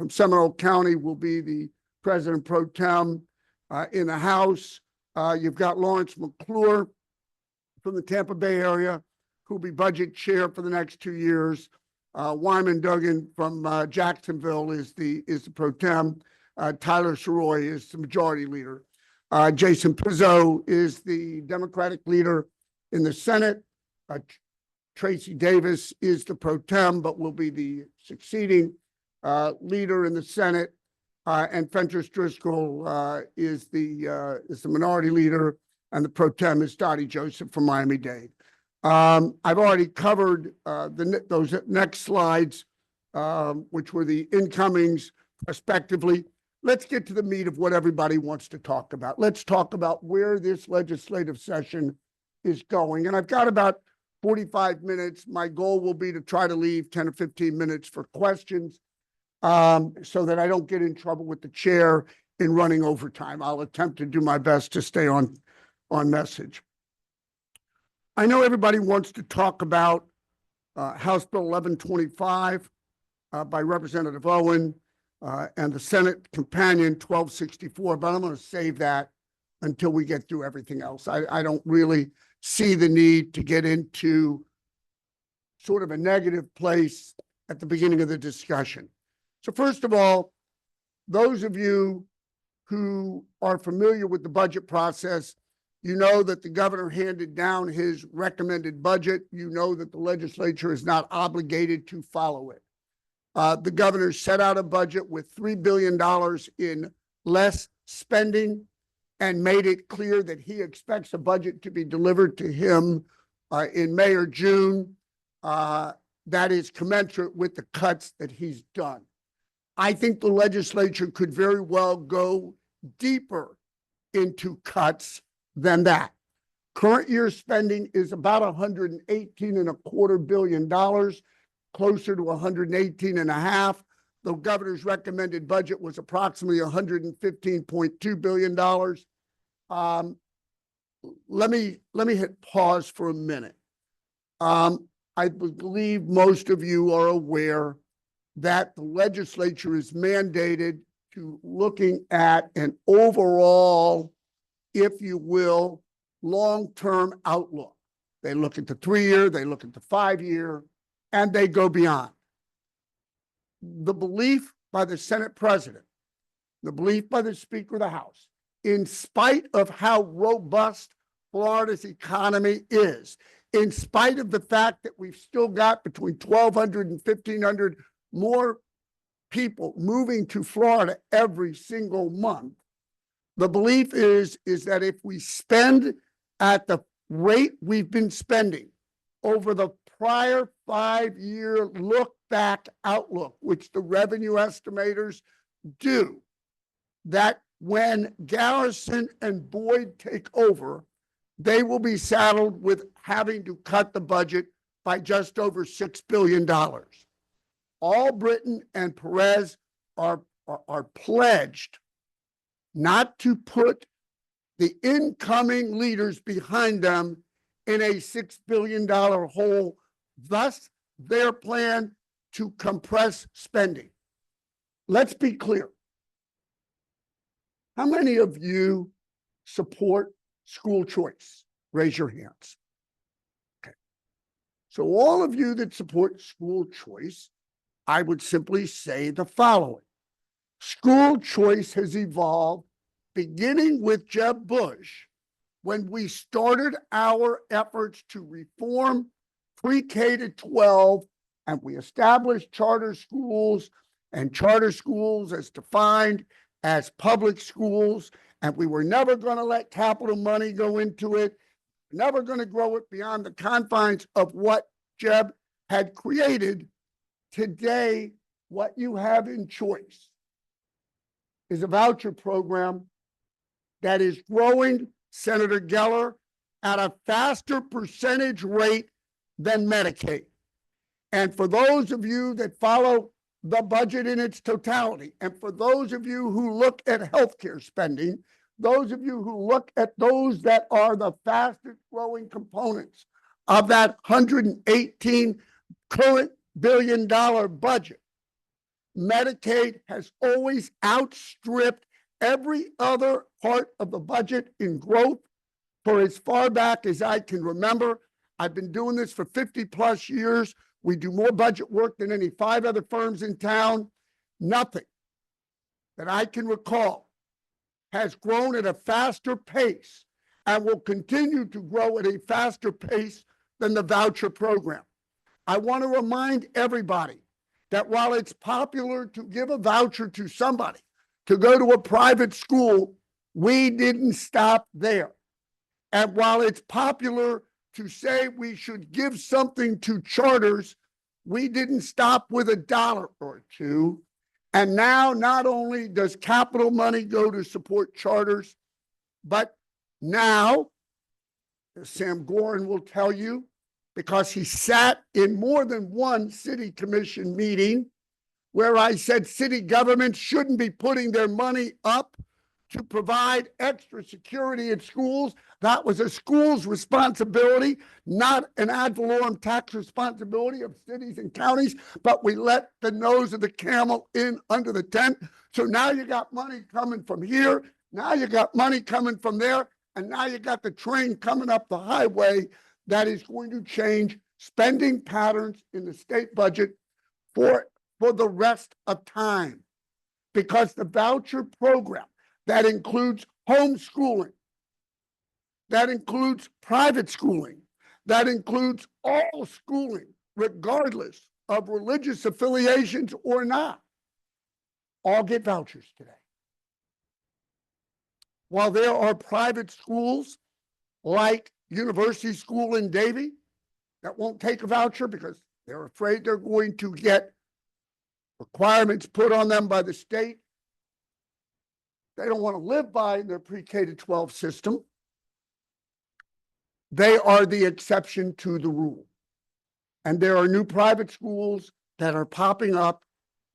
Seminole County will be the president pro tem in the House. You've got Lawrence McClure from the Tampa Bay area, who will be budget chair for the next 2 years. Wyman Duggan from Jacksonville is the pro tem. Tyler Soroy is the majority leader. Jason Pizzo is the Democratic leader in the Senate. Tracy Davis is the pro tem, but will be the succeeding leader in the Senate. And Fentress Driscoll is the minority leader, and the pro tem is Dottie Joseph from Miami-Dade. I've already covered those next slides, which were the incomings prospectively. Let's get to the meat of what everybody wants to talk about. Let's talk about where this legislative session is going. And I've got about 45 minutes. My goal will be to try to leave 10 or 15 minutes for questions so that I don't get in trouble with the chair in running overtime. I'll attempt to do my best to stay on message. I know everybody wants to talk about House Bill 1125 by Representative Owen and the Senate companion 1264, but I'm going to save that until we get through everything else. I don't really see the need to get into sort of a negative place at the beginning of the discussion. So first of all, those of you who are familiar with the budget process, you know that the governor handed down his recommended budget. You know that the legislature is not obligated to follow it. The governor set out a budget with $3 billion in less spending and made it clear that he expects a budget to be delivered to him in May or June that is commensurate with the cuts that he's done. I think the legislature could very well go deeper into cuts than that. Current year spending is about $118.25 billion, closer to 118.5. The governor's recommended budget was approximately $115.2 billion. Let me hit pause for a minute. I believe most of you are aware that the legislature is mandated to looking at an overall, if you will, long-term outlook. They look at the 3-year, they look at the 5-year, and they go beyond. The belief by the Senate president the belief by the Speaker of the House, in spite of how robust Florida's economy is, in spite of the fact that we've still got between 1,200 and 1,500 more people moving to Florida every single month, the belief is that if we spend at the rate we've been spending over the prior 5-year look back outlook, which the revenue estimators do, that when Garrison and Boyd take over, they will be saddled with having to cut the budget by just over $6 billion. Albritton and Perez are pledged not to put the incoming leaders behind them in a $6 billion hole, thus their plan to compress spending. Let's be clear. How many of you support school choice? Raise your hands. Okay. So all of you that support school choice, I would simply say the following. School choice has evolved beginning with Jeb Bush when we started our efforts to reform pre-K to 12 and we established charter schools and charter schools as defined as public schools, and we were never going to let capital money go into it, never going to grow it beyond the confines of what Jeb had created. Today, what you have in choice is a voucher program that is growing, Senator Geller, at a faster percentage rate than Medicaid. And for those of you that follow the budget in its totality, and for those of you who look at healthcare spending, those of you who look at those that are the fastest growing components of that $118 current billion budget, Medicaid has always outstripped every other part of the budget in growth for as far back as I can remember. I've been doing this for 50 plus years. We do more budget work than any 5 other firms in town. Nothing that I can recall has grown at a faster pace and will continue to grow at a faster pace than the voucher program. I want to remind everybody that while it's popular to give a voucher to somebody to go to a private school, we didn't stop there. And while it's popular to say we should give something to charters, we didn't stop with $1 or $2. And now not only does capital money go to support charters, but now, as Sam Gorin will tell you, because he sat in more than one city commission meeting where I said city governments shouldn't be putting their money up to provide extra security in schools. That was a school's responsibility, not an ad valorem tax responsibility of cities and counties, but we let the nose of the camel in under the tent. So now you got money coming from here, now you got money coming from there, and now you got the train coming up the highway that is going to change spending patterns in the state budget for the rest of time. Because the voucher program that includes homeschooling, that includes private schooling, that includes all schooling, regardless of religious affiliations or not, all get vouchers today. While there are private schools like University School in Davie that won't take a voucher because they're afraid they're going to get requirements put on them by the state they don't want to live by in their pre-K to 12 system, they are the exception to the rule. And there are new private schools that are popping up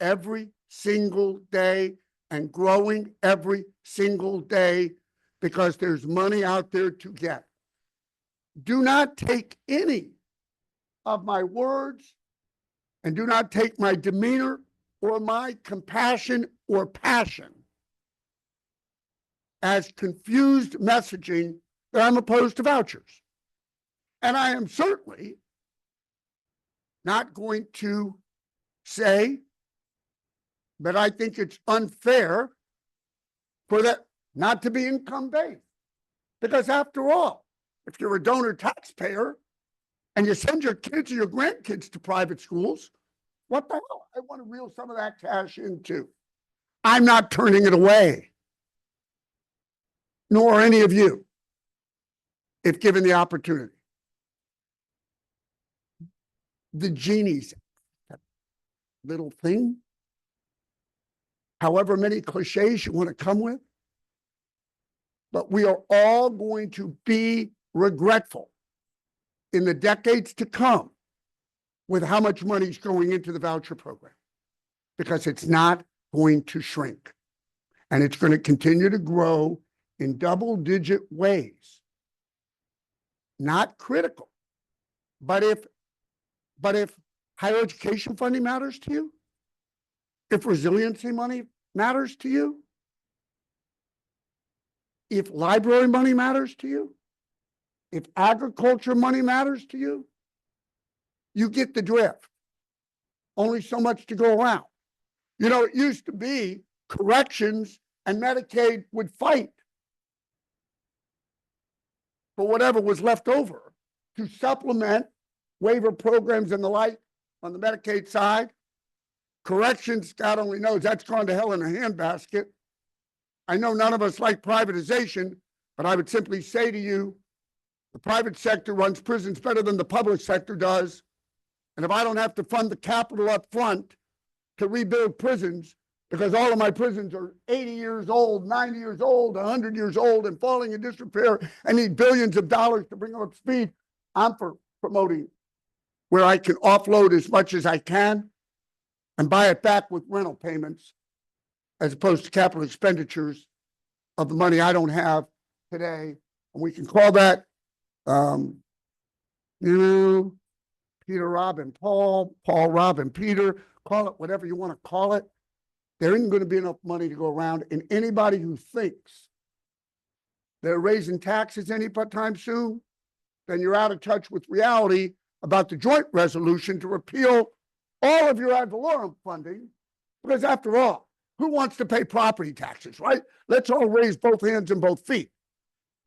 every single day and growing every single day because there's money out there to get. Do not take any of my words and do not take my demeanor or my compassion or passion as confused messaging that I'm opposed to vouchers. And I am certainly not going to say that I think it's unfair for that not to be income based. Because after all, if you're a donor taxpayer and you send your kids or your grandkids to private schools, what the hell? I want to reel some of that cash in too. I'm not turning it away, nor any of you, if given the opportunity. The genie's that little thing, however many cliches you want to come with, but we are all going to be regretful in the decades to come with how much money is going into the voucher program, because it's not going to shrink, and it's going to continue to grow in double-digit ways. Not critical, but if higher education funding matters to you, if resiliency money matters to you, if library money matters to you, if agriculture money matters to you, you get the drift. Only so much to go around. You know, it used to be corrections and Medicaid would fight for whatever was left over to supplement waiver programs and the like on the Medicaid side. Corrections, God only knows, that's gone to hell in a handbasket. I know none of us like privatization, but I would simply say to you, the private sector runs prisons better than the public sector does. And if I don't have to fund the capital up front to rebuild prisons, because all of my prisons are 80 years old, 90 years old, 100 years old, and falling in disrepair and need billions of dollars to bring them up to speed, I'm for promoting where I can offload as much as I can and buy it back with rental payments, as opposed to capital expenditures of the money I don't have today. And we can call that, Peter, Rob, and Paul, Rob, and Peter, call it whatever you want to call it. There isn't going to be enough money to go around. And anybody who thinks they're raising taxes anytime soon, then you're out of touch with reality about the joint resolution to repeal all of your ad valorem funding. Because after all, who wants to pay property taxes, right? Let's all raise both hands and both feet.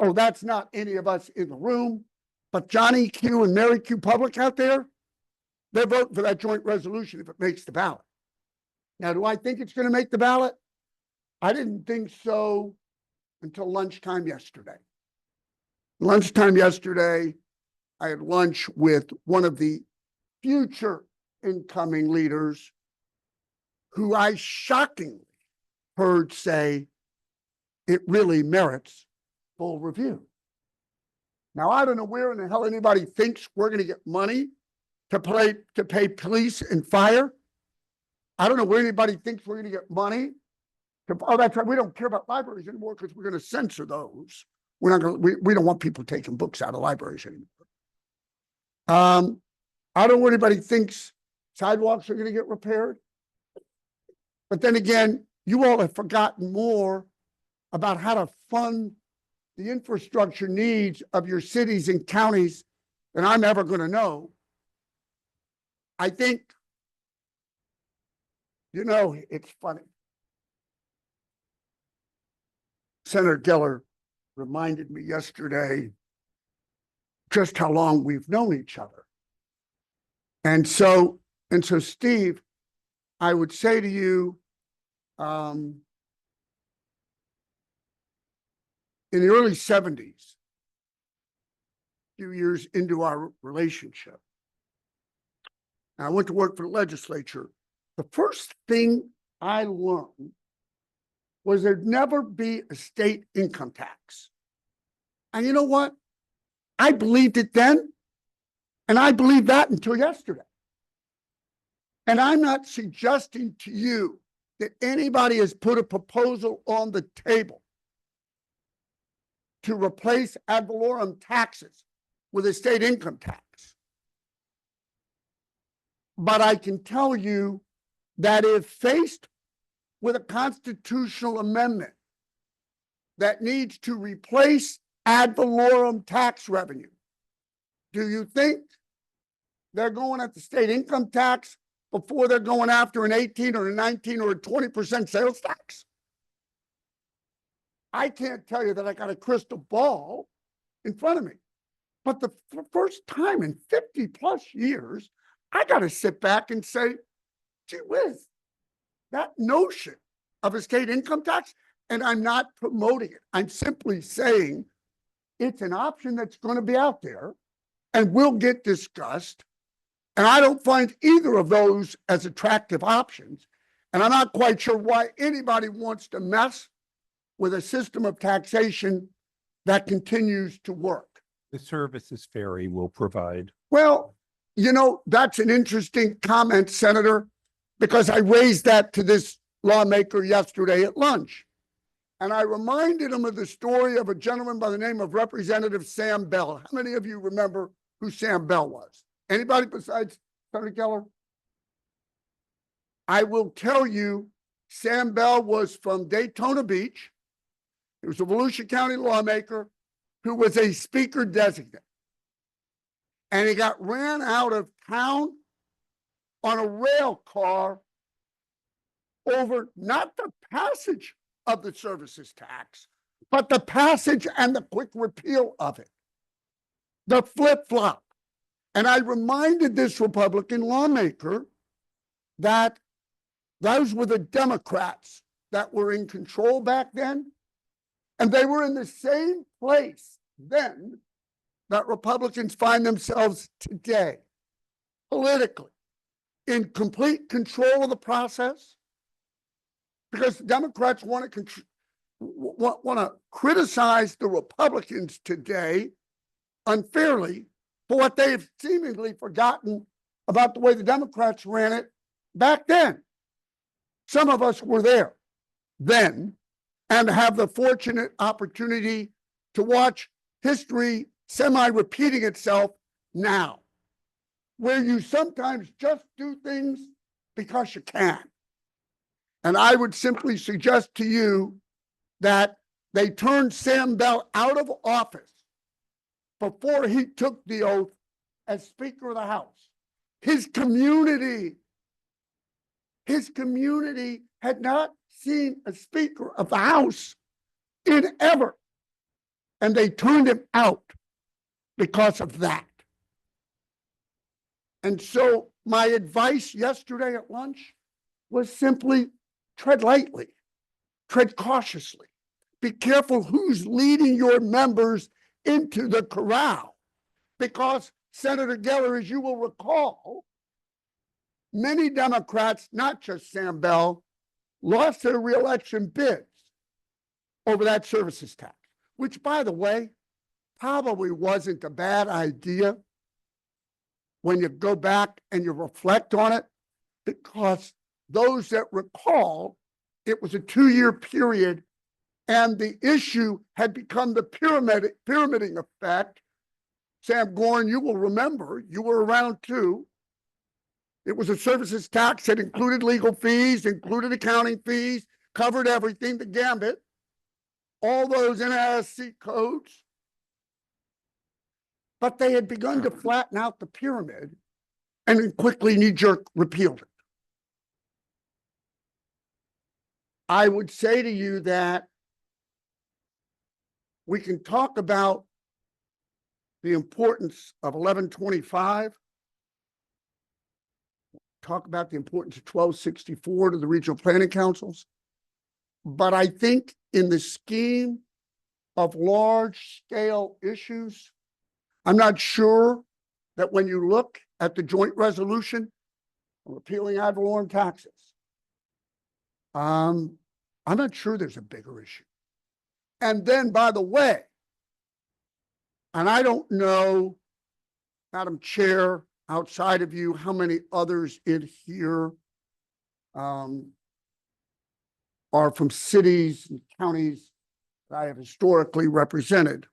Oh, that's not any of us in the room, but Johnny Q and Mary Q public out there, they're voting for that joint resolution if it makes the ballot. Now, do I think it's going to make the ballot? I didn't think so until lunchtime yesterday. Lunchtime yesterday, I had lunch with one of the future incoming leaders who I shockingly heard say it really merits full review. Now, I don't know where in the hell anybody thinks we're going to get money to pay police and fire. I don't know where anybody thinks we're going to get money to, oh, that's right, we don't care about libraries anymore because we're going to censor those. We're not going to, we don't want people taking books out of libraries anymore. I don't know where anybody thinks sidewalks are going to get repaired. But then again, you all have forgotten more about how to fund the infrastructure needs of your cities and counties than I'm ever going to know. I think, you know, it's funny. Senator Geller reminded me yesterday just how long we've known each other. And so Steve, I would say to you, in the early 70s, a few years into our relationship, I went to work for the legislature. The first thing I learned was there'd never be a state income tax. And you know what? I believed it then, and I believed that until yesterday. And I'm not suggesting to you that anybody has put a proposal on the table to replace ad valorem taxes with a state income tax. But I can tell you that if faced with a constitutional amendment that needs to replace ad valorem tax revenue, do you think they're going at the state income tax before they're going after an 18 or a 19 or a 20% sales tax? I can't tell you that I got a crystal ball in front of me. But the first time in 50 plus years, I got to sit back and say, gee whiz, that notion of a state income tax, and I'm not promoting it. I'm simply saying it's an option that's going to be out there and will get discussed. And I don't find either of those as attractive options. And I'm not quite sure why anybody wants to mess with a system of taxation that continues to work. The services ferry will provide. Well, you know, that's an interesting comment, Senator, because I raised that to this lawmaker yesterday at lunch. And I reminded him of the story of a gentleman by the name of Representative Sam Bell. How many of you remember who Sam Bell was? Anybody besides Senator Keller? I will tell you, Sam Bell was from Daytona Beach. He was a Volusia County lawmaker who was a speaker designate. And he got ran out of town on a rail car over not the passage of the services tax, but the passage and the quick repeal of it. The flip-flop. And I reminded this Republican lawmaker that those were the Democrats that were in control back then. And they were in the same place then that Republicans find themselves today, politically, in complete control of the process, because Democrats want to criticize the Republicans today unfairly for what they've seemingly forgotten about the way the Democrats ran it back then. Some of us were there then and have the fortunate opportunity to watch history semi-repeating itself now, where you sometimes just do things because you can. And I would simply suggest to you that they turned Sam Bell out of office before he took the oath as Speaker of the House. His community had not seen a Speaker of the House in ever. And they turned him out because of that. And so my advice yesterday at lunch was simply tread lightly, tread cautiously. Be careful who's leading your members into the corral. Because Senator Geller, as you will recall, many Democrats, not just Sam Bell, lost their reelection bids over that services tax, which, by the way, probably wasn't a bad idea when you go back and you reflect on it, because those that recall, it was a 2-year period and the issue had become the pyramiding effect. Sam Gorn, you will remember, you were around too. It was a services tax that included legal fees, included accounting fees, covered everything, the gambit, all those NASC codes. But they had begun to flatten out the pyramid and then quickly knee-jerk repealed it. I would say to you that we can talk about the importance of 1125, talk about the importance of 1264 to the regional planning councils. But I think in the scheme of large scale issues, I'm not sure that when you look at the joint resolution on repealing ad valorem taxes, I'm not sure there's a bigger issue. And then, by the way, and I don't know, Madam Chair, outside of you, how many others in here are from cities and counties that I have historically represented.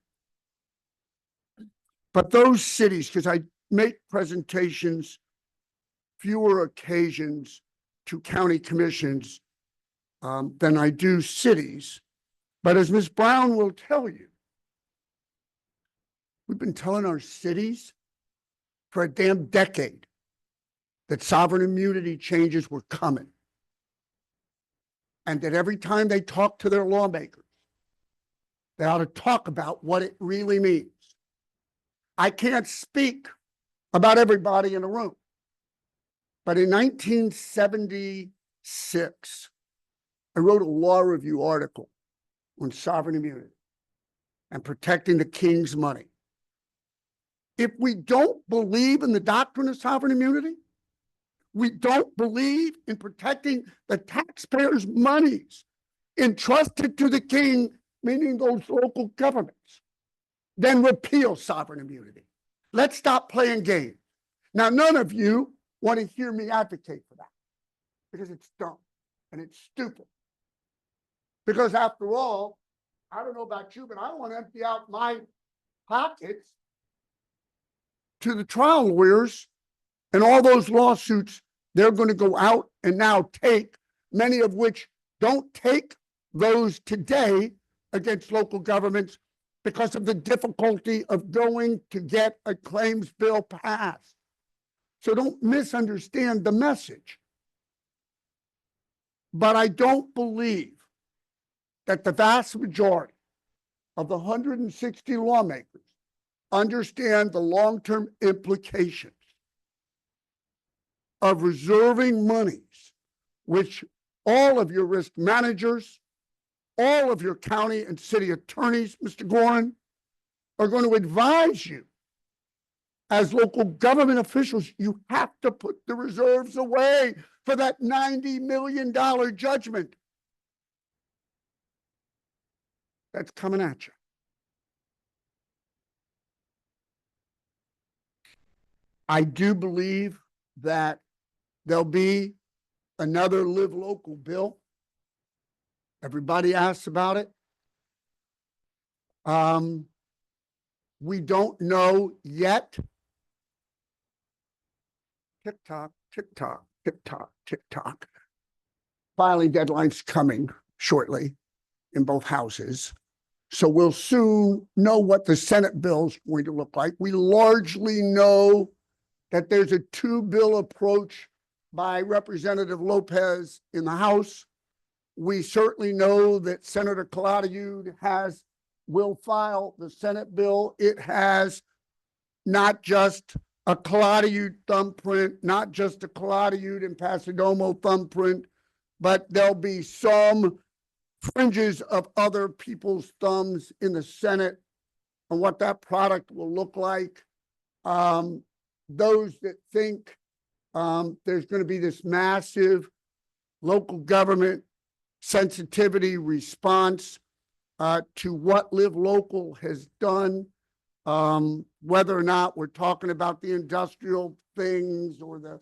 But those cities, because I make presentations fewer occasions to county commissions than I do cities. But as Ms. Brown will tell you, we've been telling our cities for a damn decade that sovereign immunity changes were coming. And that every time they talk to their lawmakers, They ought to talk about what it really means. I can't speak about everybody in the room, but in 1976, I wrote a law review article on sovereign immunity and protecting the king's money. If we don't believe in the doctrine of sovereign immunity, we don't believe in protecting the taxpayers' monies entrusted to the king, meaning those local governments, then repeal sovereign immunity. Let's stop playing games. Now, none of you want to hear me advocate for that because it's dumb and it's stupid. Because after all, I don't know about you, but I don't want to empty out my pockets to the trial lawyers and all those lawsuits they're going to go out and now take, many of which don't take those today against local governments because of the difficulty of going to get a claims bill passed. So don't misunderstand the message. But I don't believe that the vast majority of the 160 lawmakers understand the long-term implications of reserving monies, which all of your risk managers, all of your county and city attorneys, Mr. Gorin, are going to advise you as local government officials. You have to put the reserves away for that $90 million judgment that's coming at you. I do believe that there'll be another Live Local bill. Everybody asks about it. We don't know yet. Tick tock, tick tock, tick tock, tick tock. Filing deadline's coming shortly in both houses. So we'll soon know what the Senate bill is going to look like. We largely know that there's a two-bill approach by Representative Lopez in the House. We certainly know that Senator Colaudiud will file the Senate bill. It has not just a Colaudiud thumbprint, not just a Colaudiud and Passidomo thumbprint, but there'll be some fringes of other people's thumbs in the Senate on what that product will look like. Those that think there's going to be this massive local government sensitivity response to what Live Local has done, whether or not we're talking about the industrial things or the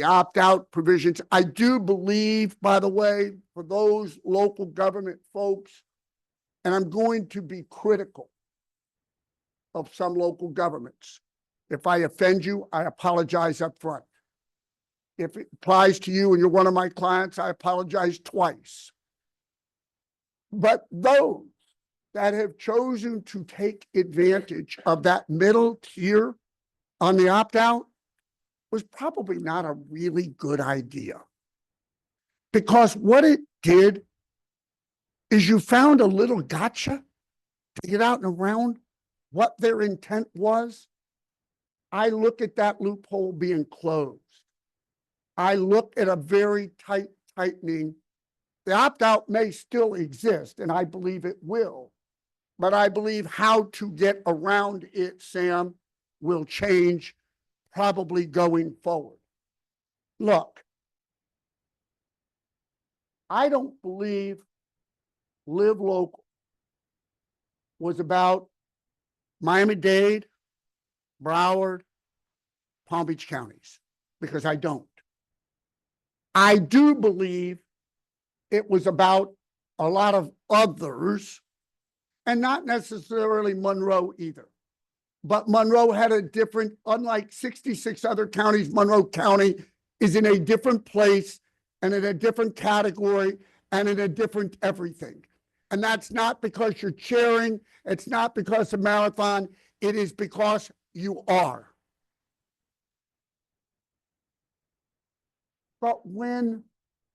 opt-out provisions. I do believe, by the way, for those local government folks, and I'm going to be critical of some local governments. If I offend you, I apologize up front. If it applies to you and you're one of my clients, I apologize twice. But those that have chosen to take advantage of that middle tier on the opt-out was probably not a really good idea. Because what it did is you found a little gotcha to get out and around what their intent was. I look at that loophole being closed. I look at a very tight tightening. The opt-out may still exist, and I believe it will, but I believe how to get around it, Sam, will change probably going forward. Look, I don't believe Live Local was about Miami-Dade, Broward, Palm Beach counties, because I don't. I do believe it was about a lot of others, and not necessarily Monroe either. But Monroe had a different, unlike 66 other counties, Monroe County is in a different place and in a different category and in a different everything. And that's not because you're cheering. It's not because of Marathon. It is because you are. But when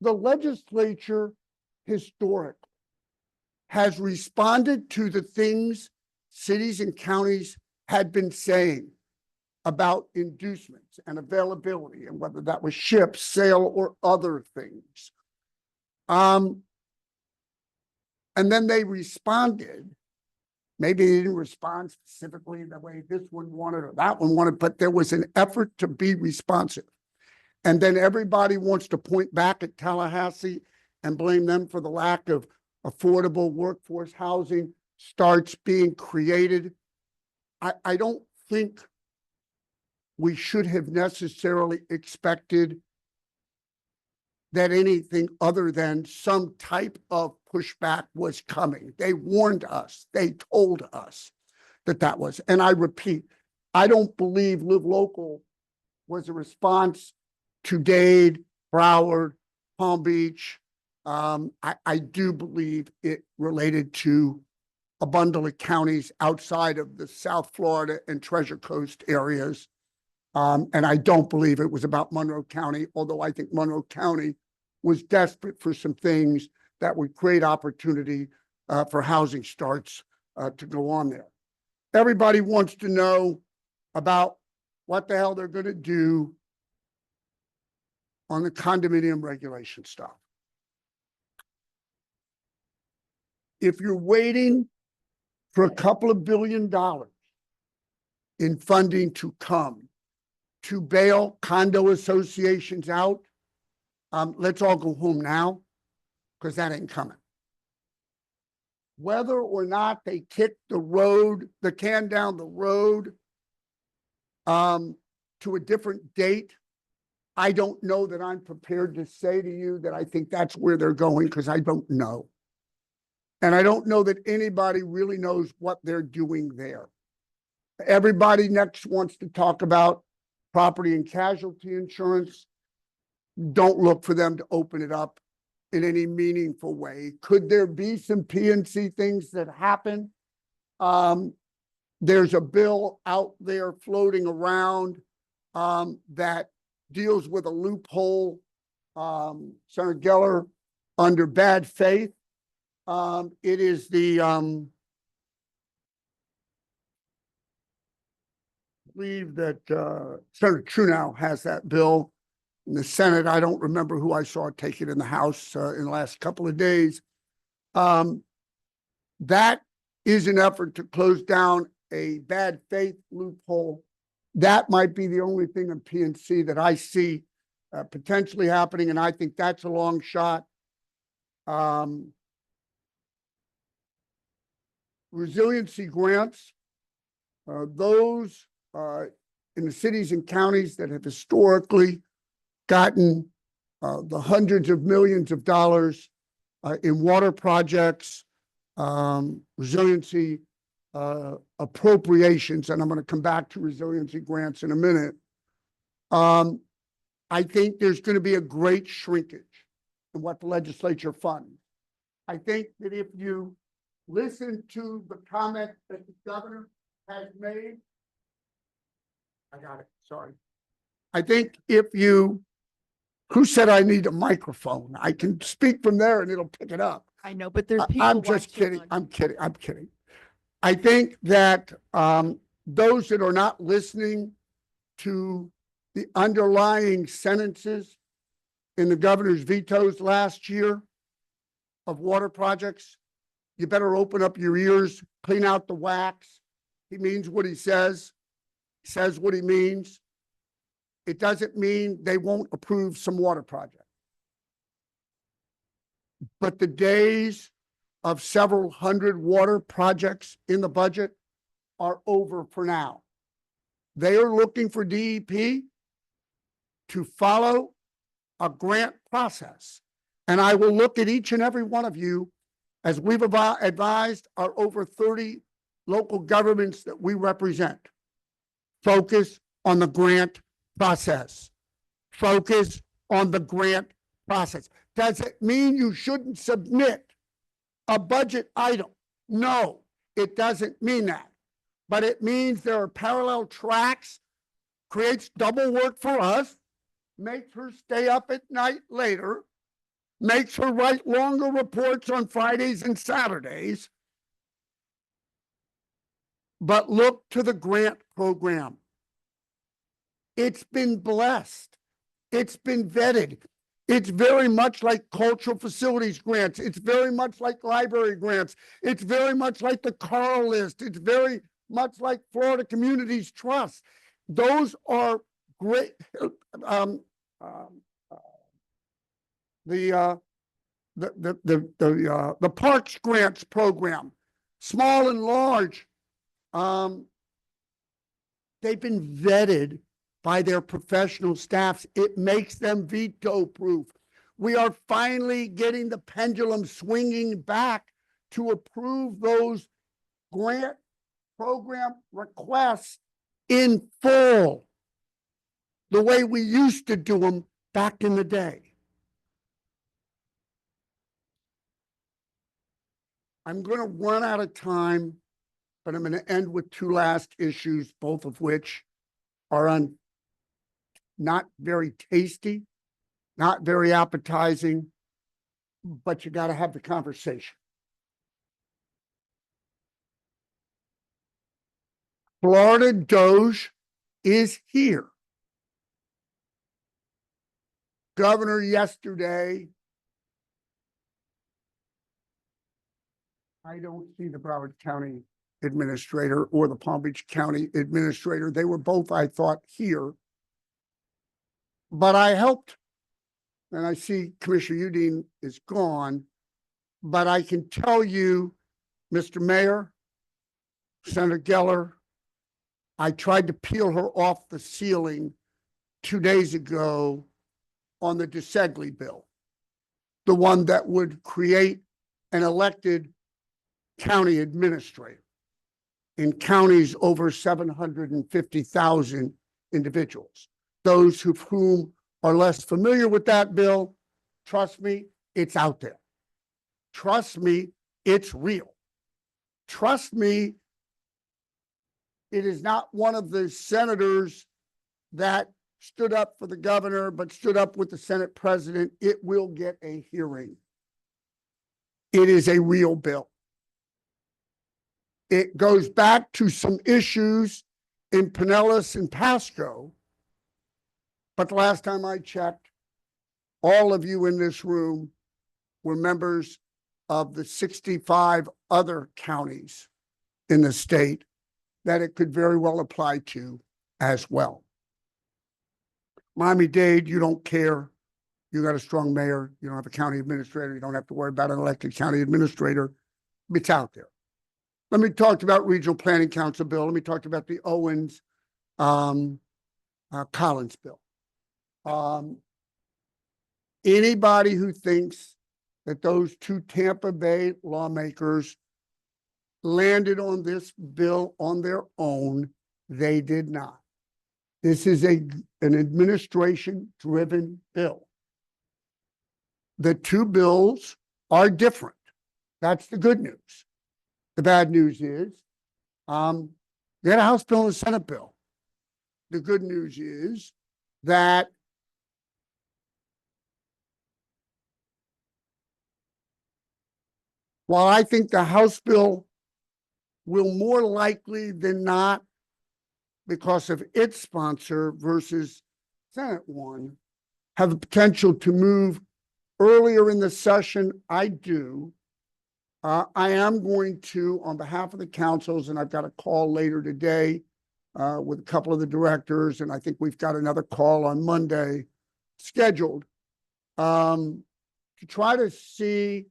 the legislature historically has responded to the things cities and counties had been saying about inducements and availability, and whether that was ship, sail, or other things. And then they responded. Maybe they didn't respond specifically the way this one wanted or that one wanted, but there was an effort to be responsive. And then everybody wants to point back at Tallahassee and blame them for the lack of affordable workforce housing starts being created. I don't think we should have necessarily expected that anything other than some type of pushback was coming. They warned us. They told us that that was. And I repeat, I don't believe Live Local was a response to Dade, Broward, Palm Beach. I do believe it related to a bundle of counties outside of the South Florida and Treasure Coast areas. And I don't believe it was about Monroe County, although I think Monroe County was desperate for some things that would create opportunity for housing starts to go on there. Everybody wants to know about what the hell they're going to do on the condominium regulation stuff. If you're waiting for a couple of $1 billion in funding to come to bail condo associations out, let's all go home now, because that ain't coming. Whether or not they kick the can down the road to a different date, I don't know that I'm prepared to say to you that I think that's where they're going, because I don't know. And I don't know that anybody really knows what they're doing there. Everybody next wants to talk about property and casualty insurance. Don't look for them to open it up in any meaningful way. Could there be some PNC things that happen? There's a bill out there floating around that deals with a loophole, Senator Geller, under bad faith. It is the, I believe that Senator Trunow has that bill in the Senate. I don't remember who I saw take it in the House in the last couple of days. That is an effort to close down a bad faith loophole. That might be the only thing in PNC that I see potentially happening, and I think that's a long shot. Resiliency grants, those in the cities and counties that have historically gotten the hundreds of millions of dollars in water projects, resiliency appropriations, and I'm going to come back to resiliency grants in a minute. I think there's going to be a great shrinkage in what the legislature funds. I think that if you listen to the comment that the governor has made, I got it, sorry. I think if you, who said I need a microphone? I can speak from there and it'll pick it up. I know, but there's people I'm just watching kidding. on- I'm kidding. I think that those that are not listening to the underlying sentences in the governor's vetoes last year of water projects, you better open up your ears, clean out the wax. He means what he says what he means. It doesn't mean they won't approve some water project. But the days of several hundred water projects in the budget are over for now. They are looking for DEP to follow a grant process. And I will look at each and every one of you as we've advised our over 30 local governments that we represent. Focus on the grant process. Focus on the grant process. Does it mean you shouldn't submit a budget item? No, it doesn't mean that. But it means there are parallel tracks, creates double work for us, makes her stay up at night later, makes her write longer reports on Fridays and Saturdays. But look to the grant program. It's been blessed. It's been vetted. It's very much like cultural facilities grants. It's very much like library grants. It's very much like the Carl list. It's very much like Florida Communities Trust. Those are great. The Parks Grants program, small and large, they've been vetted by their professional staffs. It makes them veto proof. We are finally getting the pendulum swinging back to approve those grant program requests in full, the way we used to do them back in the day. I'm going to run out of time, but I'm going to end with two last issues, both of which are not very tasty, not very appetizing, but you got to have the conversation. Florida Doge is here. Governor yesterday, I don't see the Broward County administrator or the Palm Beach County administrator. They were both, I thought, here. But I helped, and I see Commissioner Udine is gone, but I can tell you, Mr. Mayor, Senator Geller, I tried to peel her off the ceiling 2 days ago on the DeSegli bill, the one that would create an elected county administrator in counties over 750,000 individuals. Those of whom are less familiar with that bill, trust me, it's out there. Trust me, it's real. Trust me, it is not one of the senators that stood up for the governor, but stood up with the Senate president. It will get a hearing. It is a real bill. It goes back to some issues in Pinellas and Pasco. But the last time I checked, all of you in this room were members of the 65 other counties in the state that it could very well apply to as well. Miami-Dade, you don't care. You got a strong mayor. You don't have a county administrator. You don't have to worry about an elected county administrator. It's out there. Let me talk about Regional Planning Council bill. Let me talk about the Owens Collins bill. Anybody who thinks that those two Tampa Bay lawmakers landed on this bill on their own, they did not. This is an administration-driven bill. The two bills are different. That's the good news. The bad news is, they had a House bill and a Senate bill. The good news is that while I think the House bill will more likely than not, because of its sponsor versus Senate one, have the potential to move earlier in the session, I do. I am going to, on behalf of the councils, and I've got a call later today with a couple of the directors, and I think we've got another call on Monday scheduled to try to see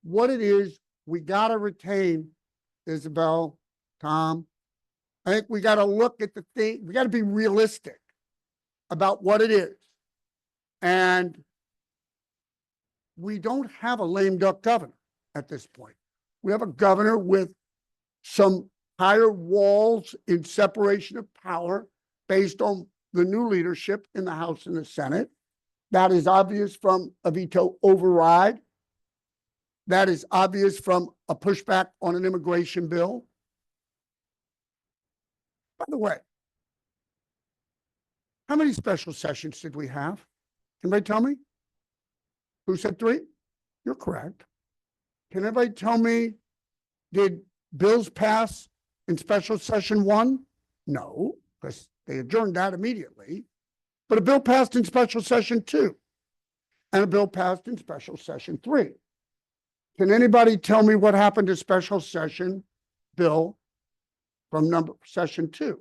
what it is we got to retain, Isabel, Tom. I think we got to look at the thing. We got to be realistic about what it is. And we don't have a lame duck governor at this point. We have a governor with some higher walls in separation of power based on the new leadership in the House and the Senate. That is obvious from a veto override. That is obvious from a pushback on an immigration bill. By the way, how many special sessions did we have? Can anybody tell me? Who said 3? You're correct. Can anybody tell me, did bills pass in special session 1? No, because they adjourned that immediately. But a bill passed in special session 2, and a bill passed in special session 3. Can anybody tell me what happened to special session bill from session 2?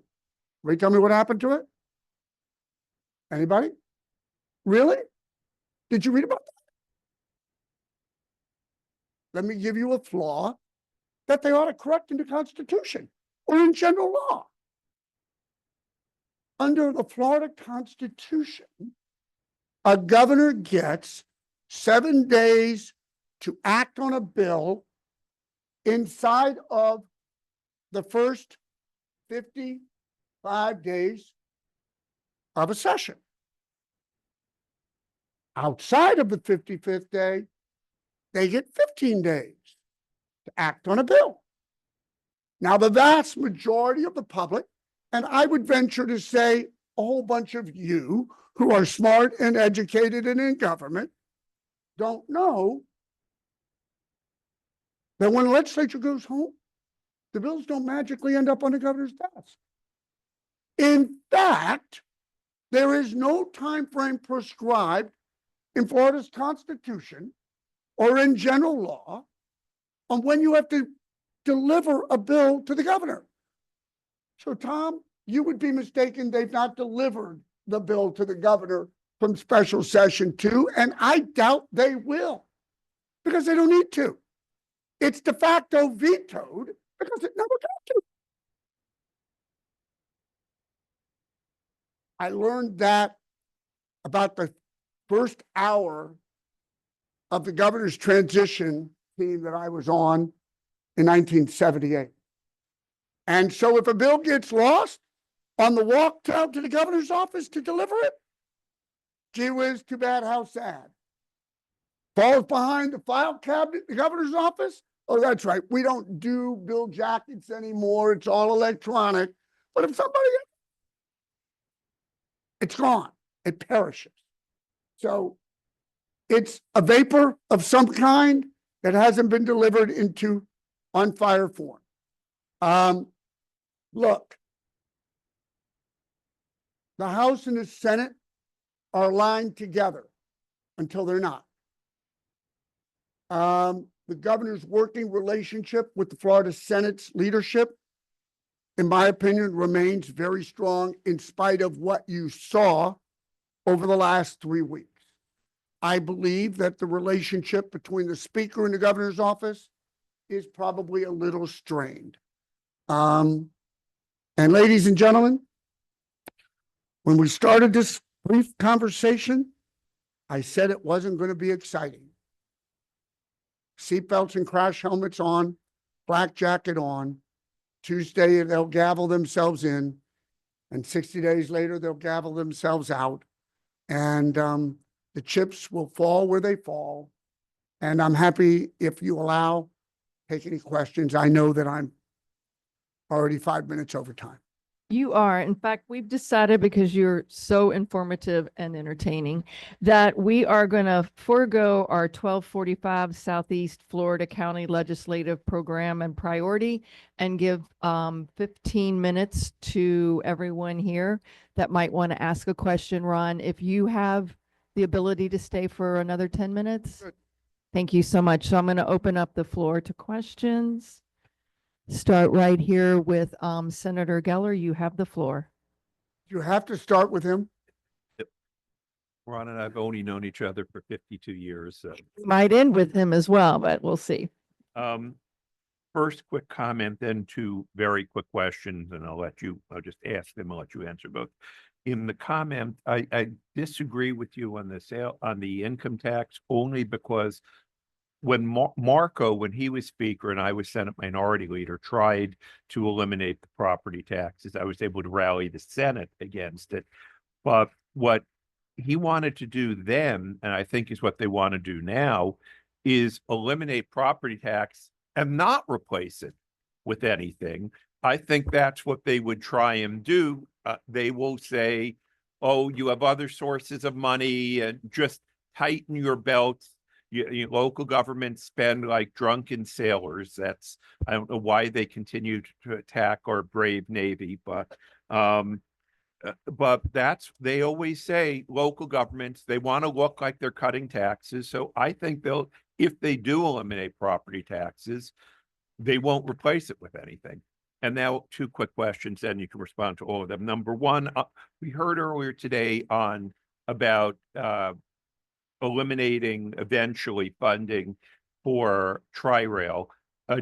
Will you tell me what happened to it? Anybody? Really? Did you read about that? Let me give you a flaw that they ought to correct in the Constitution or in general law. Under the Florida Constitution, a governor gets 7 days to act on a bill inside of the first 55 days of a session. Outside of the 55th day, they get 15 days to act on a bill. Now, the vast majority of the public, and I would venture to say a whole bunch of you who are smart and educated and in government, don't know that when the legislature goes home, the bills don't magically end up on the governor's desk. In fact, there is no time frame prescribed in Florida's Constitution or in general law on when you have to deliver a bill to the governor. So, Tom, you would be mistaken. They've not delivered the bill to the governor from special session 2, and I doubt they will, because they don't need to. It's de facto vetoed because it never got to. I learned that about the first hour of the governor's transition team that I was on in 1978. And so if a bill gets lost on the walk down to the governor's office to deliver it, gee whiz, too bad, how sad. Falls behind the file cabinet in the governor's office? Oh, that's right. We don't do bill jackets anymore. It's all electronic. But if somebody, it's gone. It perishes. So it's a vapor of some kind that hasn't been delivered into on fire form. Look, the House and the Senate are aligned together until they're not. The governor's working relationship with the Florida Senate's leadership, in my opinion, remains very strong in spite of what you saw over the last 3 weeks. I believe that the relationship between the speaker and the governor's office is probably a little strained. And ladies and gentlemen, when we started this brief conversation, I said it wasn't going to be exciting. Seatbelts and crash helmets on, black jacket on. Tuesday, they'll gavel themselves in, and 60 days later, they'll gavel themselves out. And the chips will fall where they fall. And I'm happy, if you allow, take any questions. I know that I'm already 5 minutes over time. You are. In fact, we've decided, because you're so informative and entertaining, that we are going to forego our 1245 Southeast Florida County Legislative Program and Priority and give 15 minutes to everyone here that might want to ask a question. Ron, if you have the ability to stay for another 10 minutes. Good. Thank you so much. So I'm going to open up the floor to questions. Start right here with Senator Geller. You have the floor. You have to start with him. Ron and I've only known each other for 52 years. So. Might end with him as well, but we'll see. First quick comment, then two very quick questions, and I'll just ask them, I'll let you answer both. In the comment, I disagree with you on the income tax, only because when Marco, when he was speaker and I was Senate Minority Leader, tried to eliminate the property taxes, I was able to rally the Senate against it. But what he wanted to do then, and I think is what they want to do now, is eliminate property tax and not replace it with anything. I think that's what they would try and do. They will say, oh, you have other sources of money, and just tighten your belts. local governments spend like drunken sailors. I don't know why they continue to attack our brave Navy, but they always say local governments, they want to look like they're cutting taxes. So I think if they do eliminate property taxes, they won't replace it with anything. And now 2 quick questions, and you can respond to all of them. Number one, we heard earlier today about eliminating eventually funding for Tri-Rail.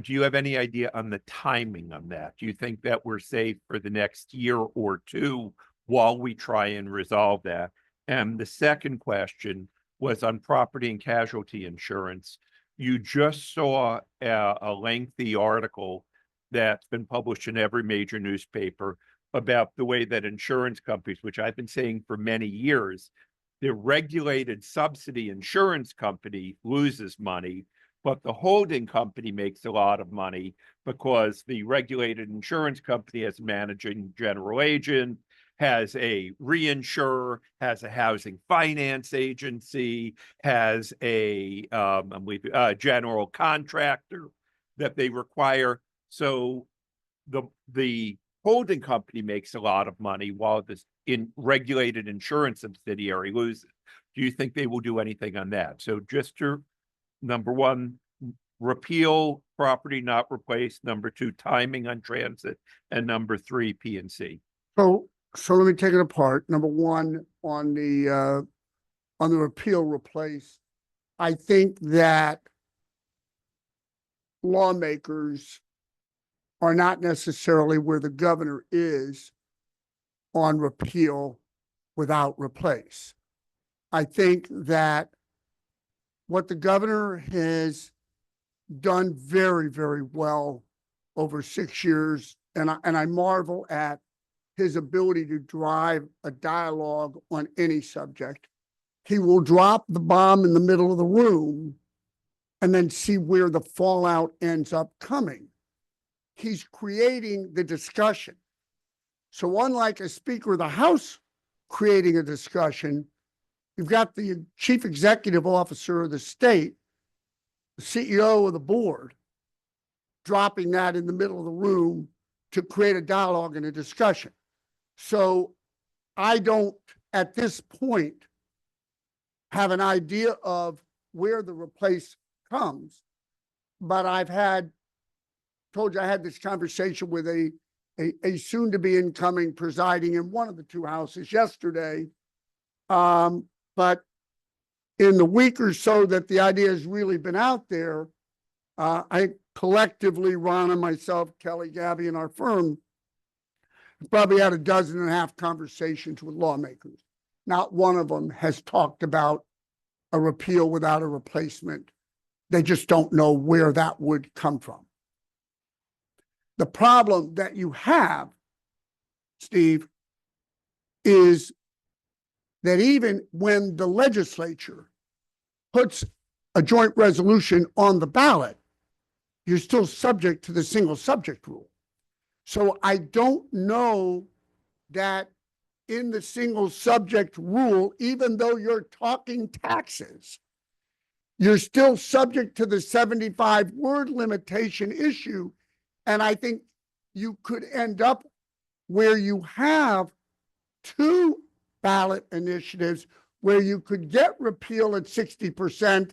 Do you have any idea on the timing on that? Do you think that we're safe for the next year or two while we try and resolve that? And the second question was on property and casualty insurance. You just saw a lengthy article that's been published in every major newspaper about the way that insurance companies, which I've been saying for many years, the regulated subsidy insurance company loses money, but the holding company makes a lot of money because the regulated insurance company has a managing general agent, has a reinsurer, has a housing finance agency, has a general contractor that they require. So the holding company makes a lot of money while this regulated insurance subsidiary loses. Do you think they will do anything on that? So just to, number one, repeal property not replaced. Number two, timing on transit. And number three, P&C. So let me take it apart. Number one, on the repeal replace, I think that lawmakers are not necessarily where the governor is on repeal without replace. I think that what the governor has done very, very well over 6 years, and I marvel at his ability to drive a dialogue on any subject. He will drop the bomb in the middle of the room and then see where the fallout ends up coming. He's creating the discussion. So unlike a Speaker of the House creating a discussion, you've got the chief executive officer of the state, the CEO of the board, dropping that in the middle of the room to create a dialogue and a discussion. So I don't, at this point, have an idea of where the replace comes, but told you I had this conversation with a soon-to-be incoming presiding in one of the two houses yesterday. But in the week or so that the idea has really been out there, I collectively, Ron and myself, Kelly, Gabby, and our firm, probably had 12.5 conversations with lawmakers. Not one of them has talked about a repeal without a replacement. They just don't know where that would come from. The problem that you have, Steve, is that even when the legislature puts a joint resolution on the ballot, you're still subject to the single subject rule. So I don't know that in the single subject rule, even though you're talking taxes, you're still subject to the 75-word limitation issue. And I think you could end up where you have 2 ballot initiatives where you could get repeal at 60%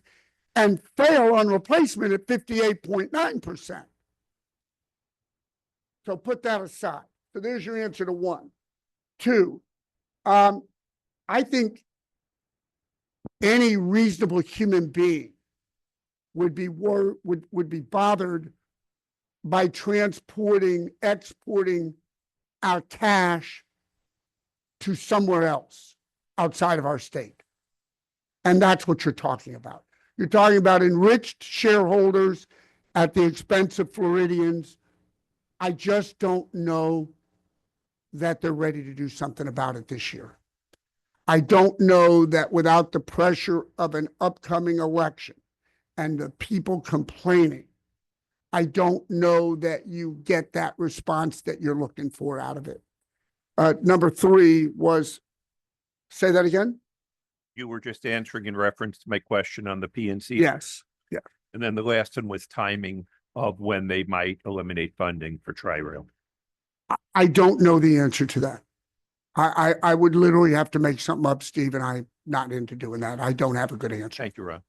and fail on replacement at 58.9%. So put that aside. So there's your answer to 1. 2, I think any reasonable human being would be bothered by exporting our cash to somewhere else outside of our state. And that's what you're talking about. You're talking about enriched shareholders at the expense of Floridians. I just don't know that they're ready to do something about it this year. I don't know that without the pressure of an upcoming election and the people complaining, I don't know that you get that response that you're looking for out of it. Number 3 was, say that again? You were just answering in reference to my question on the PNC. Yes, yeah. And then the last one was timing of when they might eliminate funding for Tri-Rail. I don't know the answer to that. I would literally have to make something up, Steve, and I'm not into doing that. I don't have a good answer. Thank you, Ron.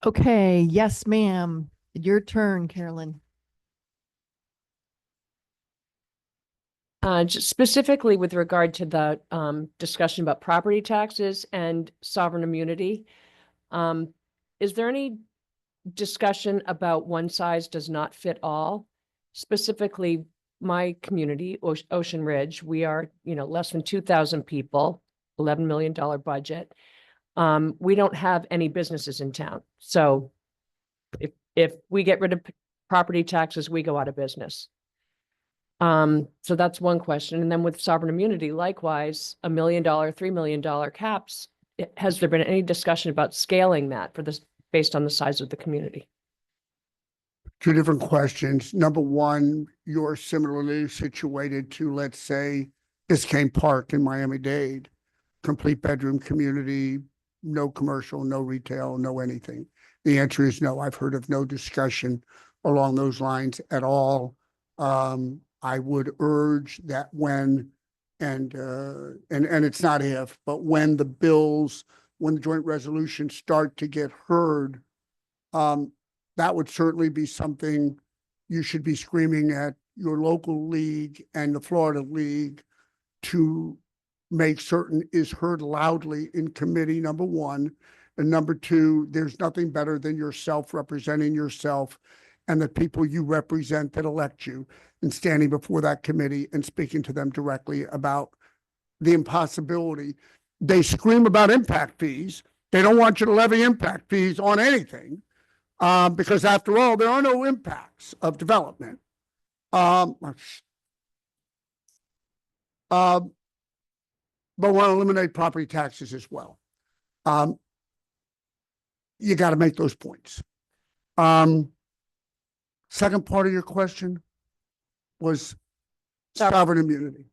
Okay, yes, ma'am. Your turn, Carolyn. Just specifically with regard to the discussion about property taxes and sovereign immunity, is there any discussion about one size does not fit all? Specifically, my community, Ocean Ridge, we are, less than 2,000 people, $11 million budget. We don't have any businesses in town. So if we get rid of property taxes, we go out of business. So that's one question. And then with sovereign immunity, likewise, $1 million, $3 million caps. Has there been any discussion about scaling that for this based on the size of the community? Two different questions. Number one, you're similarly situated to, let's say, Biscayne Park in Miami-Dade, complete bedroom community, no commercial, no retail, no anything. The answer is no. I've heard of no discussion along those lines at all. I would urge that when, and it's not if, but when the bills, when the joint resolutions start to get heard, that would certainly be something you should be screaming at your local league and the Florida League to make certain is heard loudly in committee, number one. And number two, there's nothing better than yourself representing yourself and the people you represent that elect you and standing before that committee and speaking to them directly about the impossibility. They scream about impact fees. They don't want you to levy impact fees on anything. Because after all, there are no impacts of development. But want to eliminate property taxes as well. You got to make those points. Second part of your question was sovereign immunity.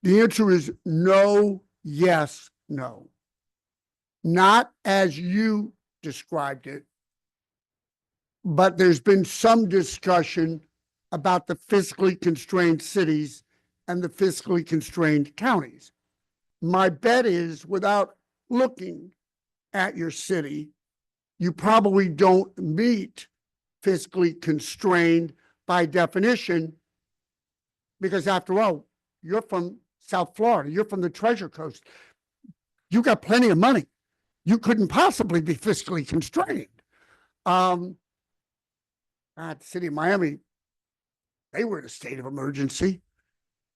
The answer is no, yes, no. Not as you described it, but there's been some discussion about the fiscally constrained cities and the fiscally constrained counties. My bet is, without looking at your city, you probably don't meet fiscally constrained by definition, because after all, you're from South Florida, you're from the Treasure Coast. You got plenty of money. You couldn't possibly be fiscally constrained. The city of Miami, they were in a state of emergency.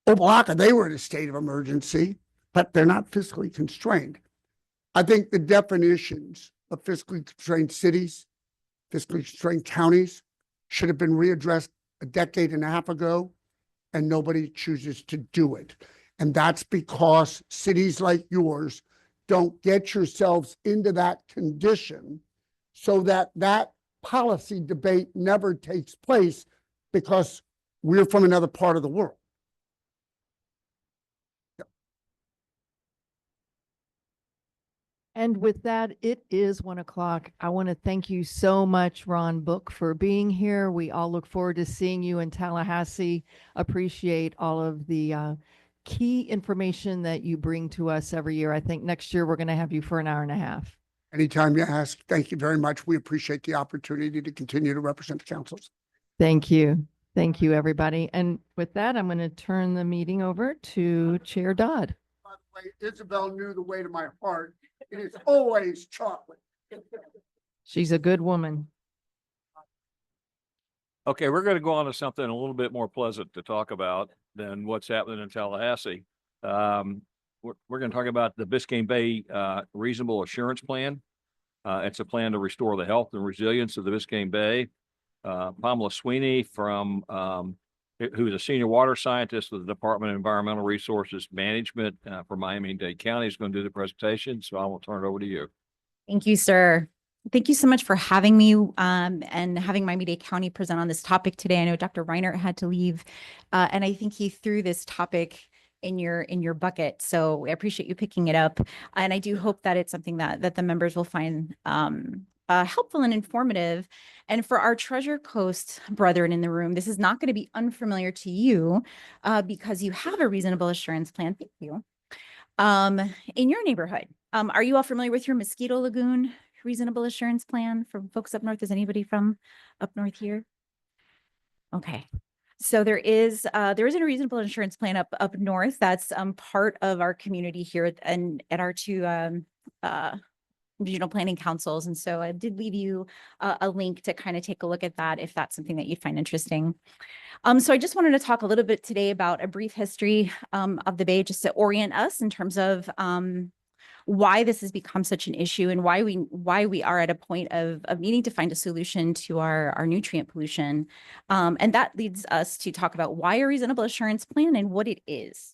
Opa-locka, they were in a state of emergency, but they're not fiscally constrained. I think the definitions of fiscally constrained cities, fiscally constrained counties should have been readdressed a decade and a half ago, and nobody chooses to do it. And that's because cities like yours don't get yourselves into that condition so that that policy debate never takes place because we're from another part of the world. And with that, it is 1 o'clock. I want to thank you so much, Ron Book, for being here. We all look forward to seeing you in Tallahassee. Appreciate all of the key information that you bring to us every year. I think next year we're going to have you for an hour and a half. Anytime you ask, thank you very much. We appreciate the opportunity to continue to represent the councils. Thank you. Thank you, everybody. And with that, I'm going to turn the meeting over to Chair Dodd. By the way, Isabel knew the way to my heart. It is always chocolate. She's a good woman. Okay, we're going to go on to something a little bit more pleasant to talk about than what's happening in Tallahassee. We're going to talk about the Biscayne Bay Reasonable Assurance Plan. It's a plan to restore the health and resilience of the Biscayne Bay. Pamela Sweeney who's a senior water scientist with the Department of Environmental Resources Management for Miami-Dade County, is going to do the presentation. So I will turn it over to you. Thank you, sir. Thank you so much for having me and having Miami-Dade County present on this topic today. I know Dr. Reinert had to leave, and I think he threw this topic in your bucket. So I appreciate you picking it up. And I do hope that it's something that the members will find helpful and informative. And for our Treasure Coast brethren in the room, this is not going to be unfamiliar to you because you have a reasonable assurance plan. Thank you. In your neighborhood. Are you all familiar with your Mosquito Lagoon reasonable assurance plan from folks up north? Is anybody from up north here? Okay. So there is a reasonable insurance plan up north that's part of our community here and at our two regional planning councils. And so I did leave you a link to kind of take a look at that if that's something that you'd find interesting. So I just wanted to talk a little bit today about a brief history of the Bay, just to orient us in terms of why this has become such an issue and why we are at a point of needing to find a solution to our nutrient pollution. And that leads us to talk about why a reasonable assurance plan and what it is.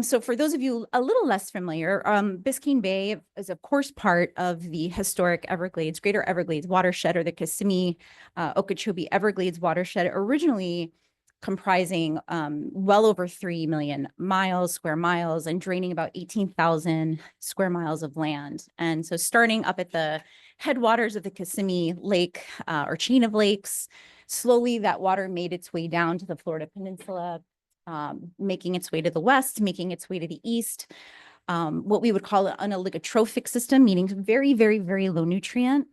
So for those of you a little less familiar, Biscayne Bay is of course part of the historic Everglades, Greater Everglades watershed, or the Kissimmee Okeechobee Everglades watershed, originally comprising well over 3 million square miles and draining about 18,000 square miles of land. And so starting up at the headwaters of the Kissimmee Lake or chain of lakes, slowly that water made its way down to the Florida Peninsula, making its way to the west, making its way to the east, what we would call an oligotrophic system, meaning very, very, very low nutrient,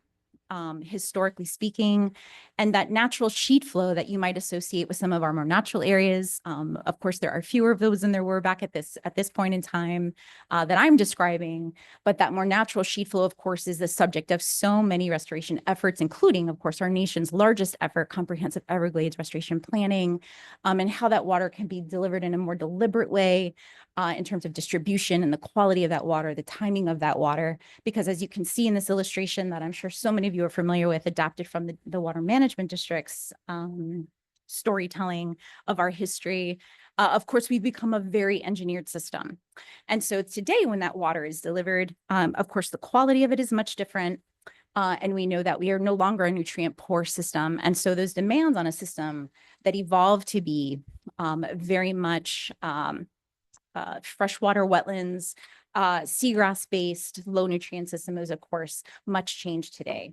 historically speaking, and that natural sheet flow that you might associate with some of our more natural areas. Of course, there are fewer of those than there were back at this point in time that I'm describing, but that more natural sheet flow, of course, is the subject of so many restoration efforts, including, of course, our nation's largest effort, comprehensive Everglades restoration planning, and how that water can be delivered in a more deliberate way in terms of distribution and the quality of that water, the timing of that water, because as you can see in this illustration that I'm sure so many of you are familiar with, adapted from the water management district's storytelling of our history, of course, we've become a very engineered system. And so today when that water is delivered, of course, the quality of it is much different. And we know that we are no longer a nutrient poor system. And so those demands on a system that evolved to be very much freshwater wetlands, seagrass-based, low nutrient system is, of course, much changed today.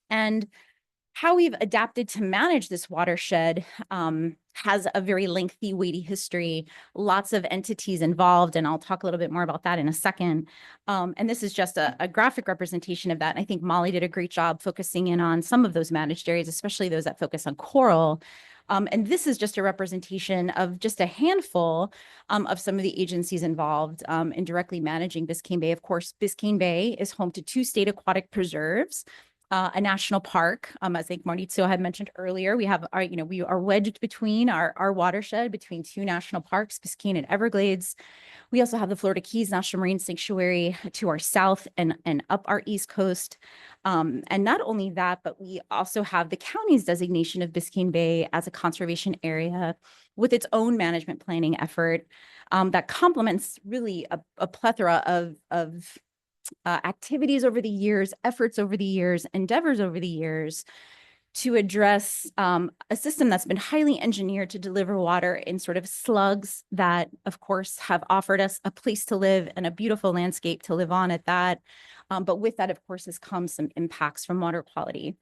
And how we've adapted to manage this watershed has a very lengthy, weighty history, lots of entities involved, and I'll talk a little bit more about that in a second. And this is just a graphic representation of that. And I think Molly did a great job focusing in on some of those managed areas, especially those that focus on coral. And this is just a representation of just a handful of some of the agencies involved in directly managing Biscayne Bay. Of course, Biscayne Bay is home to 2 state aquatic preserves, a national park. As I think Maurizio had mentioned earlier, we have our, we are wedged between our watershed between 2 national parks, Biscayne and Everglades. We also have the Florida Keys National Marine Sanctuary to our south and up our east coast. And not only that, but we also have the county's designation of Biscayne Bay as a conservation area with its own management planning effort that complements really a plethora of activities over the years, efforts over the years, endeavors over the years to address a system that's been highly engineered to deliver water in sort of slugs that, of course, have offered us a place to live and a beautiful landscape to live on at that. But with that, of course, has come some impacts from water quality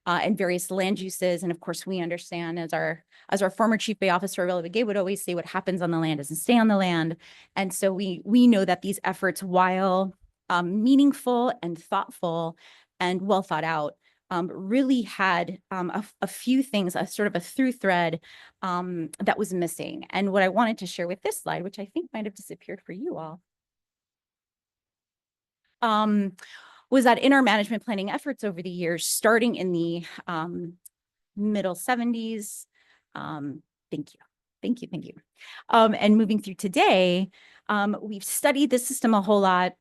and various land uses. And of course, we understand as our former Chief Bay Officer, Rilla Begay, would always say, what happens on the land doesn't stay on the land. And so we know that these efforts, while meaningful and thoughtful and well thought out, really had a few things, a sort of a through thread that was missing. And what I wanted to share with this slide, which I think might have disappeared for you all, was that in our management planning efforts over the years, starting in the middle 70s, thank you. And moving through today, we've studied the system a whole lot.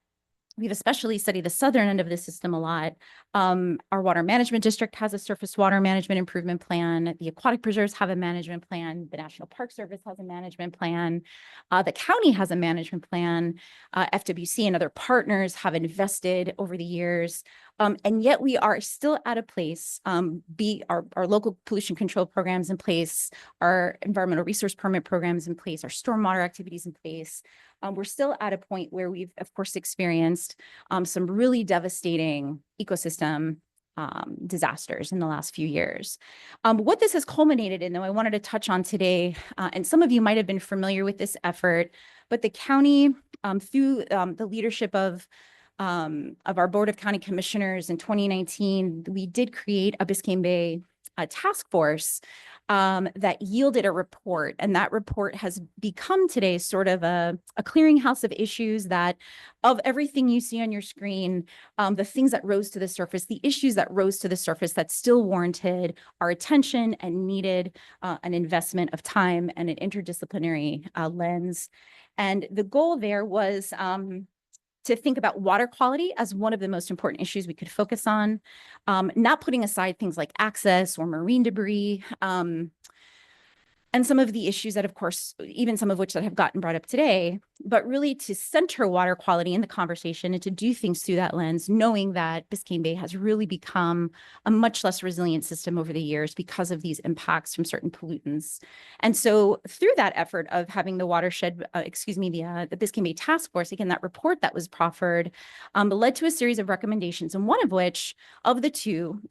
We've especially studied the southern end of the system a lot. Our water management district has a surface water management improvement plan. The aquatic preserves have a management plan. The National Park Service has a management plan. The county has a management plan. FWC and other partners have invested over the years And yet we are still at a place, be our local pollution control programs in place, our environmental resource permit programs in place, our stormwater activities in place. We're still at a point where we've, of course, experienced some really devastating ecosystem disasters in the last few years. What this has culminated in, though, I wanted to touch on today, and some of you might have been familiar with this effort, but the county, through the leadership of our Board of County Commissioners in 2019, we did create a Biscayne Bay task force that yielded a report. And that report has become today sort of a clearinghouse of issues that, of everything you see on your screen, the things that rose to the surface, the issues that rose to the surface that still warranted our attention and needed an investment of time and an interdisciplinary lens. And the goal there was to think about water quality as one of the most important issues we could focus on, not putting aside things like access or marine debris, and some of the issues that, of course, even some of which that have gotten brought up today, but really to center water quality in the conversation and to do things through that lens, knowing that Biscayne Bay has really become a much less resilient system over the years because of these impacts from certain pollutants. And so through that effort of having the watershed, the Biscayne Bay Task Force, again, that report that was proffered led to a series of recommendations, and one of which, of the two,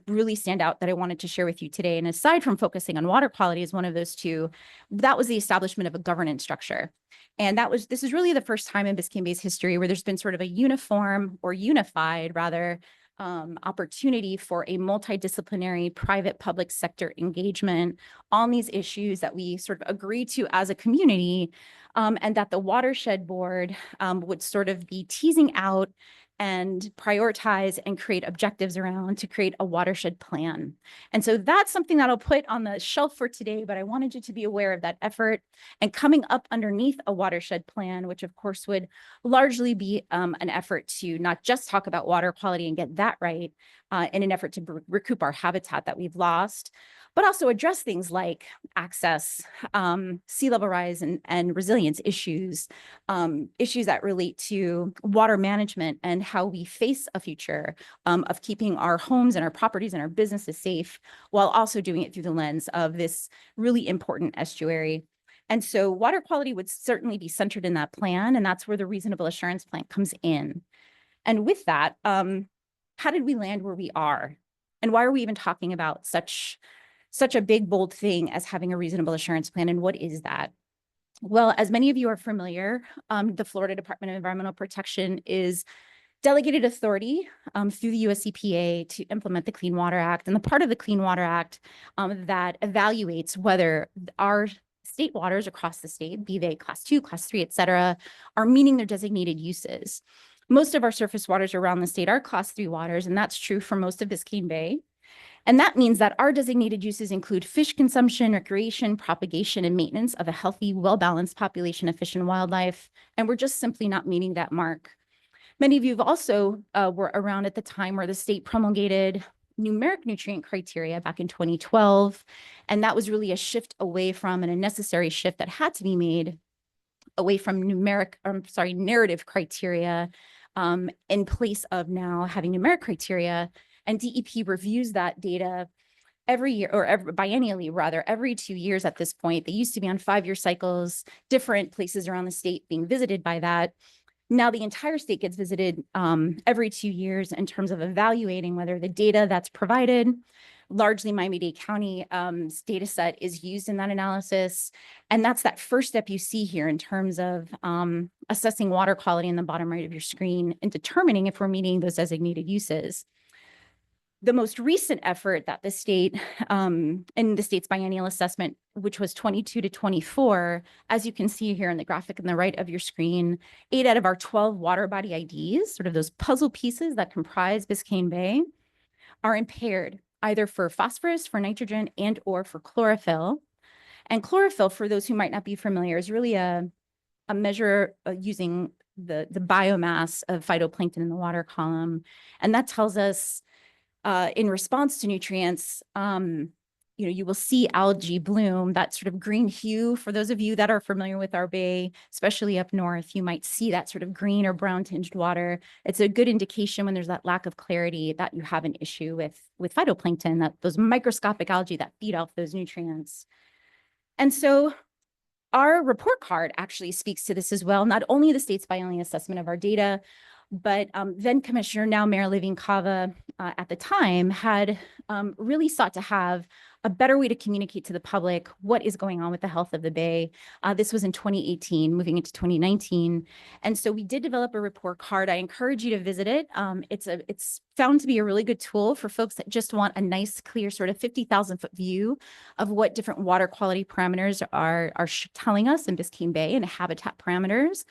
really stand out that I wanted to share with you today. And aside from focusing on water quality as one of those two, that was the establishment of a governance structure. And this is really the first time in Biscayne Bay's history where there's been sort of a uniform, or unified rather, opportunity for a multidisciplinary private public sector engagement on these issues that we sort of agree to as a community, and that the watershed board would sort of be teasing out and prioritize and create objectives around to create a watershed plan. And so that's something that I'll put on the shelf for today, but I wanted you to be aware of that effort. And coming up underneath a watershed plan, which of course would largely be an effort to not just talk about water quality and get that right in an effort to recoup our habitat that we've lost, but also address things like access, sea level rise and resilience issues, issues that relate to water management and how we face a future of keeping our homes and our properties and our businesses safe, while also doing it through the lens of this really important estuary. And so water quality would certainly be centered in that plan, and that's where the reasonable assurance plan comes in. And with that, how did we land where we are? And why are we even talking about such a big, bold thing as having a reasonable assurance plan? And what is that? Well, as many of you are familiar, the Florida Department of Environmental Protection is delegated authority through the US EPA to implement the Clean Water Act. And the part of the Clean Water Act that evaluates whether our state waters across the state, be they class 2, class 3, et cetera, are meeting their designated uses. Most of our surface waters around the state are class 3 waters, and that's true for most of Biscayne Bay. And that means that our designated uses include fish consumption, recreation, propagation, and maintenance of a healthy, well-balanced population of fish and wildlife. And we're just simply not meeting that mark. Many of you have also were around at the time where the state promulgated numeric nutrient criteria back in 2012. And that was really a shift away from, and a necessary shift that had to be made away from narrative criteria in place of now having numeric criteria. And DEP reviews that data every year, or biennially rather, every 2 years at this point. They used to be on 5-year cycles, different places around the state being visited by that. Now the entire state gets visited every 2 years in terms of evaluating whether the data that's provided, largely Miami-Dade County data set, is used in that analysis. And that's that first step you see here in terms of assessing water quality in the bottom right of your screen and determining if we're meeting those designated uses. The most recent effort that the state, in the state's biennial assessment, which was 22 to 24, as you can see here in the graphic on the right of your screen, 8 out of our 12 water body IDs, sort of those puzzle pieces that comprise Biscayne Bay, are impaired, either for phosphorus, for nitrogen, and or for chlorophyll. And chlorophyll, for those who might not be familiar, is really a measure using the biomass of phytoplankton in the water column. And that tells us, in response to nutrients, you will see algae bloom, that sort of green hue. For those of you that are familiar with our bay, especially up north, you might see that sort of green or brown tinged water. It's a good indication when there's that lack of clarity that you have an issue with phytoplankton, that those microscopic algae that feed off those nutrients. And so our report card actually speaks to this as well, not only the state's biennial assessment of our data, but then Commissioner, now Mayor Living Cava, at the time had really sought to have a better way to communicate to the public what is going on with the health of the bay. This was in 2018, moving into 2019. And so we did develop a report card. I encourage you to visit it. It's found to be a really good tool for folks that just want a nice, clear sort of 50,000-foot view of what different water quality parameters are telling us in Biscayne Bay and habitat parameters.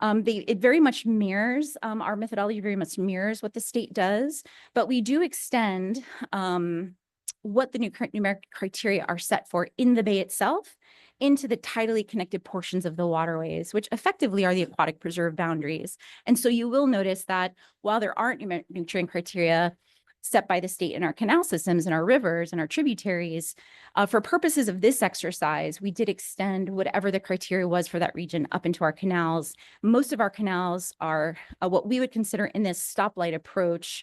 It very much mirrors, our methodology very much mirrors what the state does, but we do extend what the numeric criteria are set for in the bay itself into the tidally connected portions of the waterways, which effectively are the aquatic preserve boundaries. And so you will notice that while there aren't nutrient criteria set by the state in our canal systems and our rivers and our tributaries, for purposes of this exercise, we did extend whatever the criteria was for that region up into our canals. Most of our canals are what we would consider in this stoplight approach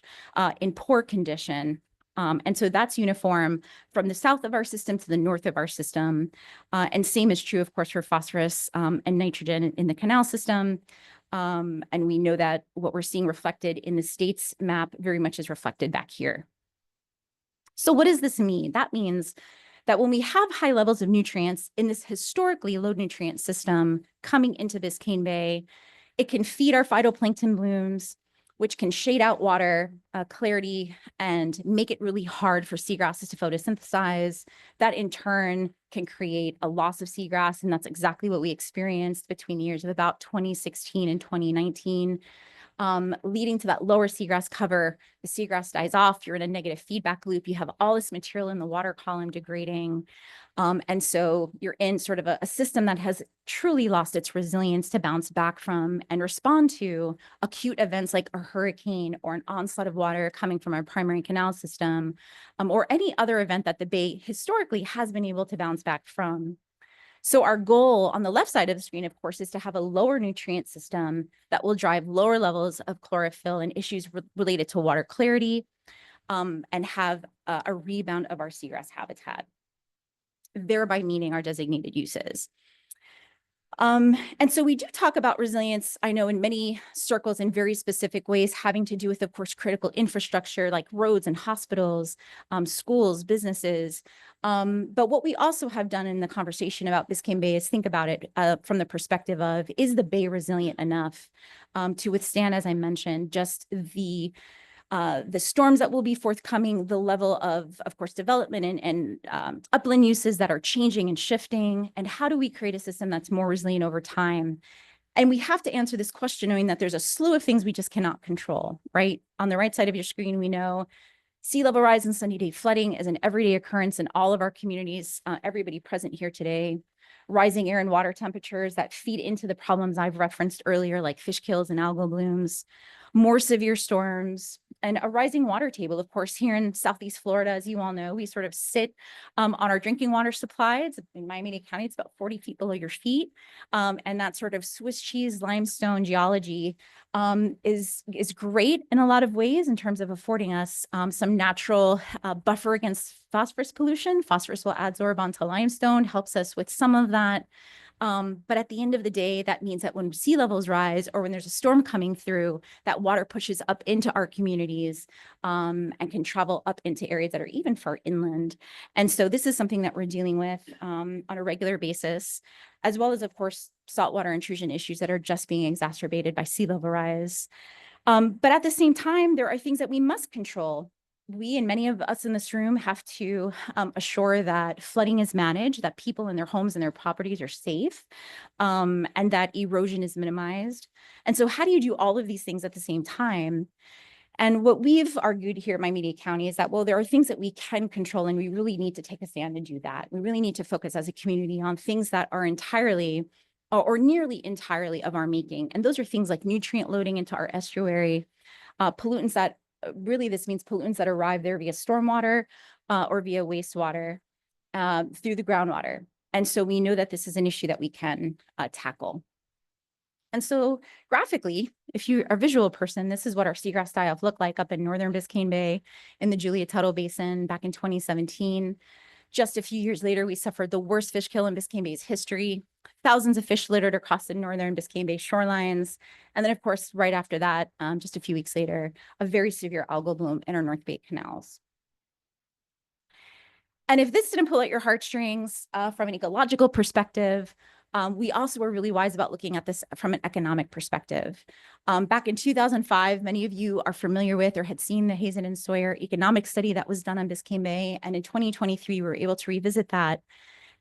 in poor condition. And so that's uniform from the south of our system to the north of our system. And same is true, of course, for phosphorus and nitrogen in the canal system. And we know that what we're seeing reflected in the state's map very much is reflected back here. So what does this mean? That means that when we have high levels of nutrients in this historically low nutrient system coming into Biscayne Bay, it can feed our phytoplankton blooms, which can shade out water clarity and make it really hard for seagrasses to photosynthesize. That in turn can create a loss of seagrass, and that's exactly what we experienced between the years of about 2016 and 2019, leading to that lower seagrass cover. The seagrass dies off, you're in a negative feedback loop, you have all this material in the water column degrading. And so you're in sort of a system that has truly lost its resilience to bounce back from and respond to acute events like a hurricane or an onslaught of water coming from our primary canal system, or any other event that the bay historically has been able to bounce back from. So our goal on the left side of the screen, of course, is to have a lower nutrient system that will drive lower levels of chlorophyll and issues related to water clarity, and have a rebound of our seagrass habitat, thereby meeting our designated uses. And so we do talk about resilience, I know, in many circles in very specific ways, having to do with, of course, critical infrastructure like roads and hospitals, schools, businesses. But what we also have done in the conversation about Biscayne Bay is think about it from the perspective of, is the bay resilient enough to withstand, as I mentioned, just the storms that will be forthcoming, the level of course, development and upland uses that are changing and shifting, and how do we create a system that's more resilient over time? And we have to answer this question knowing that there's a slew of things we just cannot control, right? On the right side of your screen, we know sea level rise and sunny day flooding is an everyday occurrence in all of our communities, everybody present here today. Rising air and water temperatures that feed into the problems I've referenced earlier, like fish kills and algal blooms, more severe storms, and a rising water table. Of course, here in Southeast Florida, as you all know, we sort of sit on our drinking water supplies. In Miami-Dade County, it's about 40 feet below your feet. And that sort of Swiss cheese limestone geology is great in a lot of ways in terms of affording us some natural buffer against phosphorus pollution. Phosphorus will adsorb onto limestone, helps us with some of that. But at the end of the day, that means that when sea levels rise or when there's a storm coming through, that water pushes up into our communities and can travel up into areas that are even far inland. And so this is something that we're dealing with on a regular basis, as well as, of course, saltwater intrusion issues that are just being exacerbated by sea level rise. But at the same time, there are things that we must control. We and many of us in this room have to assure that flooding is managed, that people in their homes and their properties are safe, and that erosion is minimized. And so how do you do all of these things at the same time? And what we've argued here at Miami-Dade County is that, well, there are things that we can control, and we really need to take a stand and do that. We really need to focus as a community on things that are entirely or nearly entirely of our making. And those are things like nutrient loading into our estuary, pollutants that really, this means pollutants that arrive there via stormwater or via wastewater. through the groundwater. And so we know that this is an issue that we can tackle. And so graphically, if you are a visual person, this is what our seagrass die-off looked like up in northern Biscayne Bay in the Julia Tuttle Basin back in 2017. Just a few years later, we suffered the worst fish kill in Biscayne Bay's history. Thousands of fish littered across the northern Biscayne Bay shorelines. And then, of course, right after that, just a few weeks later, a very severe algal bloom in our North Bay canals. And if this didn't pull at your heartstrings from an ecological perspective, we also were really wise about looking at this from an economic perspective. Back in 2005, many of you are familiar with or had seen the Hazen and Sawyer economic study that was done on Biscayne Bay. And in 2023, we were able to revisit that.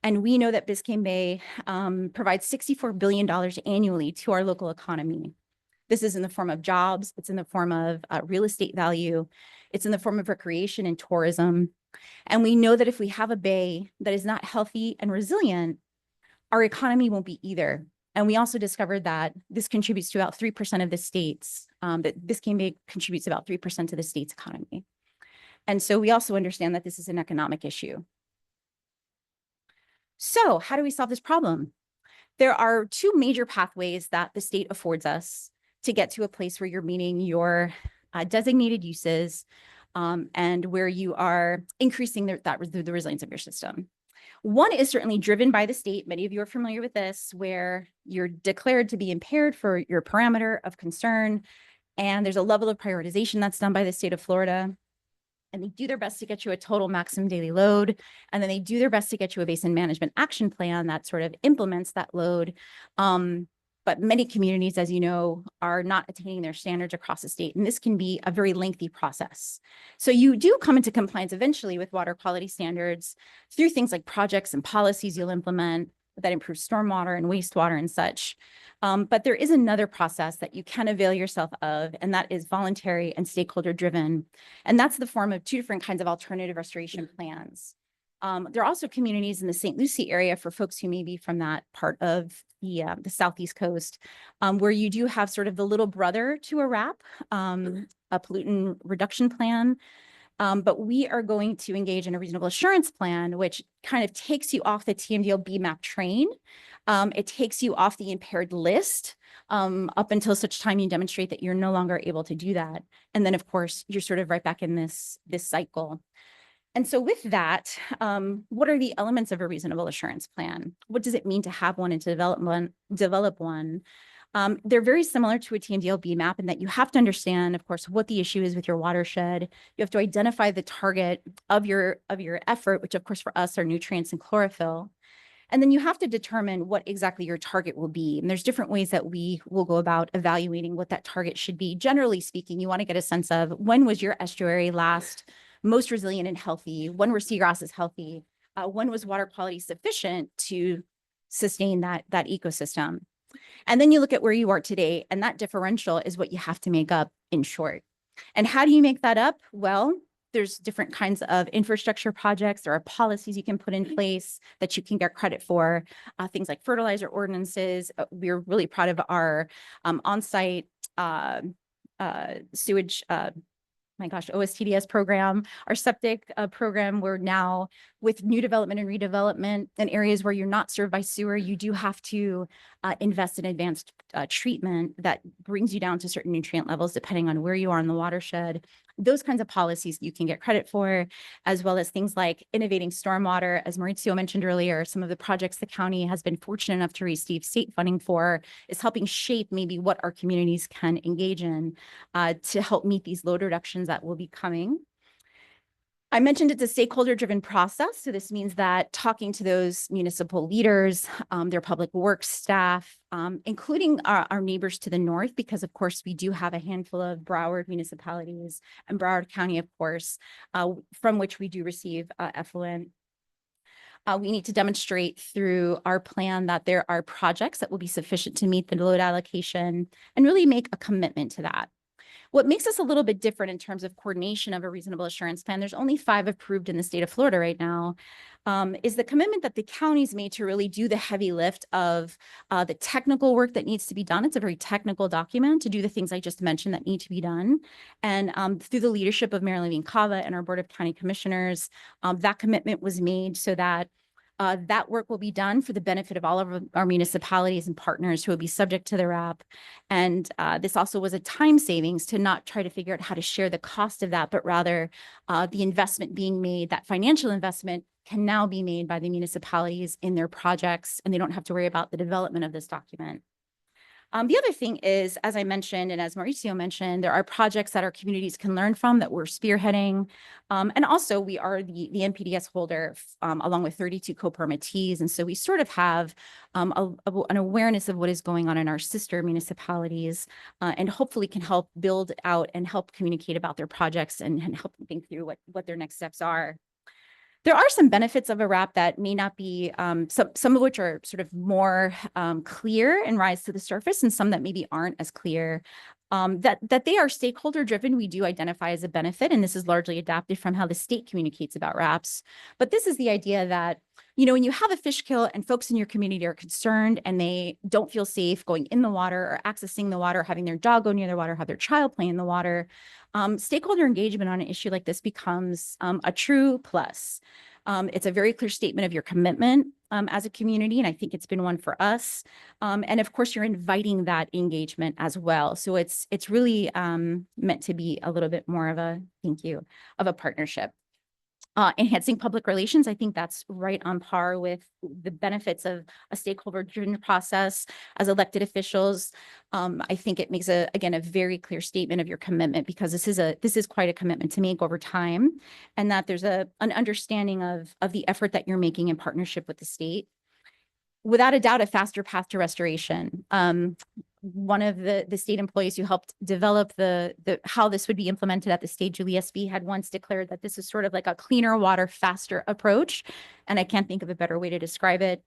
And we know that Biscayne Bay provides $64 billion annually to our local economy. This is in the form of jobs. It's in the form of real estate value. It's in the form of recreation and tourism. And we know that if we have a bay that is not healthy and resilient, our economy won't be either. And we also discovered that this contributes to about 3% of the states, that Biscayne Bay contributes about 3% of the state's economy. And so we also understand that this is an economic issue. So how do we solve this problem? There are two major pathways that the state affords us to get to a place where you're meeting your designated uses and where you are increasing the resilience of your system. One is certainly driven by the state. Many of you are familiar with this, where you're declared to be impaired for your parameter of concern. And there's a level of prioritization that's done by the state of Florida. And they do their best to get you a total maximum daily load. And then they do their best to get you a basin management action plan that sort of implements that load. But many communities, as you know, are not attaining their standards across the state. And this can be a very lengthy process. So you do come into compliance eventually with water quality standards through things like projects and policies you'll implement that improve stormwater and wastewater and such. But there is another process that you can avail yourself of, and that is voluntary and stakeholder driven. And that's the form of two different kinds of alternative restoration plans. There are also communities in the St. Lucie area for folks who may be from that part of the Southeast coast, where you do have sort of the little brother to a RAP, a pollutant reduction plan. But we are going to engage in a reasonable assurance plan, which kind of takes you off the TMDL BMAP train. It takes you off the impaired list up until such time you demonstrate that you're no longer able to do that. And then, of course, you're sort of right back in this cycle. And so with that, what are the elements of a reasonable assurance plan? What does it mean to have one and to develop one? They're very similar to a TMDL BMAP in that you have to understand, of course, what the issue is with your watershed. You have to identify the target of your effort, which of course for us are nutrients and chlorophyll. And then you have to determine what exactly your target will be. And there's different ways that we will go about evaluating what that target should be. Generally speaking, you want to get a sense of when was your estuary last most resilient and healthy? When were seagrasses healthy? When was water quality sufficient to sustain that ecosystem? And then you look at where you are today, and that differential is what you have to make up in short. And how do you make that up? Well, there's different kinds of infrastructure projects. There are policies you can put in place that you can get credit for, things like fertilizer ordinances. We're really proud of our on-site sewage OSTDS program, our septic program. We're now with new development and redevelopment in areas where you're not served by sewer, you do have to invest in advanced treatment that brings you down to certain nutrient levels depending on where you are in the watershed. Those kinds of policies you can get credit for, as well as things like innovating stormwater. As Maurizio mentioned earlier, some of the projects the county has been fortunate enough to receive state funding for is helping shape maybe what our communities can engage in to help meet these load reductions that will be coming. I mentioned it's a stakeholder-driven process. So this means that talking to those municipal leaders, their public works staff, including our neighbors to the north, because of course we do have a handful of Broward municipalities and Broward County, of course, from which we do receive effluent. We need to demonstrate through our plan that there are projects that will be sufficient to meet the load allocation and really make a commitment to that. What makes us a little bit different in terms of coordination of a reasonable assurance plan, there's only 5 approved in the state of Florida right now. is the commitment that the county's made to really do the heavy lift of the technical work that needs to be done. It's a very technical document to do the things I just mentioned that need to be done. And through the leadership of Mayor Levine Cava and our Board of County Commissioners, that commitment was made so that that work will be done for the benefit of all of our municipalities and partners who will be subject to the RAP. And this also was a time savings to not try to figure out how to share the cost of that, but rather the investment being made, that financial investment can now be made by the municipalities in their projects, and they don't have to worry about the development of this document. The other thing is, as I mentioned, and as Mauricio mentioned, there are projects that our communities can learn from that we're spearheading. And also we are the NPDES holder along with 32 co-permittees. And so we sort of have an awareness of what is going on in our sister municipalities and hopefully can help build out and help communicate about their projects and help them think through what their next steps are. There are some benefits of a RAP that may not be, some of which are sort of more clear and rise to the surface, and some that maybe aren't as clear. That they are stakeholder driven, we do identify as a benefit, and this is largely adapted from how the state communicates about RAPs. But this is the idea that, you know, when you have a fish kill and folks in your community are concerned and they don't feel safe going in the water or accessing the water, having their dog go near the water, have their child play in the water, stakeholder engagement on an issue like this becomes a true plus. It's a very clear statement of your commitment as a community, and I think it's been one for us. And of course, you're inviting that engagement as well. So it's really meant to be a little bit more of a, thank you, of a partnership. Enhancing public relations, I think that's right on par with the benefits of a stakeholder-driven process as elected officials. I think it makes again, a very clear statement of your commitment, because this is quite a commitment to make over time, and that there's an understanding of the effort that you're making in partnership with the state. Without a doubt, a faster path to restoration. One of the state employees who helped develop the how this would be implemented at the state, Julie SB, had once declared that this is sort of like a cleaner water, faster approach. And I can't think of a better way to describe it.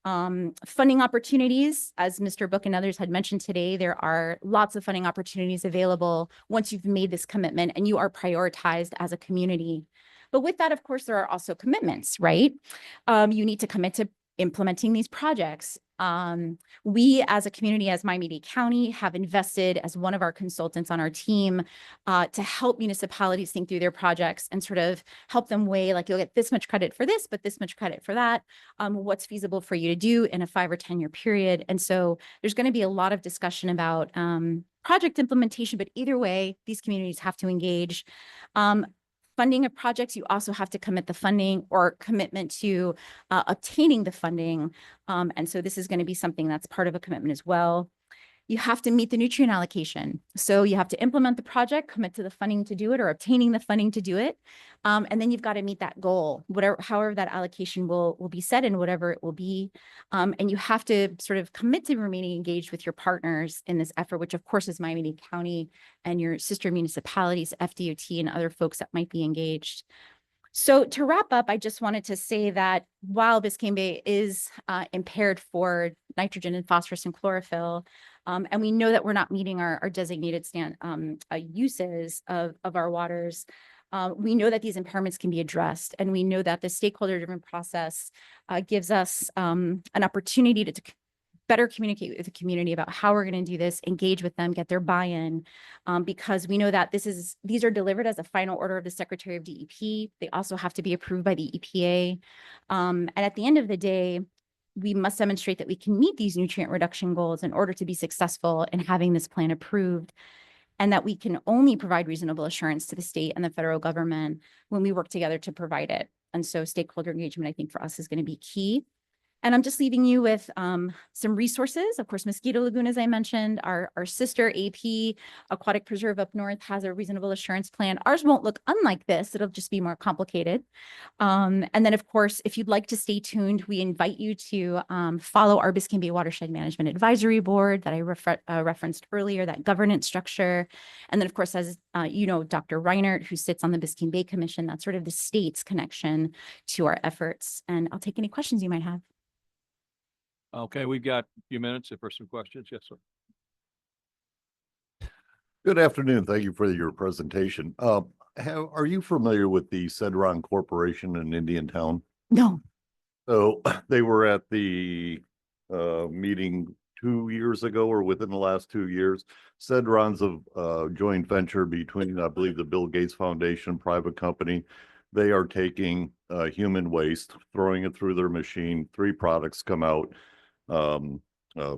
Funding opportunities, as Mr. Book and others had mentioned today, there are lots of funding opportunities available once you've made this commitment and you are prioritized as a community. But with that, of course, there are also commitments, right? You need to commit to implementing these projects. We as a community, as Miami-Dade County, have invested as one of our consultants on our team to help municipalities think through their projects and sort of help them weigh, like, you'll get this much credit for this, but this much credit for that. What's feasible for you to do in a 5 or 10 year period. And so there's going to be a lot of discussion about project implementation, but either way, these communities have to engage. Funding of projects, you also have to commit the funding or commitment to obtaining the funding. And so this is going to be something that's part of a commitment as well. You have to meet the nutrient allocation. So you have to implement the project, commit to the funding to do it, or obtaining the funding to do it. And then you've got to meet that goal, however that allocation will be set and whatever it will be. And you have to sort of commit to remaining engaged with your partners in this effort, which of course is Miami-Dade County and your sister municipalities, FDOT, and other folks that might be engaged. So to wrap up, I just wanted to say that while Biscayne Bay is impaired for nitrogen and phosphorus and chlorophyll, and we know that we're not meeting our designated uses of our waters, we know that these impairments can be addressed, and we know that the stakeholder-driven process gives us an opportunity to better communicate with the community about how we're going to do this, engage with them, get their buy-in, because we know that these are delivered as a final order of the Secretary of DEP. They also have to be approved by the EPA. And at the end of the day, we must demonstrate that we can meet these nutrient reduction goals in order to be successful in having this plan approved, and that we can only provide reasonable assurance to the state and the federal government when we work together to provide it. And so stakeholder engagement, I think, for us is going to be key. And I'm just leaving you with some resources. Of course, Mosquito Lagoon, as I mentioned, our sister AP Aquatic Preserve up north has a reasonable assurance plan. Ours won't look unlike this. It'll just be more complicated. And then, of course, if you'd like to stay tuned, we invite you to follow our Biscayne Bay Watershed Management Advisory Board that I referenced earlier, that governance structure. And then, of course, as you know, Dr. Reinert, who sits on the Biscayne Bay Commission, that's sort of the state's connection to our efforts. And I'll take any questions you might have. Okay, we've got a few minutes if there's some questions. Yes, sir. Good afternoon. Thank you for your presentation. Are you familiar with the Cedron Corporation in Indiantown? No. So they were at the meeting 2 years ago or within the last 2 years. Cedron's a joint venture between, I believe, the Bill Gates Foundation, private company. They are taking human waste, throwing it through their machine. 3 products come out.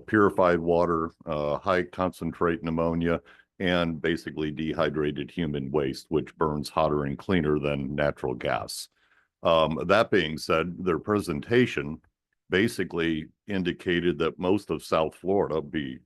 Purified water, high concentrate pneumonia, and basically dehydrated human waste, which burns hotter and cleaner than natural gas. That being said, their presentation basically indicated that most of South Florida, be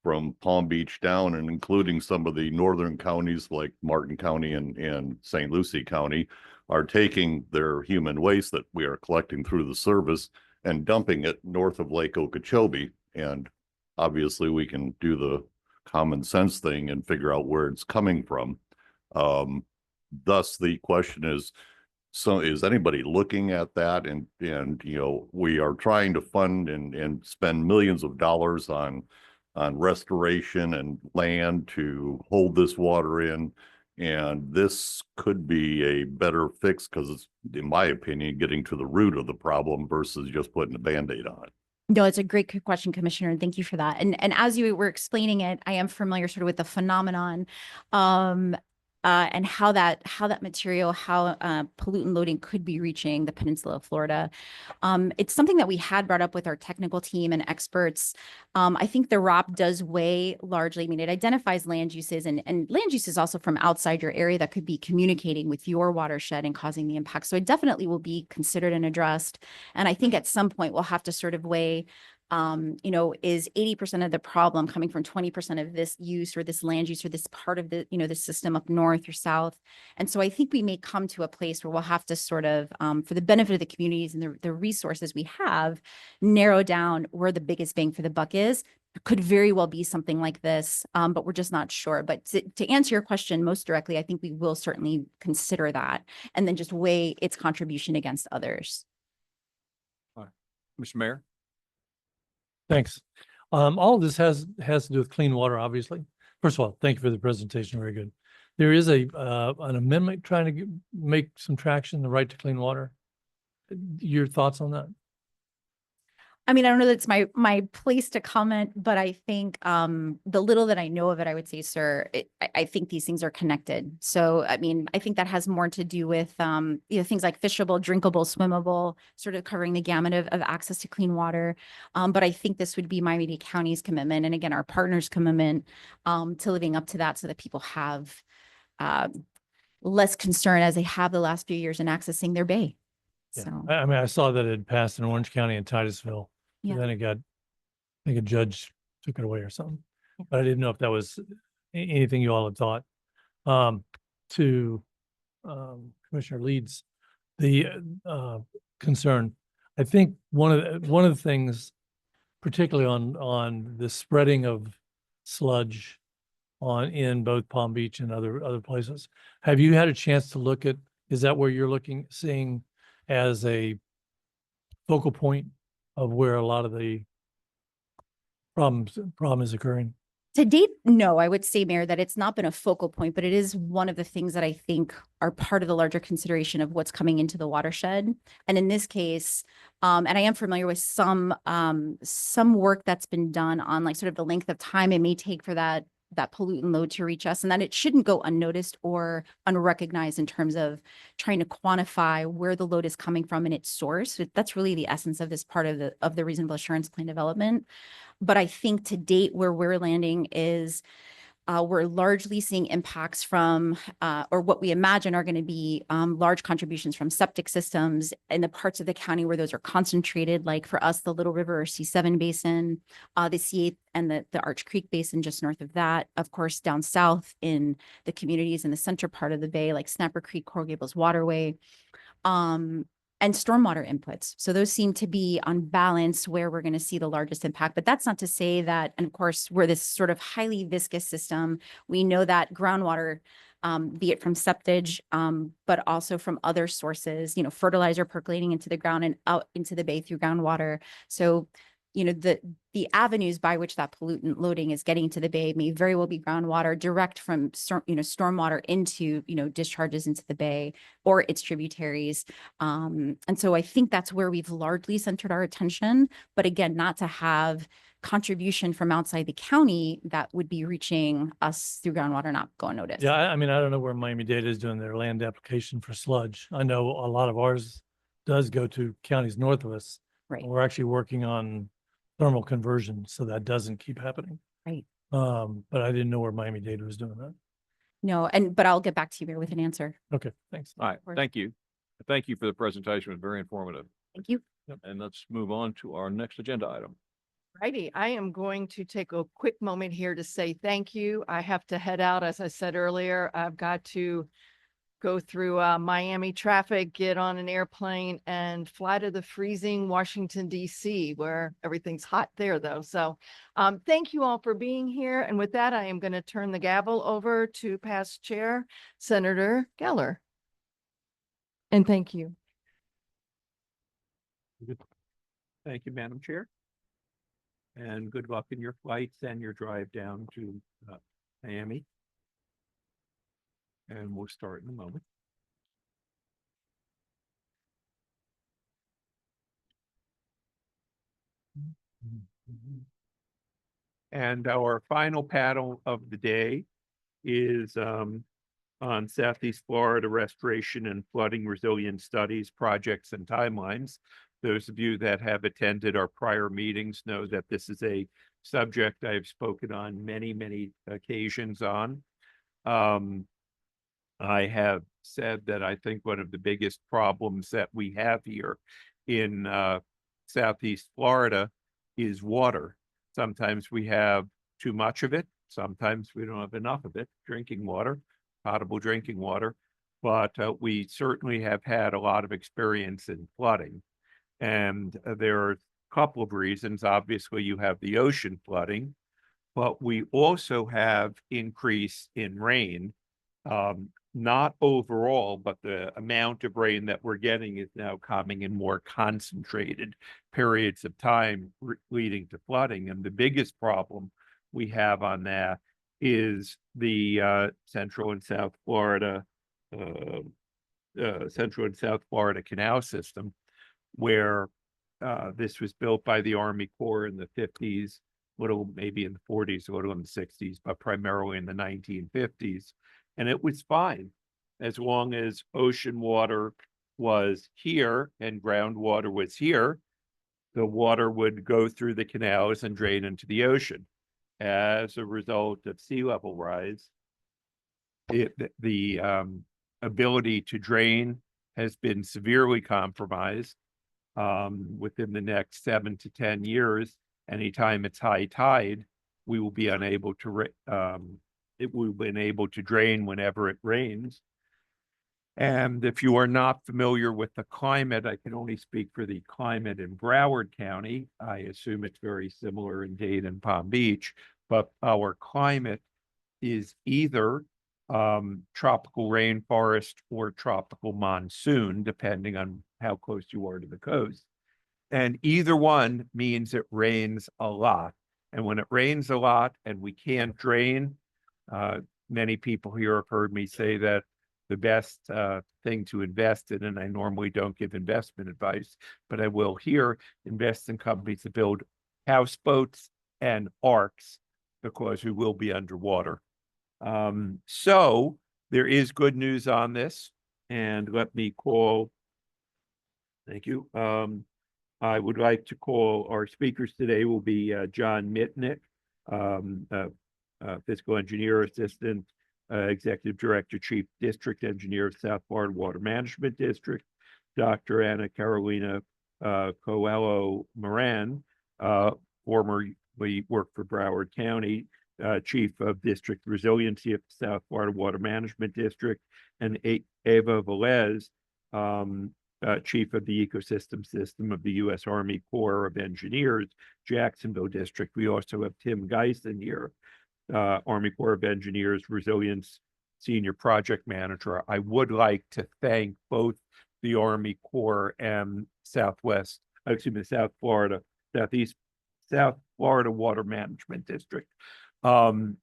from Palm Beach down and including some of the northern counties like Martin County and St. Lucie County, are taking their human waste that we are collecting through the service and dumping it north of Lake Okeechobee. And obviously we can do the common sense thing and figure out where it's coming from. Thus the question is, so is anybody looking at that? And you know, we are trying to fund and spend millions of dollars on restoration and land to hold this water in. And this could be a better fix because it's, in my opinion, getting to the root of the problem versus just putting a Band-Aid on it. No, it's a great question, Commissioner, and thank you for that. And as you were explaining it, I am familiar sort of with the phenomenon, and how that material, how pollutant loading could be reaching the peninsula of Florida. It's something that we had brought up with our technical team and experts. I think the ROP does weigh largely. I mean, it identifies land uses and land uses also from outside your area that could be communicating with your watershed and causing the impact. So it definitely will be considered and addressed. And I think at some point we'll have to sort of weigh, you know, is 80% of the problem coming from 20% of this use or this land use or this part of the, you know, the system up north or south. And so I think we may come to a place where we'll have to sort of, for the benefit of the communities and the resources we have, narrow down where the biggest bang for the buck is. It could very well be something like this, but we're just not sure. But to answer your question most directly, I think we will certainly consider that and then just weigh its contribution against others. All right. Mr. Mayor. Thanks. All of this has to do with clean water, obviously. First of all, thank you for the presentation. Very good. There is an amendment trying to make some traction, the right to clean water. Your thoughts on that? I mean, I don't know that it's my place to comment, but I think the little that I know of it, I would say, sir, I think these things are connected. So, I mean, I think that has more to do with, you know, things like fishable, drinkable, swimmable, sort of covering the gamut of access to clean water. But I think this would be Miami-Dade County's commitment, and again, our partners' commitment to living up to that so that people have less concern as they have the last few years in accessing their bay. Yeah. So, I mean, I saw that it passed in Orange County and Titusville. yeah. And then it got, I think a judge took it away or something. But I didn't know if that was anything you all had thought. To Commissioner Leeds, the concern. I think one of the things, particularly on the spreading of sludge in both Palm Beach and other places. Have you had a chance to look at, is that where you're seeing as a focal point of where a lot of the problem is occurring? To date, no, I would say, Mayor, that it's not been a focal point, but it is one of the things that I think are part of the larger consideration of what's coming into the watershed. And in this case, and I am familiar with some work that's been done on like sort of the length of time it may take for that pollutant load to reach us, and that it shouldn't go unnoticed or unrecognized in terms of trying to quantify where the load is coming from and its source. That's really the essence of this part of the reasonable assurance plan development. But I think to date where we're landing is we're largely seeing impacts from, or what we imagine are going to be large contributions from septic systems in the parts of the county where those are concentrated, like for us, the Little River or C7 Basin, the C8 and the Arch Creek Basin just north of that. Of course, down south in the communities in the center part of the bay, like Snapper Creek, Coral Gables Waterway, and stormwater inputs. So those seem to be on balance where we're going to see the largest impact. But that's not to say that, and of course, we're this sort of highly viscous system. We know that groundwater, be it from septage, but also from other sources, fertilizer percolating into the ground and out into the bay through groundwater. So, the the avenues by which that pollutant loading is getting to the bay may very well be groundwater direct from stormwater into, discharges into the bay or its tributaries. And so I think that's where we've largely centered our attention, but again, not to have contribution from outside the county that would be reaching us through groundwater not go unnoticed. Yeah, I mean, I don't know where Miami-Dade is doing their land application for sludge. I know a lot of ours does go to counties north of us. Right. We're actually working on thermal conversion, so that doesn't keep happening. Right. But I didn't know where Miami-Dade was doing that. No, but I'll get back to you there with an answer. Okay, thanks. All right, course. thank you. Thank you for the presentation. It was very informative. Thank you. And let's move on to our next agenda item. Righty, I am going to take a quick moment here to say thank you. I have to head out. As I said earlier, I've got to go through Miami traffic, get on an airplane and fly to the freezing Washington, D.C., where everything's hot there though. So thank you all for being here. And with that, I am going to turn the gavel over to past chair, Senator Geller. And thank you. Thank you, Madam Chair. And good luck in your flights and your drive down to Miami. And we'll start in a moment. And our final panel of the day is on Southeast Florida restoration and flooding resilience studies, projects, and timelines. Those of you that have attended our prior meetings know that this is a subject I've spoken on many, many occasions on. I have said that I think one of the biggest problems that we have here in Southeast Florida is water. Sometimes we have too much of it. Sometimes we don't have enough of it, drinking water, potable drinking water. But we certainly have had a lot of experience in flooding. And there are a couple of reasons. Obviously, you have the ocean flooding, but we also have increase in rain. Not overall, but the amount of rain that we're getting is now coming in more concentrated periods of time leading to flooding. And the biggest problem we have on that is the Central and South Florida canal system, where this was built by the Army Corps in the 50s, little maybe in the 40s, a little in the 60s, but primarily in the 1950s. And it was fine as long as ocean water was here and groundwater was here. The water would go through the canals and drain into the ocean. As a result of sea level rise, the ability to drain has been severely compromised. Within the next 7 to 10 years, anytime it's high tide, we will be unable to drain whenever it rains. And if you are not familiar with the climate, I can only speak for the climate in Broward County. I assume it's very similar in Dade and Palm Beach, but our climate is either tropical rainforest or tropical monsoon, depending on how close you are to the coast. And either one means it rains a lot. And when it rains a lot and we can't drain, many people here have heard me say that the best thing to invest in, and I normally don't give investment advice, but I will here, invest in companies that build houseboats and arcs, because we will be underwater. So there is good news on this, and let me call, thank you. I would like to call our speakers today will be John Mitnick, Fiscal Engineer Assistant, Executive Director, Chief District Engineer of South Florida Water Management District, Dr. Anna Carolina Coelho Moran, formerly worked for Broward County, Chief of District Resiliency of South Florida Water Management District, and Ava Velez, Chief of the Ecosystem System of the U.S. Army Corps of Engineers, Jacksonville District. We also have Tim Geisen here, Army Corps of Engineers Resilience Senior Project Manager. I would like to thank both the Army Corps and South Florida, Southeast South Florida Water Management District.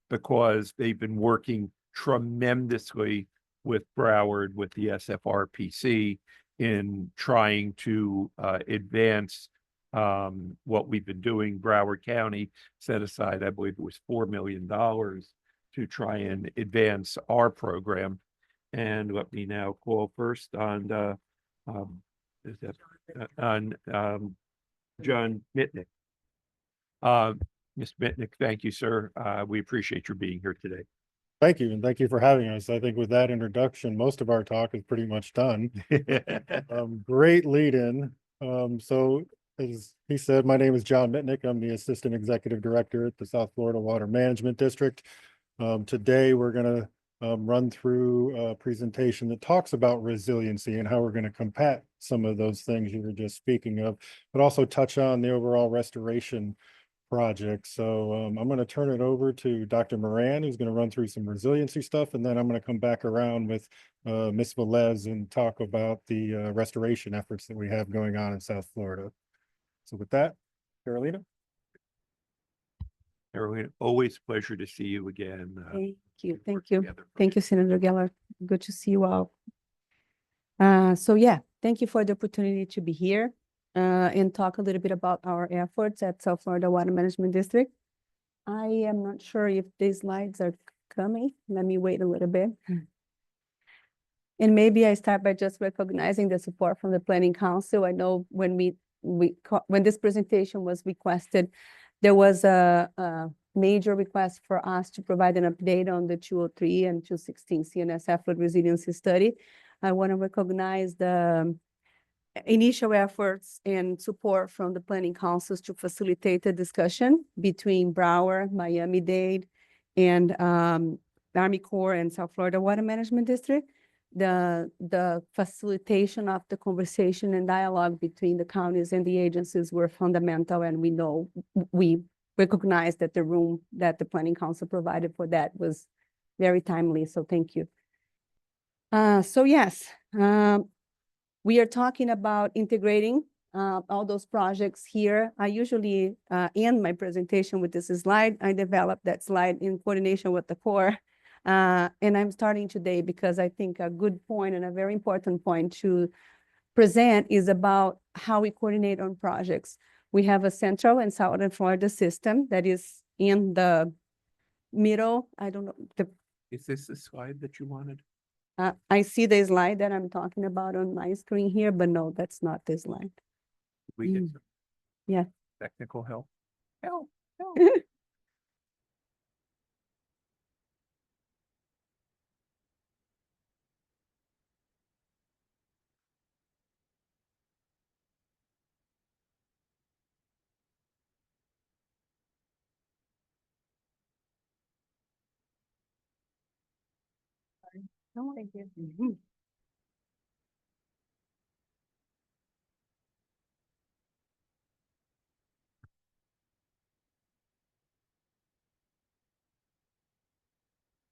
Because they've been working tremendously with Broward, with the SFRPC in trying to advance what we've been doing. Broward County set aside, I believe it was $4 million to try and advance our program. And let me now call first on John Mitnick. Mr. Mitnick, thank you, sir. We appreciate your being here today. Thank you, and thank you for having us. I think with that introduction, most of our talk is pretty much done. Great lead in. So as he said, my name is John Mitnick. I'm the Assistant Executive Director at the South Florida Water Management District. Today, we're going to run through a presentation that talks about resiliency and how we're going to combat some of those things you were just speaking of, but also touch on the overall restoration project. So I'm going to turn it over to Dr. Moran, who's going to run through some resiliency stuff, and then I'm going to come back around with Ms. Velez and talk about the restoration efforts that we have going on in South Florida. So with that, Carolina. Carolina, always a pleasure to see you again. Thank you. Thank you, Senator Geller. Good to see you all. So yeah, thank you for the opportunity to be here and talk a little bit about our efforts at South Florida Water Management District. I am not sure if these slides are coming. Let me wait a little bit. And maybe I start by just recognizing the support from the Planning Council. I know when when this presentation was requested, there was a major request for us to provide an update on the 203 and 216 CNSF flood resiliency study. I want to recognize the initial efforts and support from the planning councils to facilitate a discussion between Broward, Miami-Dade, and Army Corps and South Florida Water Management District. The facilitation of the conversation and dialogue between the counties and the agencies were fundamental, and we recognize that the room that the planning council provided for that was very timely, so thank you. So yes, we are talking about integrating all those projects here. I usually end my presentation with this slide. I developed that slide in coordination with the Corps. And I'm starting today because I think a good point and a very important point to present is about how we coordinate on projects. We have a Central and Southern Florida system that is in the middle. I don't know. Is this the slide that you wanted? I see the slide that I'm talking about on my screen here, but no, that's not the slide. We get some Yeah. technical help. Help. No, thank you.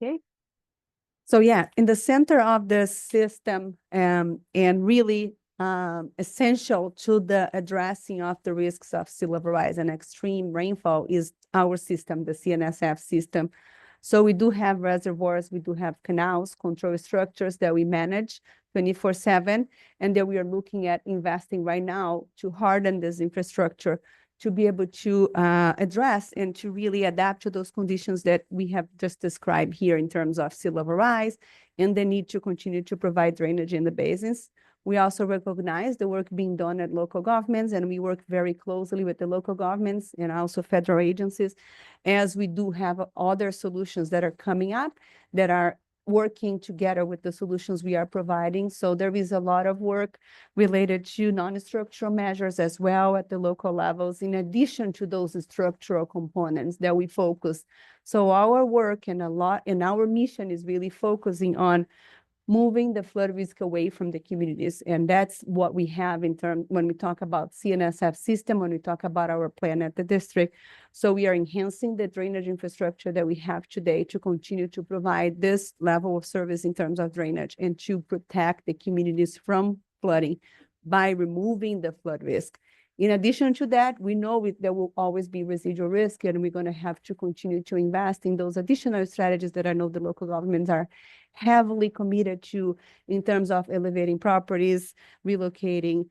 Okay. So yeah, in the center of the system and really essential to the addressing of the risks of sea level rise and extreme rainfall is our system, the CNSF system. So we do have reservoirs, we do have canals, control structures that we manage 24/7, and that we are looking at investing right now to harden this infrastructure to be able to address and to really adapt to those conditions that we have just described here in terms of sea level rise and the need to continue to provide drainage in the basins. We also recognize the work being done at local governments, and we work very closely with the local governments and also federal agencies, as we do have other solutions that are coming up that are working together with the solutions we are providing. So there is a lot of work related to non-structural measures as well at the local levels, in addition to those structural components that we focus. So our work and our mission is really focusing on moving the flood risk away from the communities. And that's what we have in terms, when we talk about CNSF system, when we talk about our plan at the district. So we are enhancing the drainage infrastructure that we have today to continue to provide this level of service in terms of drainage and to protect the communities from flooding by removing the flood risk. In addition to that, we know there will always be residual risk, and we're going to have to continue to invest in those additional strategies that I know the local governments are heavily committed to in terms of elevating properties, relocating,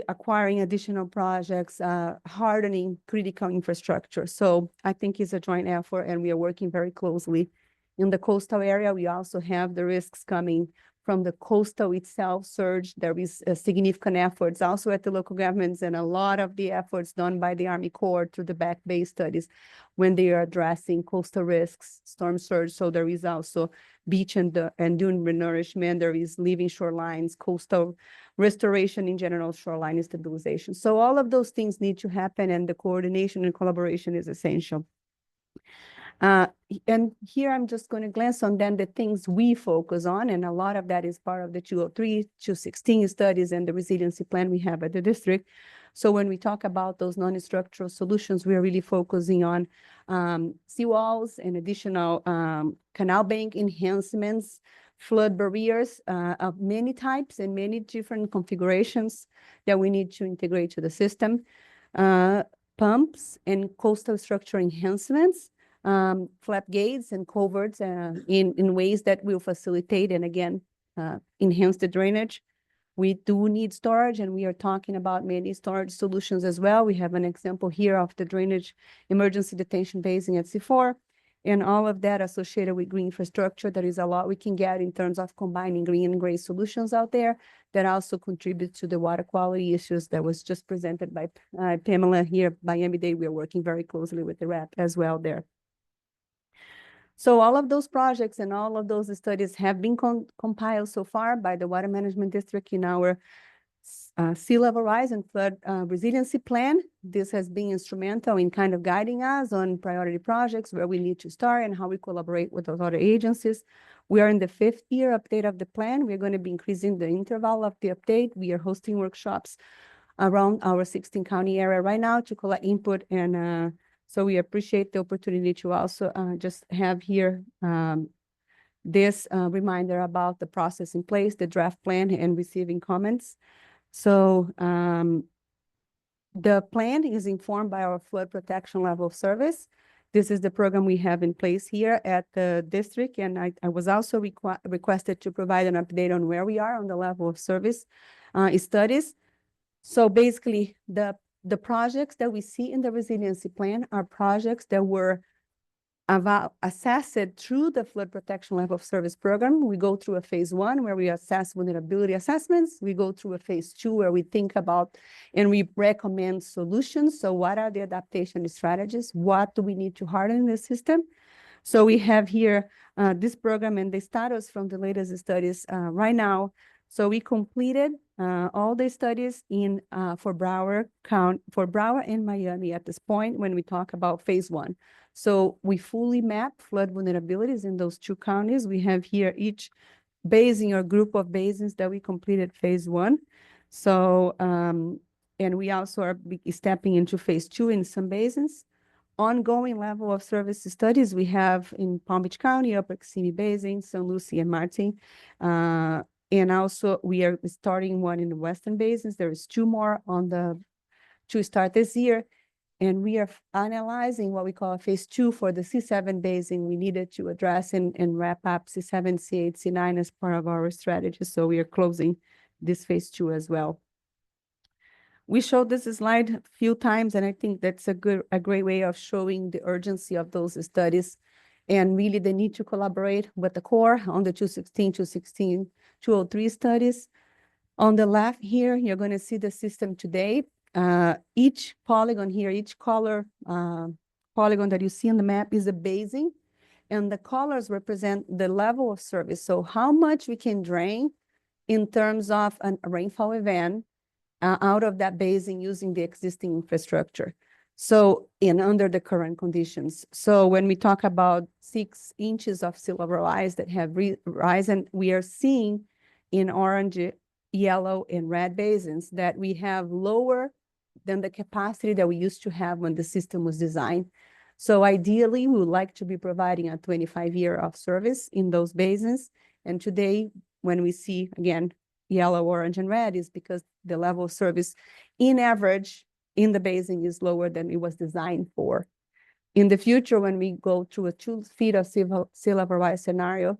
acquiring additional projects, hardening critical infrastructure. So I think it's a joint effort, and we are working very closely. In the coastal area, we also have the risks coming from the coastal itself surge. There is significant efforts also at the local governments, and a lot of the efforts done by the Army Corps through the Back Bay studies when they are addressing coastal risks, storm surge. So there is also beach and dune renourishment. There is living shorelines, coastal restoration in general, shoreline stabilization. So all of those things need to happen, and the coordination and collaboration is essential. And here I'm just going to glance on then the things we focus on, and a lot of that is part of the 203, 216 studies and the resiliency plan we have at the district. So when we talk about those non-structural solutions, we are really focusing on seawalls and additional canal bank enhancements, flood barriers of many types and many different configurations that we need to integrate to the system, pumps and coastal structure enhancements, flap gates and culverts in ways that will facilitate and again, enhance the drainage. We do need storage, and we are talking about many storage solutions as well. We have an example here of the drainage emergency detention basin at C4, and all of that associated with green infrastructure. There is a lot we can get in terms of combining green and gray solutions out there that also contribute to the water quality issues that was just presented by Pamela here. By Miami-Dade, we are working very closely with the rep as well there. So all of those projects and all of those studies have been compiled so far by the Water Management District in our sea level rise and flood resiliency plan. This has been instrumental in kind of guiding us on priority projects, where we need to start and how we collaborate with those other agencies. We are in the 5th year update of the plan. We're going to be increasing the interval of the update. We are hosting workshops around our 16 county area right now to collect input, and so we appreciate the opportunity to also just have here this reminder about the process in place, the draft plan, and receiving comments. So the plan is informed by our flood protection level of service. This is the program we have in place here at the district, and I was also requested to provide an update on where we are on the level of service studies. So basically, the projects that we see in the resiliency plan are projects that were assessed through the flood protection level of service program. We go through a phase 1 where we assess vulnerability assessments. We go through a phase 2 where we think about and we recommend solutions. So what are the adaptation strategies? What do we need to harden the system? So we have here this program and the status from the latest studies right now. So we completed all the studies in for Broward and Miami at this point when we talk about phase 1. So we fully map flood vulnerabilities in those 2 counties. We have here each basin or group of basins that we completed phase 1. So and we also are stepping into phase 2 in some basins. Ongoing level of service studies we have in Palm Beach County, Upper Kissimmee Basin, San Lucie and Martin. And also we are starting one in the Western Basins. There is 2 more on to start this year. And we are analyzing what we call a phase 2 for the C7 basin. We needed to address and wrap up C7, C8, C9 as part of our strategy. So we are closing this phase 2 as well. We showed this slide a few times, and I think that's a great way of showing the urgency of those studies and really the need to collaborate with the Corps on the 216, 216, 203 studies. On the left here, you're going to see the system today. Each polygon here, each color polygon that you see on the map is a basin, and the colors represent the level of service. So how much we can drain in terms of a rainfall event out of that basin using the existing infrastructure. So under the current conditions. So when we talk about 6 inches of sea level rise that have risen, we are seeing in orange, yellow, and red basins that we have lower than the capacity that we used to have when the system was designed. So ideally, we would like to be providing a 25-year of service in those basins. And today, when we see, again, yellow, orange, and red, is because the level of service in average in the basin is lower than it was designed for. In the future, when we go through a 2 feet of sea level rise scenario,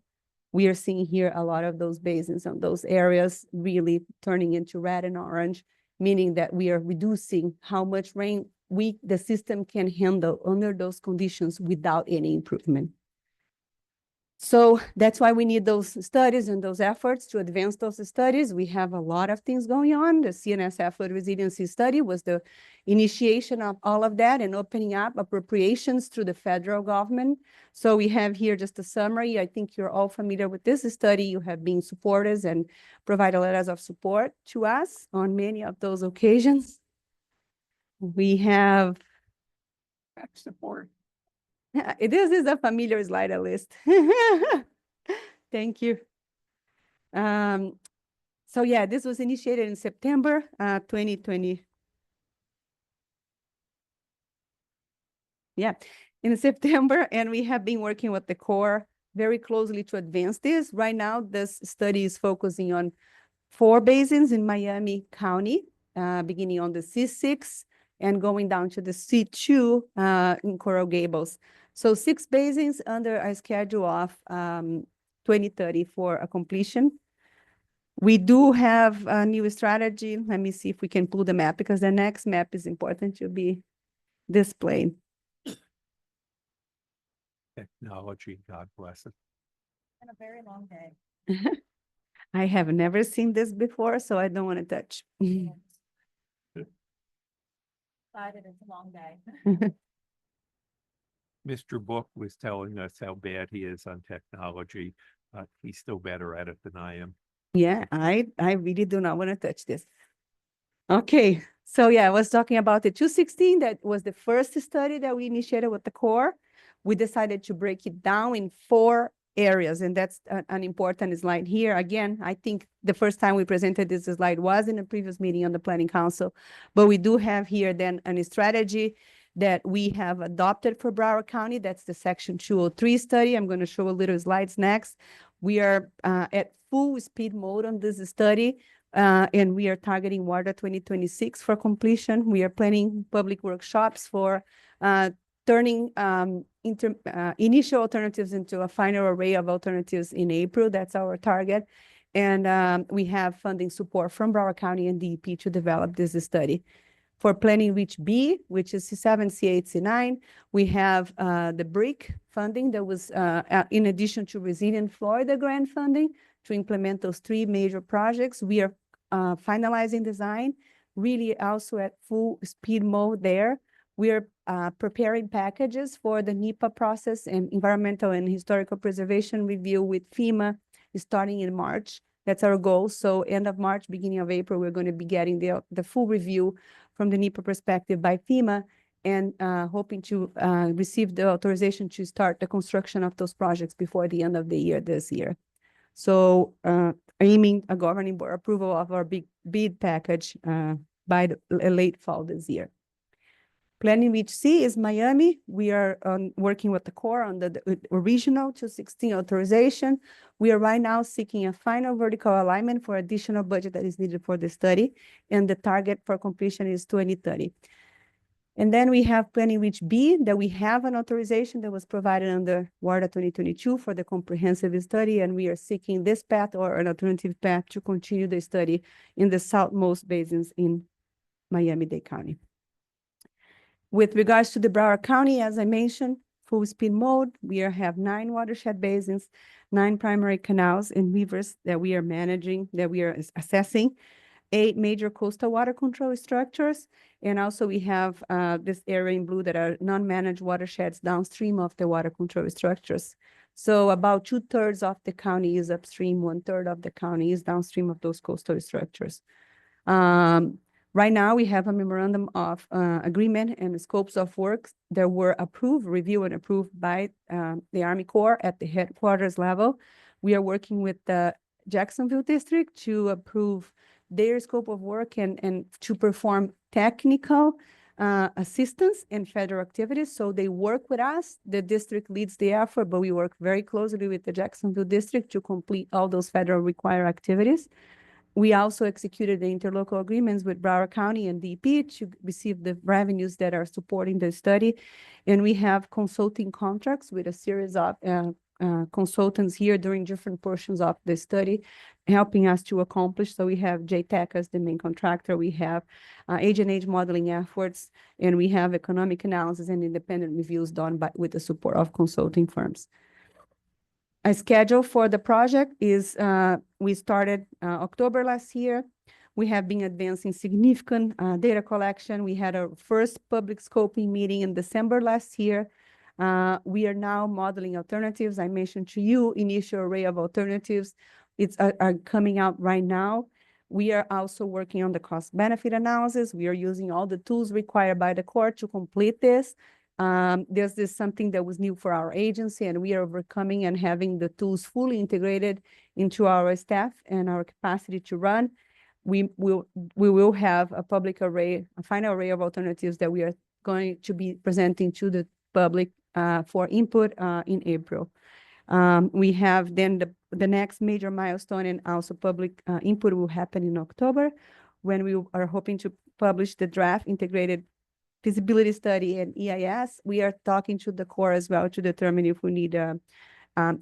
we are seeing here a lot of those basins and those areas really turning into red and orange, meaning that we are reducing how much rain the system can handle under those conditions without any improvement. So that's why we need those studies and those efforts to advance those studies. We have a lot of things going on. The CNSF flood resiliency study was the initiation of all of that and opening up appropriations through the federal government. So we have here just a summary. I think you're all familiar with this study. You have been supporters and provided letters of support to us on many of those occasions. We have support. this is a familiar slide list. Thank you. So yeah, this was initiated in September 2020. Yeah, in September, and we have been working with the Corps very closely to advance this. Right now, this study is focusing on 4 basins in Miami County, beginning on the C6 and going down to the C2 in Coral Gables. So 6 basins under a schedule of 2030 for a completion. We do have a new strategy. Let me see if we can pull the map because the next map is important to be displayed. Technology, God bless it. And a very long day. I have never seen this before, so I don't want to touch. Decided it's a long day. Mr. Book was telling us how bad he is on technology. He's still better at it than I am. Yeah, I really do not want to touch this. Okay, so yeah, I was talking about the 216. That was the first study that we initiated with the Corps. We decided to break it down in 4 areas, and that's an important slide here. Again, I think the first time we presented this slide was in a previous meeting on the Planning Council, but we do have here then a strategy that we have adopted for Broward County. That's the Section 203 study. I'm going to show a little slides next. We are at full speed mode on this study, and we are targeting WARDA 2026 for completion. We are planning public workshops for turning initial alternatives into a final array of alternatives in April. That's our target. And we have funding support from Broward County and DEP to develop this study. For Planning Reach B, which is C7, C8, C9, we have the BRIC funding that was in addition to Resilient Florida grant funding to implement those 3 major projects. We are finalizing design, really also at full speed mode there. We are preparing packages for the NEPA process and environmental and historical preservation review with FEMA starting in March. That's our goal. So end of March, beginning of April, we're going to be getting the full review from the NEPA perspective by FEMA and hoping to receive the authorization to start the construction of those projects before the end of the year this year. So aiming a governing board approval of our big bid package by the late fall this year. Planning Reach C is Miami. We are working with the Corps on the original 216 authorization. We are right now seeking a final vertical alignment for additional budget that is needed for the study, and the target for completion is 2030. And then we have Planning Reach B, that we have an authorization that was provided under WARDA 2022 for the comprehensive study, and we are seeking this path or an alternative path to continue the study in the southmost basins in Miami-Dade County. With regards to the Broward County, as I mentioned, full speed mode, we have 9 watershed basins, 9 primary canals and rivers that we are managing, that we are assessing, 8 major coastal water control structures, and also we have this area in blue that are non-managed watersheds downstream of the water control structures. So about 2/3 of the county is upstream, 1/3 of the county is downstream of those coastal structures. Right now, we have a memorandum of agreement and scopes of works that were approved, reviewed and approved by the Army Corps at the headquarters level. We are working with the Jacksonville District to approve their scope of work and to perform technical assistance and federal activities. So they work with us. The district leads the effort, but we work very closely with the Jacksonville District to complete all those federal required activities. We also executed the interlocal agreements with Broward County and DP to receive the revenues that are supporting the study. And we have consulting contracts with a series of consultants here during different portions of the study, helping us to accomplish. So we have JTEC as the main contractor, we have H&H modeling efforts, and we have economic analysis and independent reviews done with the support of consulting firms. A schedule for the project is, we started October last year. We have been advancing significant data collection. We had our first public scoping meeting in December last year. We are now modeling alternatives. I mentioned to you initial array of alternatives. It's are coming out right now. We are also working on the cost benefit analysis. We are using all the tools required by the court to complete this. This is something that was new for our agency, and we are overcoming and having the tools fully integrated into our staff and our capacity to run. We will have a public array, a final array of alternatives that we are going to be presenting to the public for input in April. We have then the next major milestone, and also public input will happen in October, when we are hoping to publish the draft integrated feasibility study and EIS. We are talking to the Corps as well to determine if we need a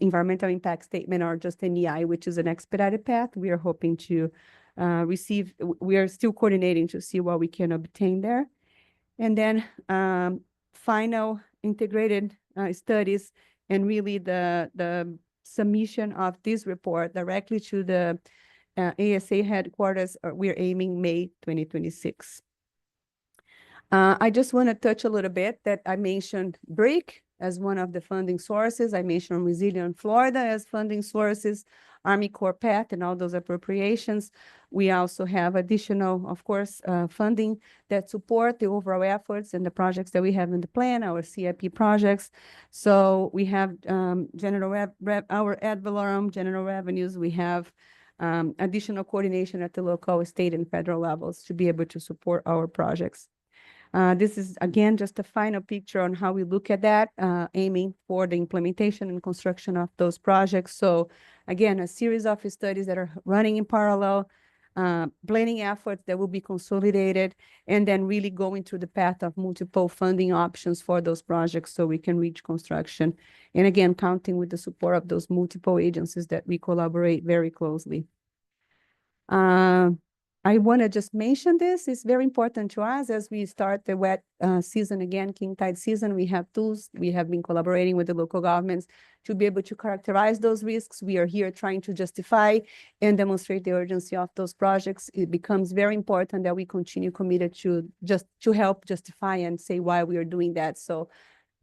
environmental impact statement or just an EI, which is an expedited path. We are hoping to receive, we are still coordinating to see what we can obtain there. And then final integrated studies, and really the submission of this report directly to the ASA headquarters, we're aiming May 2026. I just want to touch a little bit that I mentioned BRIC as one of the funding sources. I mentioned Resilient Florida as funding sources, Army Corps PAT and all those appropriations. We also have additional, of course, funding that support the overall efforts and the projects that we have in the plan, our CIP projects. So we have our ad valorem general revenues. We have additional coordination at the local, state, and federal levels to be able to support our projects. This is, again, just a final picture on how we look at that, aiming for the implementation and construction of those projects. So again, a series of studies that are running in parallel, planning efforts that will be consolidated, and then really going through the path of multiple funding options for those projects so we can reach construction. And again, counting with the support of those multiple agencies that we collaborate very closely. I want to just mention this. It's very important to us as we start the wet season again, king tide season. We have tools. We have been collaborating with the local governments to be able to characterize those risks. We are here trying to justify and demonstrate the urgency of those projects. It becomes very important that we continue committed to help justify and say why we are doing that. So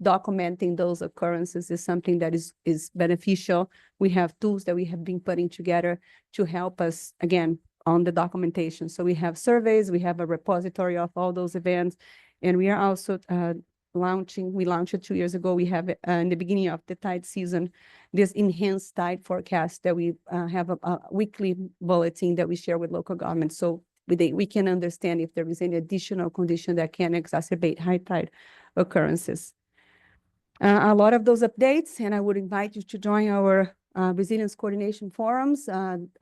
documenting those occurrences is something that is beneficial. We have tools that we have been putting together to help us, again, on the documentation. So we have surveys, we have a repository of all those events, and we are also we launched it 2 years ago. We have in the beginning of the tide season, this enhanced tide forecast that we have a weekly bulletin that we share with local governments. So we can understand if there is any additional condition that can exacerbate high tide occurrences. A lot of those updates, and I would invite you to join our resilience coordination forums.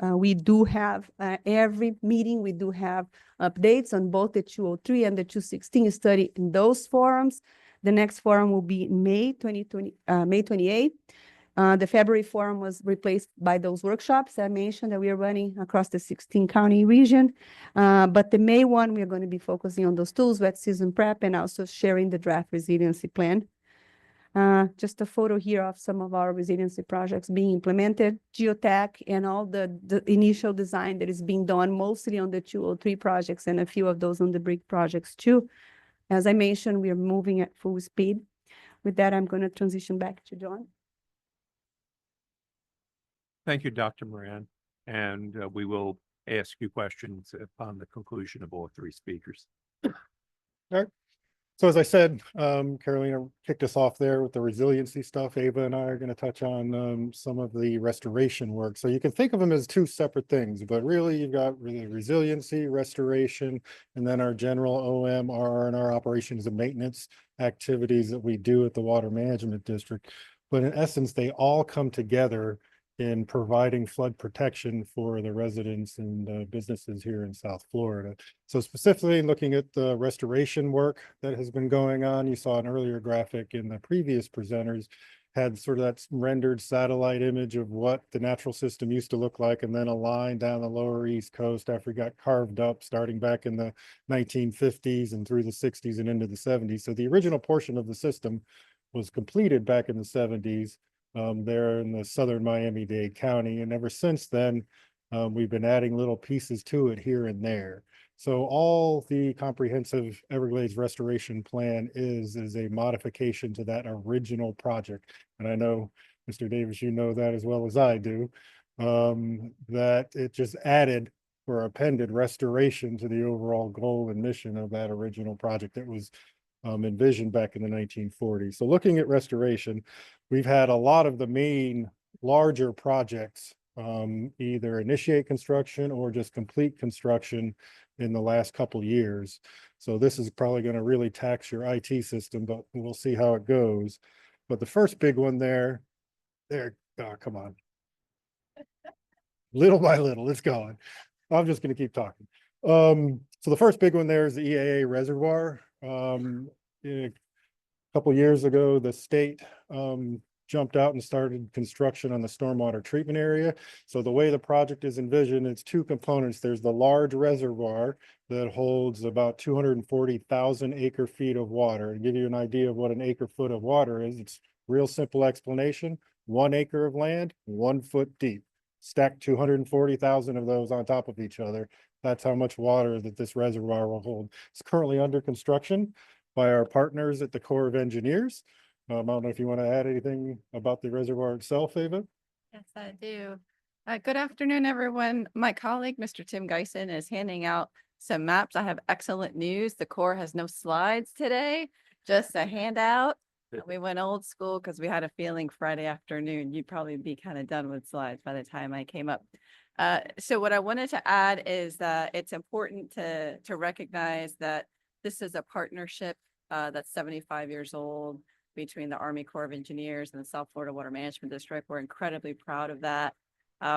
We do have every meeting, we do have updates on both the 203 and the 216 study in those forums. The next forum will be May 28th. The February forum was replaced by those workshops I mentioned that we are running across the 16 county region. But the May one, we are going to be focusing on those tools, wet season prep, and also sharing the draft resiliency plan. Just a photo here of some of our resiliency projects being implemented, geotech, and all the initial design that is being done mostly on the 203 projects and a few of those on the BRIC projects too. As I mentioned, we are moving at full speed. With that, I'm going to transition back to John. Thank you, Dr. Moran. And we will ask you questions upon the conclusion of all three speakers. All right. So as I said, Carolina kicked us off there with the resiliency stuff. Ava and I are going to touch on some of the restoration work. So you can think of them as two separate things, but really you've got really resiliency, restoration, and then our general OM, R&R operations and maintenance activities that we do at the Water Management District. But in essence, they all come together in providing flood protection for the residents and businesses here in South Florida. So specifically looking at the restoration work that has been going on, you saw an earlier graphic in the previous presenters, had sort of that rendered satellite image of what the natural system used to look like, and then a line down the lower East Coast after it got carved up starting back in the 1950s and through the 60s and into the 70s. So the original portion of the system was completed back in the 70s there in the southern Miami-Dade County. And ever since then, we've been adding little pieces to it here and there. So all the comprehensive Everglades restoration plan is a modification to that original project. And I know, Mr. Davis, you know that as well as I do, that it just added or appended restoration to the overall goal and mission of that original project that was envisioned back in the 1940s. So looking at restoration, we've had a lot of the main larger projects either initiate construction or just complete construction in the last couple years. So this is probably going to really tax your IT system, but we'll see how it goes. But the first big one there, oh, come on. Little by little, it's going. I'm just going to keep talking. So the first big one there is the EAA reservoir. A couple years ago, the state jumped out and started construction on the stormwater treatment area. So the way the project is envisioned, it's two components. There's the large reservoir that holds about 240,000 acre feet of water. To give you an idea of what an acre foot of water is, it's real simple explanation. 1 acre of land, 1 foot deep. Stack 240,000 of those on top of each other. That's how much water that this reservoir will hold. It's currently under construction by our partners at the Corps of Engineers. I don't know if you want to add anything about the reservoir itself, Ava? Yes, I do. Good afternoon, everyone. My colleague, Mr. Tim Geisen, is handing out some maps. I have excellent news. The Corps has no slides today, just a handout. We went old school because we had a feeling Friday afternoon, you'd probably be kind of done with slides by the time I came up. So what I wanted to add is that it's important to recognize that this is a partnership that's 75 years old between the Army Corps of Engineers and the South Florida Water Management District. We're incredibly proud of that.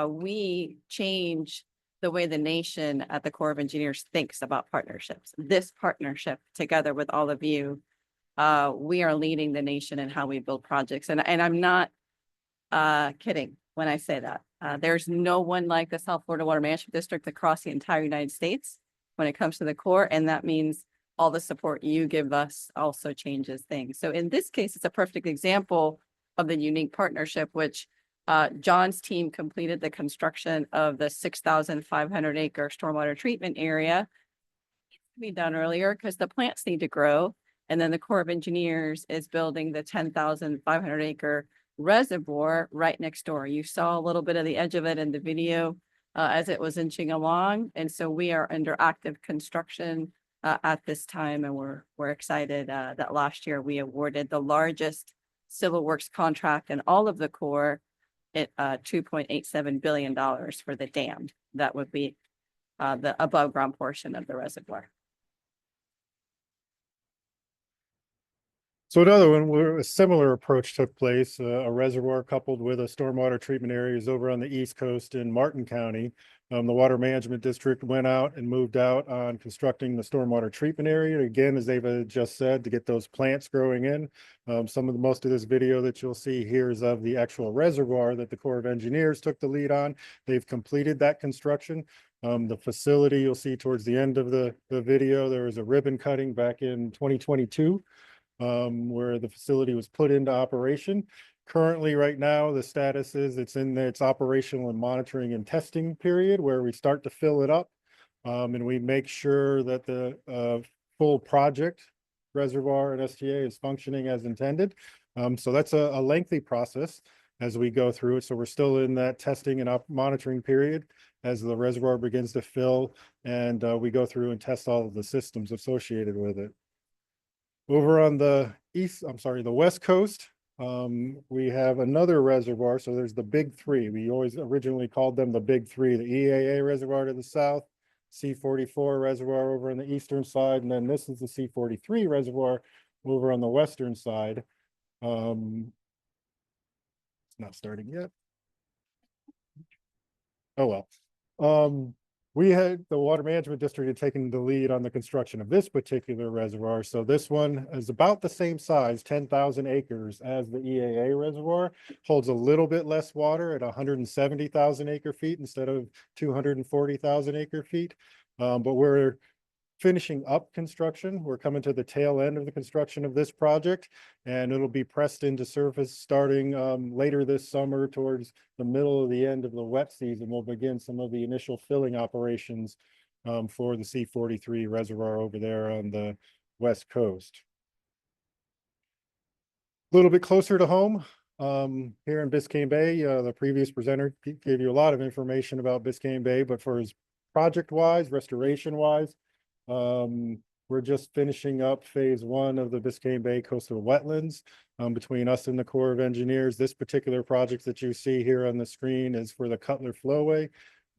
We change the way the nation at the Corps of Engineers thinks about partnerships. This partnership, together with all of you, we are leading the nation in how we build projects. And I'm not kidding when I say that. There's no one like the South Florida Water Management District across the entire United States when it comes to the Corps, and that means all the support you give us also changes things. So in this case, it's a perfect example of the unique partnership, which John's team completed the construction of the 6,500 acre stormwater treatment area. It needs to be done earlier because the plants need to grow. And then the Corps of Engineers is building the 10,500 acre reservoir right next door. You saw a little bit of the edge of it in the video as it was inching along. And so we are under active construction at this time, and we're excited that last year we awarded the largest civil works contract in all of the Corps at $2.87 billion for the dam. That would be the above ground portion of the reservoir. So another one where a similar approach took place, a reservoir coupled with a stormwater treatment area is over on the East Coast in Martin County. The Water Management District went out and moved out on constructing the stormwater treatment area. Again, as Ava just said, to get those plants growing in. Most of this video that you'll see here is of the actual reservoir that the Corps of Engineers took the lead on. They've completed that construction. The facility you'll see towards the end of the video, there was a ribbon cutting back in 2022. Where the facility was put into operation. Currently, right now, the status is it's in its operational and monitoring and testing period where we start to fill it up. And we make sure that the full project reservoir and STA is functioning as intended. So that's a lengthy process as we go through it. So we're still in that testing and monitoring period as the reservoir begins to fill, and we go through and test all of the systems associated with it. Over on the West Coast, we have another reservoir. So there's the big three. We always originally called them the big three, the EAA reservoir to the south, C44 reservoir over on the eastern side, and then this is the C43 reservoir over on the western side. It's not starting yet. Oh, well. We had, the Water Management District had taken the lead on the construction of this particular reservoir. So this one is about the same size, 10,000 acres as the EAA reservoir, holds a little bit less water at 170,000 acre feet instead of 240,000 acre feet. But we're finishing up construction. We're coming to the tail end of the construction of this project, and it'll be pressed into service starting later this summer. Towards the middle of the end of the wet season, we'll begin some of the initial filling operations for the C-43 reservoir over there on the west coast. A little bit closer to home, here in Biscayne Bay, the previous presenter gave you a lot of information about Biscayne Bay, but for his project-wise, restoration-wise, we're just finishing up phase 1 of the Biscayne Bay coastal wetlands between us and the Corps of Engineers. This particular project that you see here on the screen is for the Cutler Flowway.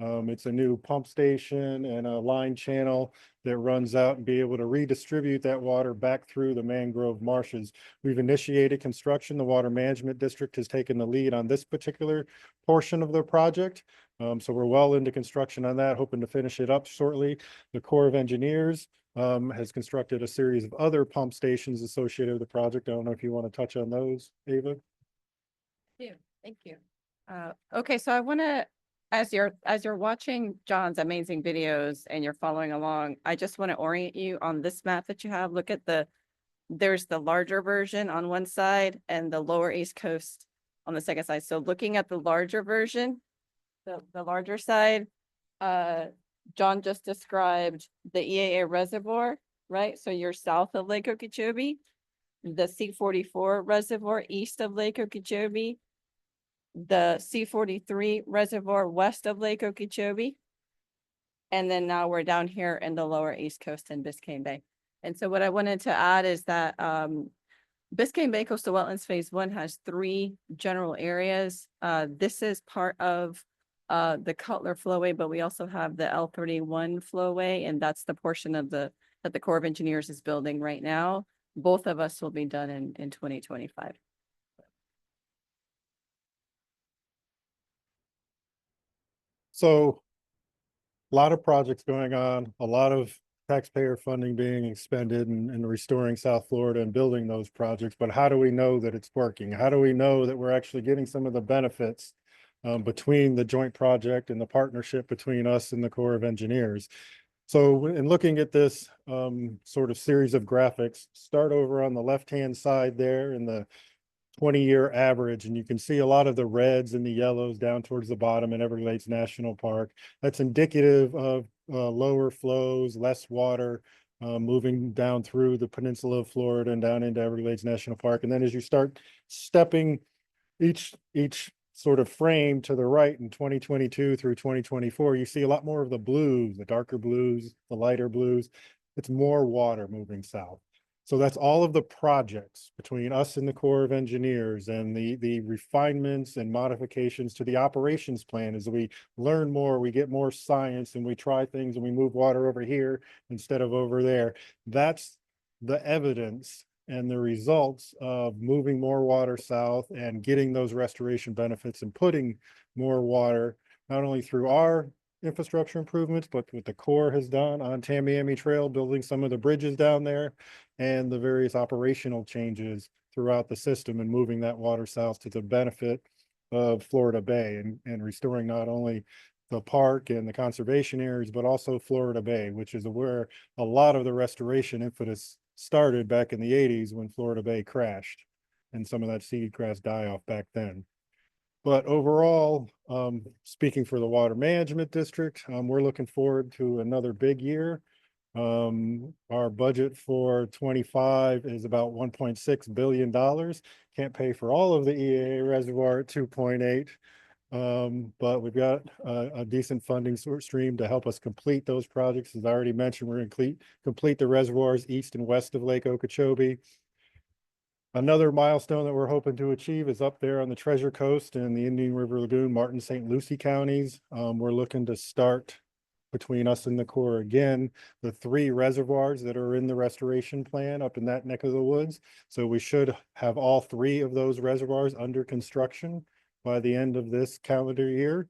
It's a new pump station and a line channel that runs out and be able to redistribute that water back through the mangrove marshes. We've initiated construction. The Water Management District has taken the lead on this particular portion of the project. So we're well into construction on that, hoping to finish it up shortly. The Corps of Engineers has constructed a series of other pump stations associated with the project. I don't know if you want to touch on those, Ava. Thank you. Okay, so I want to, as you're watching John's amazing videos and you're following along, I just want to orient you on this map that you have. Look at there's the larger version on one side and the lower East Coast on the second side. So looking at the larger version, the larger side, John just described the EAA reservoir, right? So you're south of Lake Okeechobee, the C-44 reservoir east of Lake Okeechobee, the C-43 reservoir west of Lake Okeechobee. And then now we're down here in the lower East Coast in Biscayne Bay. And so what I wanted to add is that Biscayne Bay Coastal Wetlands Phase 1 has 3 general areas. This is part of the Cutler Flowway, but we also have the L31 Flowway, and that's the portion of that the Corps of Engineers is building right now. Both of us will be done in 2025. So a lot of projects going on, a lot of taxpayer funding being expended and restoring South Florida and building those projects. But how do we know that it's working? How do we know that we're actually getting some of the benefits between the joint project and the partnership between us and the Corps of Engineers? So in looking at this sort of series of graphics, start over on the left-hand side there in the 20-year average, and you can see a lot of the reds and the yellows down towards the bottom in Everglades National Park. That's indicative of lower flows, less water moving down through the peninsula of Florida and down into Everglades National Park. And then as you start stepping each sort of frame to the right in 2022 through 2024, you see a lot more of the blues, the darker blues, the lighter blues. It's more water moving south. So that's all of the projects between us and the Corps of Engineers and the refinements and modifications to the operations plan. As we learn more, we get more science and we try things and we move water over here instead of over there. That's the evidence and the results of moving more water south and getting those restoration benefits and putting more water, not only through our infrastructure improvements, but what the Corps has done on Tamiami Trail, building some of the bridges down there, and the various operational changes throughout the system and moving that water south to the benefit of Florida Bay and restoring not only the park and the conservation areas, but also Florida Bay, which is where a lot of the restoration impetus started back in the 80s when Florida Bay crashed and some of that seed grass die-off back then. But overall, speaking for the Water Management District, we're looking forward to another big year. Our budget for 25 is about $1.6 billion. Can't pay for all of the EAA reservoir at 2.8. But we've got a decent funding stream to help us complete those projects. As I already mentioned, we're going to complete the reservoirs east and west of Lake Okeechobee. Another milestone that we're hoping to achieve is up there on the Treasure Coast in the Indian River Lagoon, Martin, St. Lucie counties. We're looking to start between us and the Corps again, the 3 reservoirs that are in the restoration plan up in that neck of the woods. So we should have all 3 of those reservoirs under construction by the end of this calendar year.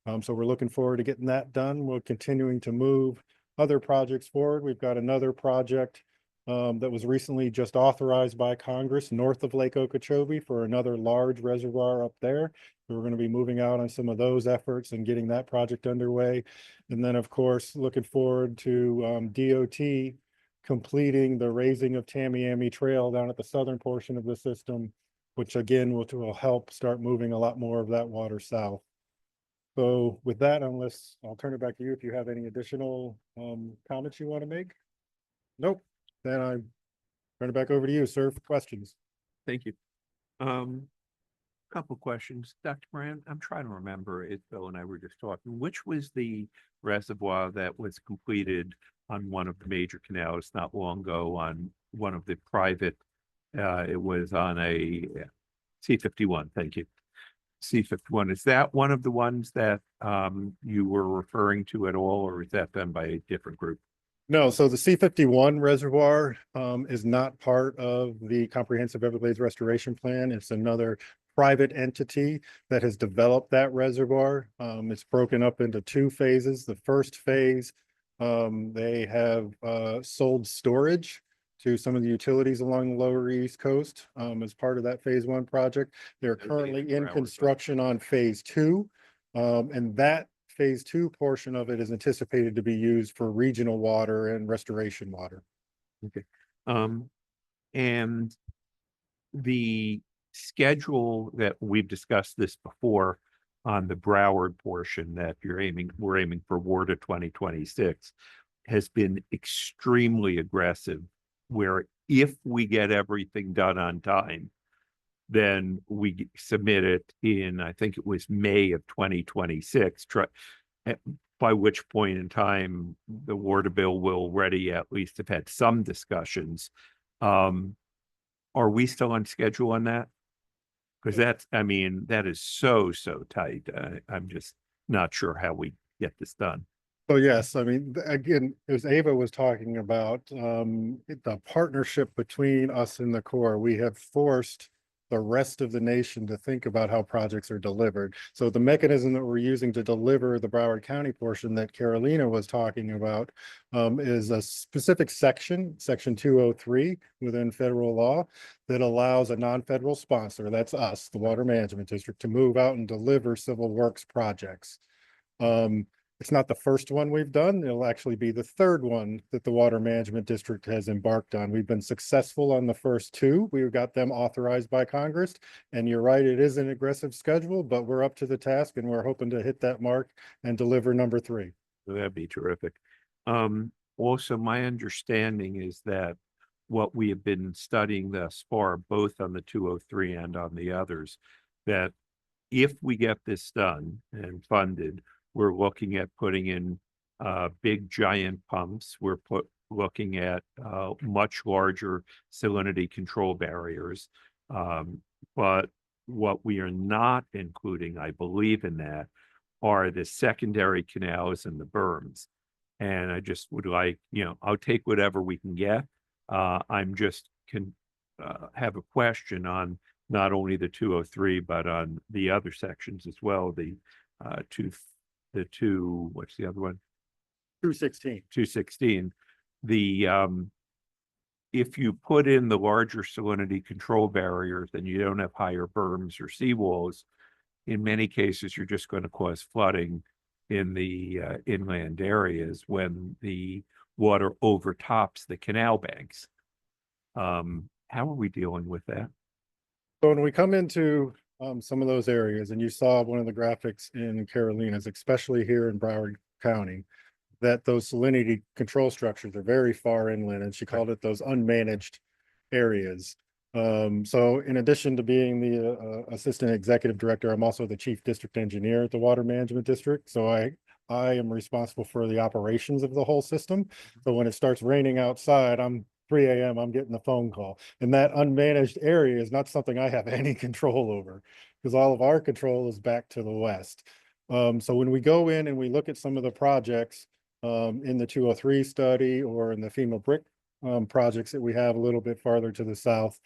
So we're looking forward to getting that done. We're continuing to move other projects forward. We've got another project that was recently just authorized by Congress north of Lake Okeechobee for another large reservoir up there. We're going to be moving out on some of those efforts and getting that project underway. And then, of course, looking forward to DOT completing the raising of Tamiami Trail down at the southern portion of the system, which again will help start moving a lot more of that water south. So with that, unless I'll turn it back to you if you have any additional comments you want to make. Nope. Then I turn it back over to you, sir, for questions. Thank you. Couple questions, Dr. Moran. I'm trying to remember it. Bill and I were just talking. Which was the reservoir that was completed on one of the major canals not long ago on one of the private? It was on a C-51. Thank you. C-51. Is that one of the ones that you were referring to at all, or is that done by a different group? No, so the C-51 reservoir is not part of the Comprehensive Everglades Restoration Plan. It's another private entity that has developed that reservoir. It's broken up into two phases. The first phase, they have sold storage to some of the utilities along the lower East Coast as part of that phase one project. They're currently in construction on phase two, and that phase two portion of it is anticipated to be used for regional water and restoration water. Okay. And the schedule that we've discussed this before on the Broward portion that we're aiming for WARDA 2026 has been extremely aggressive, where if we get everything done on time, then we submit it in, I think it was May of 2026, by which point in time the WARDA bill will already at least have had some discussions. Are we still on schedule on that? Because that's, I mean, that is so tight. I'm just not sure how we get this done. So yes, I mean, again, as Ava was talking about, the partnership between us and the Corps, we have forced the rest of the nation to think about how projects are delivered. So the mechanism that we're using to deliver the Broward County portion that Carolina was talking about is a specific section 203 within federal law that allows a non-federal sponsor, that's us, the Water Management District, to move out and deliver civil works projects. It's not the first one we've done. It'll actually be the third one that the Water Management District has embarked on. We've been successful on the first two. We've got them authorized by Congress. And you're right, it is an aggressive schedule, but we're up to the task and we're hoping to hit that mark and deliver number 3. That'd be terrific. Also, my understanding is that what we have been studying thus far, both on the 203 and on the others, that if we get this done and funded, we're looking at putting in big giant pumps. We're looking at much larger salinity control barriers. But what we are not including, I believe in that, are the secondary canals and the berms. And I just would like, I'll take whatever we can get. I'm just have a question on not only the 203, but on the other sections as well, what's the other one? 216. 216. If you put in the larger salinity control barriers, then you don't have higher berms or seawalls. In many cases, you're just going to cause flooding in the inland areas when the water overtops the canal banks. How are we dealing with that? So when we come into some of those areas, and you saw one of the graphics in Carolina's, especially here in Broward County, that those salinity control structures are very far inland, and she called it those unmanaged areas. So in addition to being the assistant executive director, I'm also the chief district engineer at the Water Management District. So I am responsible for the operations of the whole system. So when it starts raining outside, 3 a.m., I'm getting a phone call. And that unmanaged area is not something I have any control over, because all of our control is back to the west. So when we go in and we look at some of the projects in the 203 study or in the FEMA brick projects that we have a little bit farther to the south,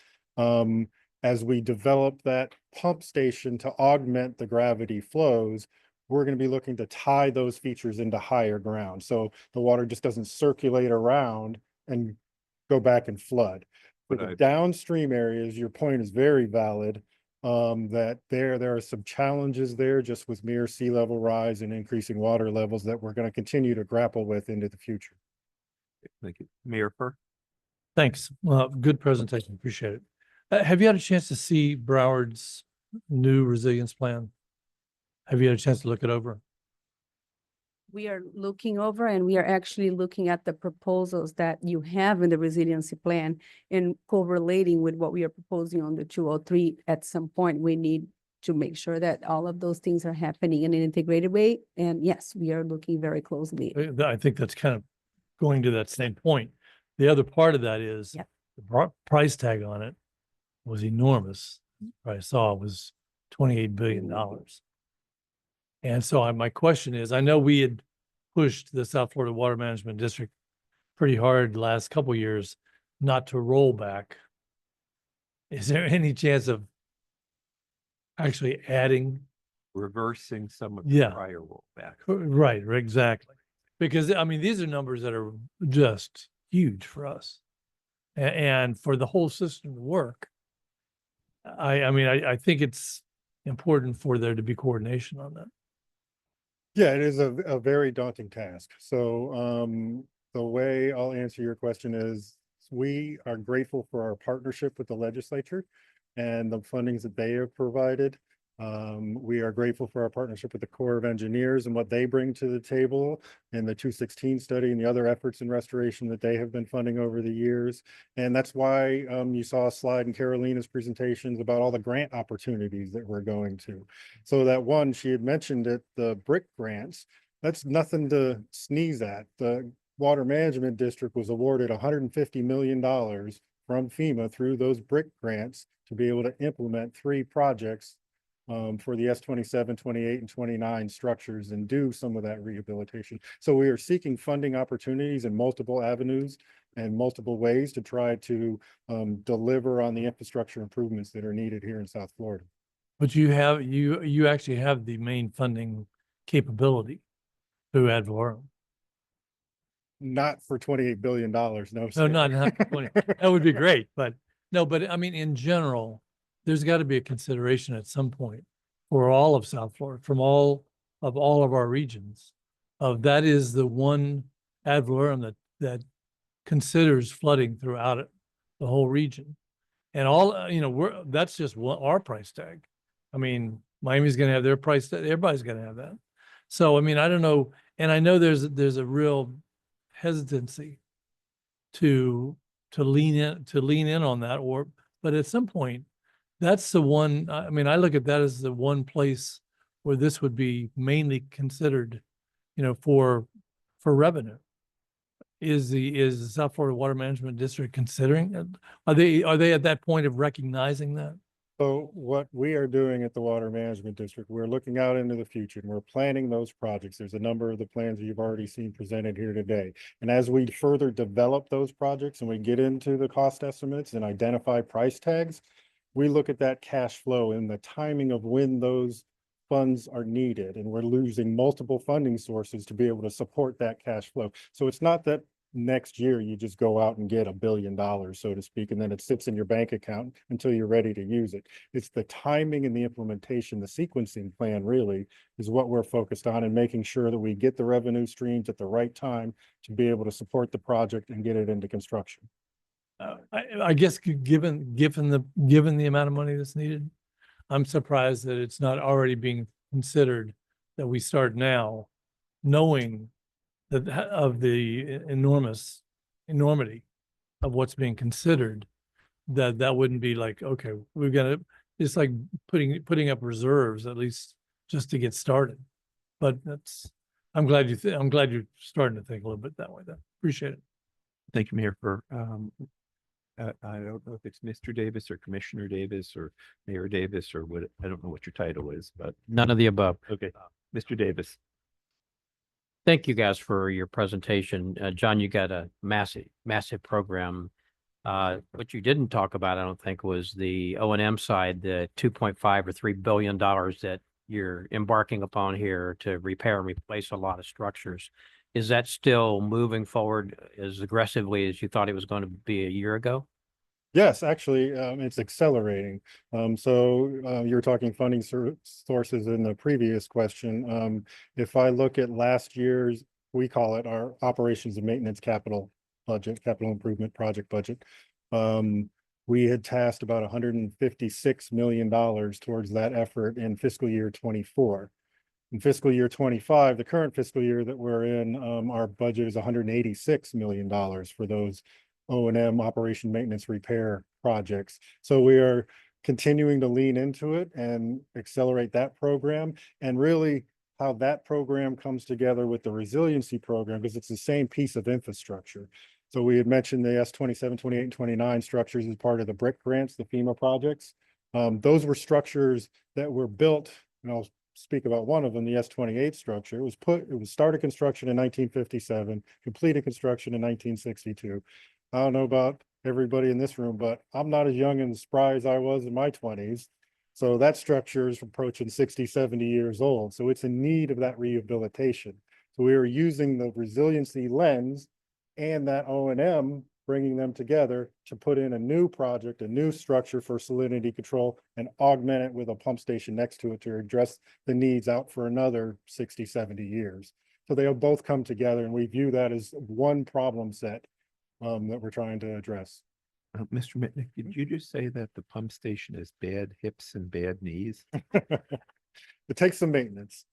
as we develop that pump station to augment the gravity flows, we're going to be looking to tie those features into higher ground. So the water just doesn't circulate around and go back and flood. For But the I- downstream areas, your point is very valid. That there are some challenges there just with mere sea level rise and increasing water levels that we're going to continue to grapple with into the future. Thank you. Mayor Fur? Thanks. Well, good presentation. Appreciate it. Have you had a chance to see Broward's new resilience plan? Have you had a chance to look it over? We are looking over and we are actually looking at the proposals that you have in the resiliency plan and correlating with what we are proposing on the 203. At some point, we need to make sure that all of those things are happening in an integrated way. And yes, we are looking very closely. I think that's kind of going to that same point. The other part of that is Yep. the price tag on it was enormous. I saw it was $28 billion. And so my question is, I know we had pushed the South Florida Water Management District pretty hard the last couple of years not to roll back. Is there any chance of actually adding? Reversing some of Yeah. the prior rollback. Right, exactly. Because I mean, these are numbers that are just huge for us. And for the whole system to work. I think it's important for there to be coordination on that. Yeah, it is a very daunting task. So the way I'll answer your question is we are grateful for our partnership with the legislature and the fundings that they have provided. We are grateful for our partnership with the Corps of Engineers and what they bring to the table and the 216 study and the other efforts in restoration that they have been funding over the years. And that's why you saw a slide in Carolina's presentations about all the grant opportunities that we're going to. So that one, she had mentioned it, the BRIC grants, that's nothing to sneeze at. The Water Management District was awarded $150 million from FEMA through those BRIC grants to be able to implement 3 projects for the S27, 28, and 29 structures and do some of that rehabilitation. So we are seeking funding opportunities in multiple avenues and multiple ways to try to deliver on the infrastructure improvements that are needed here in South Florida. But you actually have the main funding capability through ad valorem. Not for $28 billion, no. No, sir. not 20. That would be great, but no, but I mean, in general, there's got to be a consideration at some point for all of South Florida, from all of our regions. That is the one ad valorem that considers flooding throughout the whole region. And that's just our price tag. I mean, Miami's going to have their price tag. Everybody's going to have that. So, I mean, I don't know. And I know there's a real hesitancy to lean in on that, but at some point, that's the one. I mean, I look at that as the one place where this would be mainly considered, for revenue. Is the South Florida Water Management District considering it? Are they at that point of recognizing that? So what we are doing at the Water Management District, we're looking out into the future and we're planning those projects. There's a number of the plans that you've already seen presented here today. And as we further develop those projects and we get into the cost estimates and identify price tags, we look at that cash flow and the timing of when those funds are needed. And we're losing multiple funding sources to be able to support that cash flow. So it's not that next year you just go out and get $1 billion, so to speak, and then it sits in your bank account until you're ready to use it. It's the timing and the implementation, the sequencing plan really is what we're focused on, and making sure that we get the revenue streams at the right time to be able to support the project and get it into construction. I guess given the amount of money that's needed, I'm surprised that it's not already being considered that we start now, knowing that of the enormity of what's being considered, that wouldn't be like, okay, we've got to, it's like putting up reserves at least just to get started. But I'm glad you're starting to think a little bit that way. Then appreciate it. Thank you, Mayor, for I don't know if it's Mr. Davis or Commissioner Davis or Mayor Davis or what, I don't know what your title is, but. None of the above. Okay, Mr. Davis. Thank you guys for your presentation. John, you got a massive program. What you didn't talk about, I don't think, was the O&M side, the $2.5 or $3 billion that you're embarking upon here to repair and replace a lot of structures. Is that still moving forward as aggressively as you thought it was going to be a year ago? Yes, actually, it's accelerating. You were talking funding sources in the previous question. If I look at last year's, we call it our operations and maintenance capital budget, capital improvement project budget. We had tasked about $156 million towards that effort in fiscal year 24. In fiscal year 25, the current fiscal year that we're in, our budget is $186 million for those O&M operation maintenance repair projects. So we are continuing to lean into it and accelerate that program, and really how that program comes together with the resiliency program, because it's the same piece of infrastructure. So we had mentioned the S27, 28, and 29 structures as part of the BRIC grants, the FEMA projects. Those were structures that were built, and I'll speak about one of them, the S28 structure. It was started construction in 1957, completed construction in 1962. I don't know about everybody in this room, but I'm not as young and spry as I was in my 20s. So that structure is approaching 60, 70 years old. So it's in need of that rehabilitation. So we are using the resiliency lens and that O&M, bringing them together to put in a new project, a new structure for salinity control, and augment it with a pump station next to it to address the needs out for another 60, 70 years. So they'll both come together, and we view that as one problem set that we're trying to address. Mr. Mitnick, did you just say that the pump station is bad hips and bad knees? It takes some maintenance.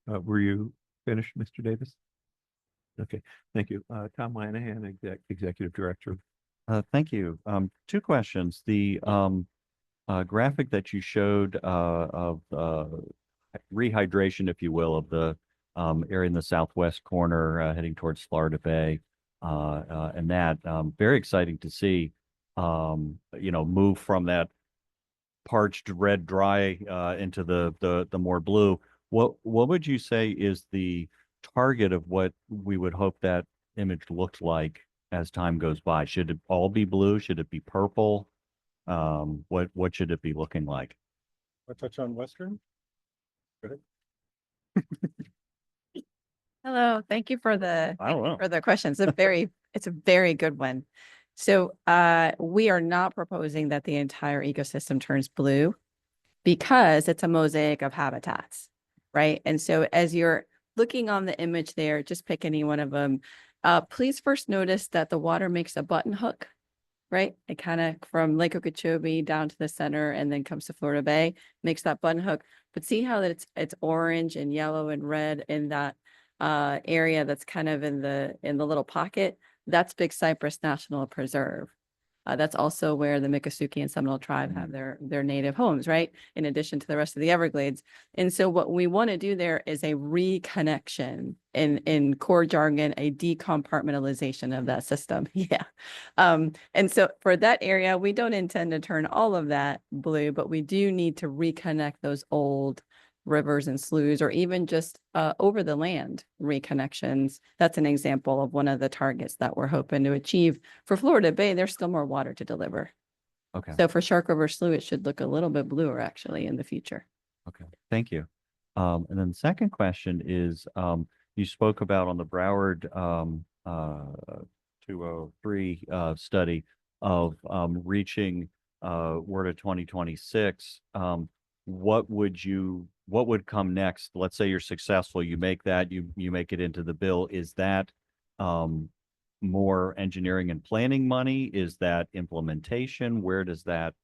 Were you finished, Mr. Davis? Okay, thank you. Tom Lanahan, Executive Director. Thank you. Two questions. The graphic that you showed of rehydration, if you will, of the area in the southwest corner heading towards Florida Bay, and that very exciting to see, move from that parched red dry into the more blue. What would you say is the target of what we would hope that image looks like as time goes by? Should it all be blue? Should it be purple? What should it be looking like? I'll touch on Western. Go ahead. Hello, thank you for the I don't know. for the questions. It's a very good one. So we are not proposing that the entire ecosystem turns blue, because it's a mosaic of habitats, right? And so as you're looking on the image there, just pick any one of them. Please first notice that the water makes a button hook, right? It kind of from Lake Okeechobee down to the center and then comes to Florida Bay, makes that button hook. But see how that it's orange and yellow and red in that area that's kind of in the little pocket. That's Big Cypress National Preserve. That's also where the Miccosukee and Seminole tribe have their native homes, right? In addition to the rest of the Everglades. And so what we want to do there is a reconnection, in core jargon, a decompartmentalization of that system. Yeah. And so for that area, we don't intend to turn all of that blue, but we do need to reconnect those old rivers and sloughs, or even just over the land reconnections. That's an example of one of the targets that we're hoping to achieve. For Florida Bay, there's still more water to deliver. Okay. So for Shark River Slough, it should look a little bit bluer actually in the future. Okay, thank you. And then the second question is, you spoke about on the Broward 203 study of reaching Word of 2026. What would come next? Let's say you're successful, you make that, you make it into the bill. Is that more engineering and planning money? Is that implementation? Where does that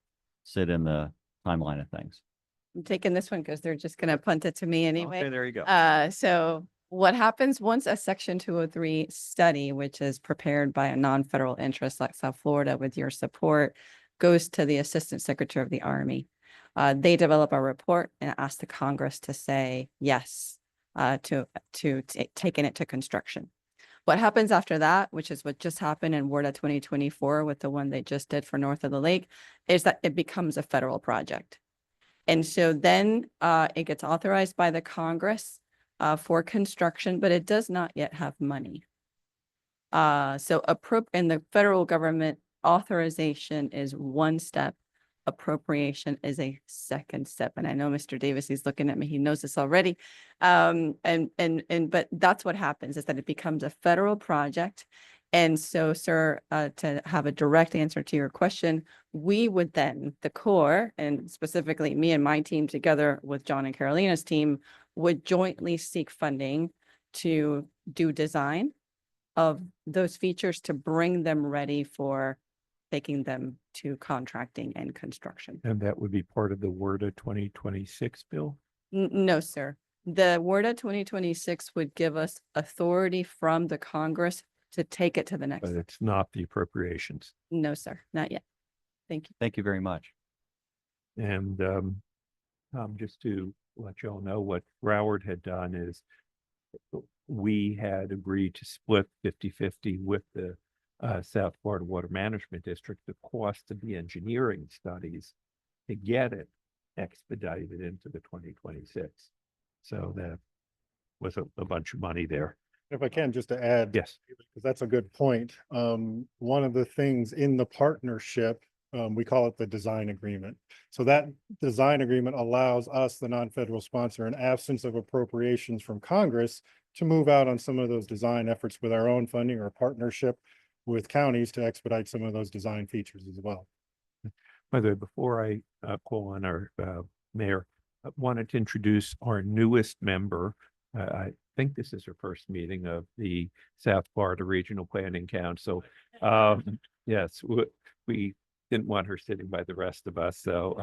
sit in the timeline of things? I'm taking this one because they're just going to punt it to me anyway. Okay, there you go. So what happens once a Section 203 study, which is prepared by a non-federal interest like South Florida with your support, goes to the Assistant Secretary of the Army. They develop a report and ask the Congress to say yes to taking it to construction. What happens after that, which is what just happened in WRDA 2024 with the one they just did for North of the Lake, is that it becomes a federal project. And so then it gets authorized by the Congress for construction, but it does not yet have money. So in the federal government, authorization is one step. appropriation is a second step. And I know Mr. Davis, he's looking at me, he knows this already. But that's what happens, is that it becomes a federal project. And so, sir, to have a direct answer to your question, we would then, the Corps, and specifically me and my team together with John and Carolina's team, would jointly seek funding to do design of those features to bring them ready for taking them to contracting and construction. And that would be part of the WRDA 2026 bill? No, sir. The WRDA 2026 would give us authority from the Congress to take it to the next. But it's not the appropriations. No, sir, not yet. Thank you. Thank you very much. And just to let you all know, what Broward had done is we had agreed to split 50-50 with the South Florida Water Management District, the cost of the engineering studies to get it expedited into the 2026. So that was a bunch of money there. If I can, just to add. Yes. Because that's a good point. One of the things in the partnership, we call it the design agreement. So that design agreement allows us, the non-federal sponsor, in absence of appropriations from Congress, to move out on some of those design efforts with our own funding or partnership with counties to expedite some of those design features as well. By the way, before I call on our mayor, I wanted to introduce our newest member. I think this is her first meeting of the South Florida Regional Planning Council. Yes, we didn't want her sitting by the rest of us, so.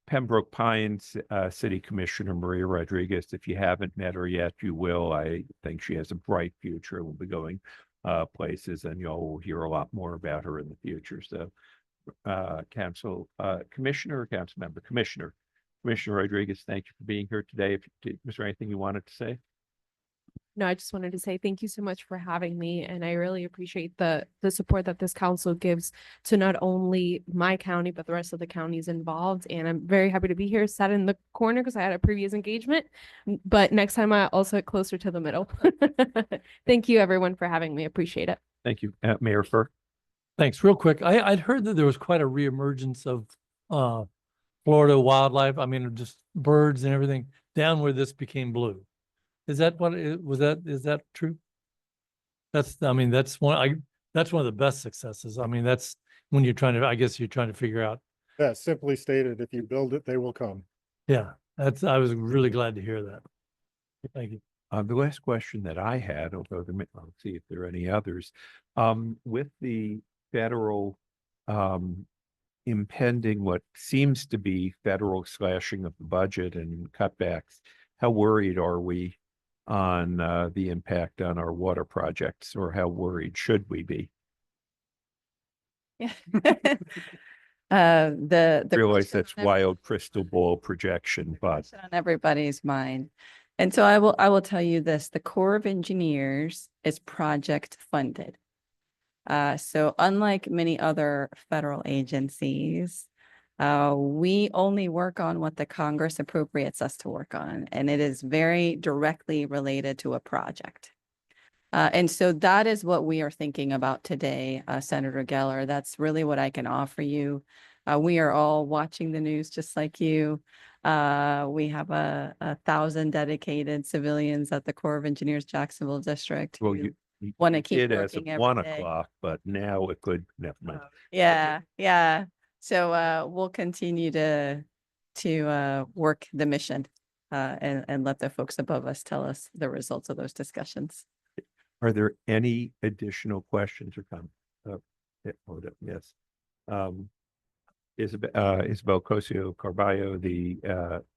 Pembroke Pines City Commissioner Maria Rodriguez. If you haven't met her yet, you will. I think she has a bright future. We'll be going places, and y'all will hear a lot more about her in the future. So, Commissioner Rodriguez, thank you for being here today. Was there anything you wanted to say? No, I just wanted to say thank you so much for having me. And I really appreciate the support that this council gives to not only my county, but the rest of the counties involved. And I'm very happy to be here, sat in the corner because I had a previous engagement. But next time I'll sit closer to the middle. Thank you, everyone, for having me. Appreciate it. Thank you, Mayor Fur. Thanks. Real quick, I'd heard that there was quite a reemergence of Florida wildlife. I mean, just birds and everything down where this became blue. Is that what it was? Is that true? That's one of the best successes. I mean, that's when you're trying to, I guess you're trying to figure out. Yeah, simply stated, if you build it, they will come. Yeah, I was really glad to hear that. Thank you. The last question that I had, although I'll see if there are any others, with the federal impending what seems to be federal slashing of the budget and cutbacks, how worried are we on the impact on our water projects, or how worried should we be? Yeah. Realize that's wild crystal ball projection, but on everybody's mind. And so I will tell you this, the Corps of Engineers is project funded. So unlike many other federal agencies, we only work on what the Congress appropriates us to work on, and it is very directly related to a project. And so that is what we are thinking about today, Senator Geller. That's really what I can offer you. We are all watching the news just like you. We have 1,000 dedicated civilians at the Corps of Engineers Jacksonville District. Well, you want to keep did as of working every 1 day. o'clock, but now it could, never mind. Yeah. So we'll continue to work the mission and let the folks above us tell us the results of those discussions. Are there any additional questions or comments? Yes. Isabel Cosio Carballo, the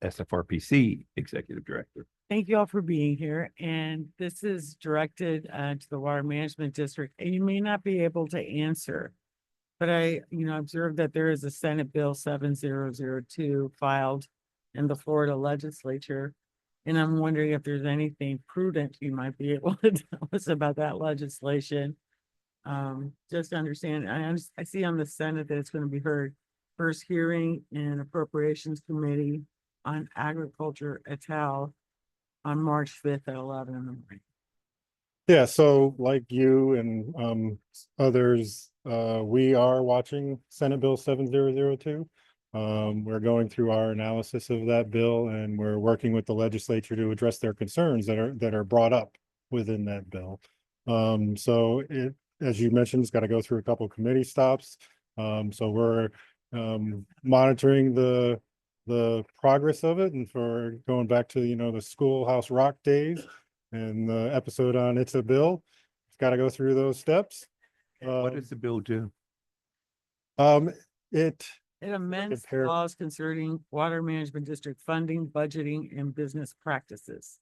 SFRPC Executive Director. Thank you all for being here. And this is directed to the Water Management District. And you may not be able to answer, but I observed that there is a Senate Bill 7002 filed in the Florida legislature. And I'm wondering if there's anything prudent you might be able to tell us about that legislation. Just to understand, I see on the Senate that it's going to be heard first hearing in Appropriations Committee on Agriculture et al. On March 5th at 11 in the morning. Yeah, so like you and others, we are watching Senate Bill 7002. We're going through our analysis of that bill, and we're working with the legislature to address their concerns that are brought up within that bill. So it, as you mentioned, it's got to go through a couple committee stops. So we're monitoring the progress of it, and for going back to, you know, the Schoolhouse Rock days and the episode on It's a Bill. It's got to go through those steps. What does the bill do? It It amends Compare- laws concerning water management district funding, budgeting, and business practices,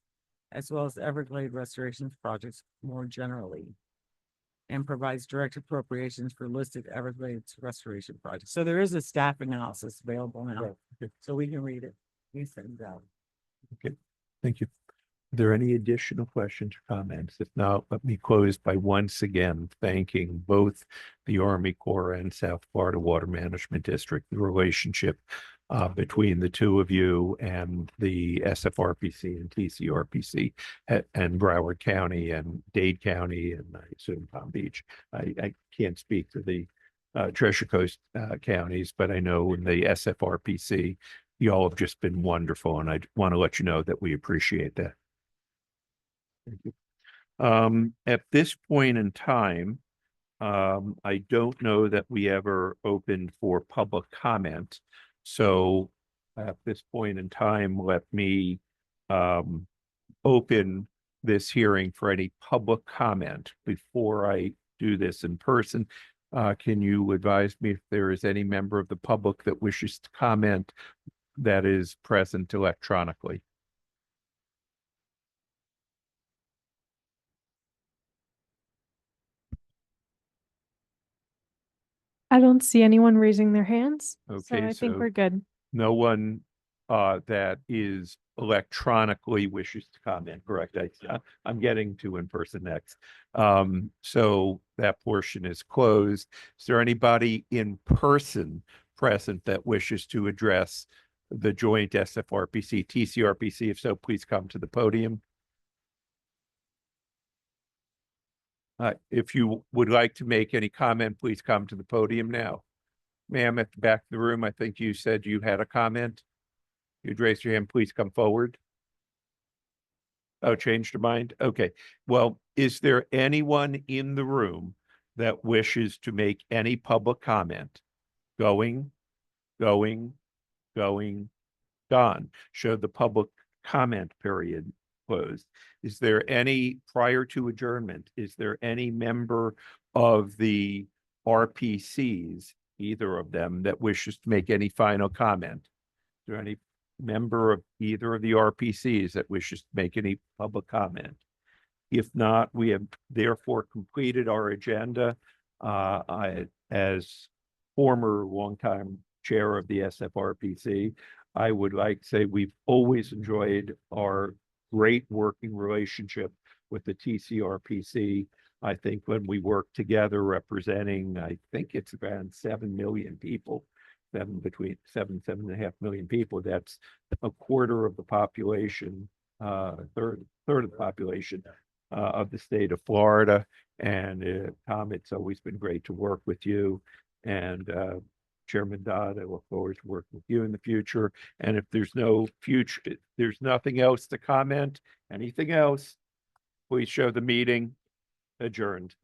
as well as Everglade restoration projects more generally, and provides direct appropriations for listed Everglades restoration projects. So there is a staff analysis available now, so we can read it. We send it out. Okay, thank you. Are there any additional questions or comments? If not, let me close by once again thanking both the Army Corps and South Florida Water Management District. The relationship between the two of you and the SFRPC and TCRPC and Broward County and Dade County and I assume Palm Beach. I can't speak for the Treasure Coast counties, but I know in the SFRPC, you all have just been wonderful, and I want to let you know that we appreciate that. Thank you. At this point in time, I don't know that we ever opened for public comment. So at this point in time, let me open this hearing for any public comment. Before I do this in person, can you advise me if there is any member of the public that wishes to comment that is present electronically? I don't see anyone raising their hands. So Okay, I think so we're good. no one that is electronically wishes to comment, correct? I'm getting to in person next. So that portion is closed. Is there anybody in person present that wishes to address the joint SFRPC, TCRPC? If so, please come to the podium. If you would like to make any comment, please come to the podium now. Ma'am, at the back of the room, I think you said you had a comment. You'd raise your hand, please come forward. Oh, changed your mind? Okay. Well, is there anyone in the room that wishes to make any public comment? Going, gone. Show the public comment period closed. Is there any, prior to adjournment, is there any member of the RPCs, either of them, that wishes to make any final comment? Is there any member of either of the RPCs that wishes to make any public comment? If not, we have therefore completed our agenda. As former longtime chair of the SFRPC, I would like to say we've always enjoyed our great working relationship with the TCRPC. I think when we work together representing, I think it's around 7 million people, between 7.5 million people, that's a quarter of the population, third of the population of the state of Florida. And Tom, it's always been great to work with you. And Chairman Dodd, I look forward to working with you in the future. And if there's there's nothing else to comment, anything else, please show the meeting adjourned.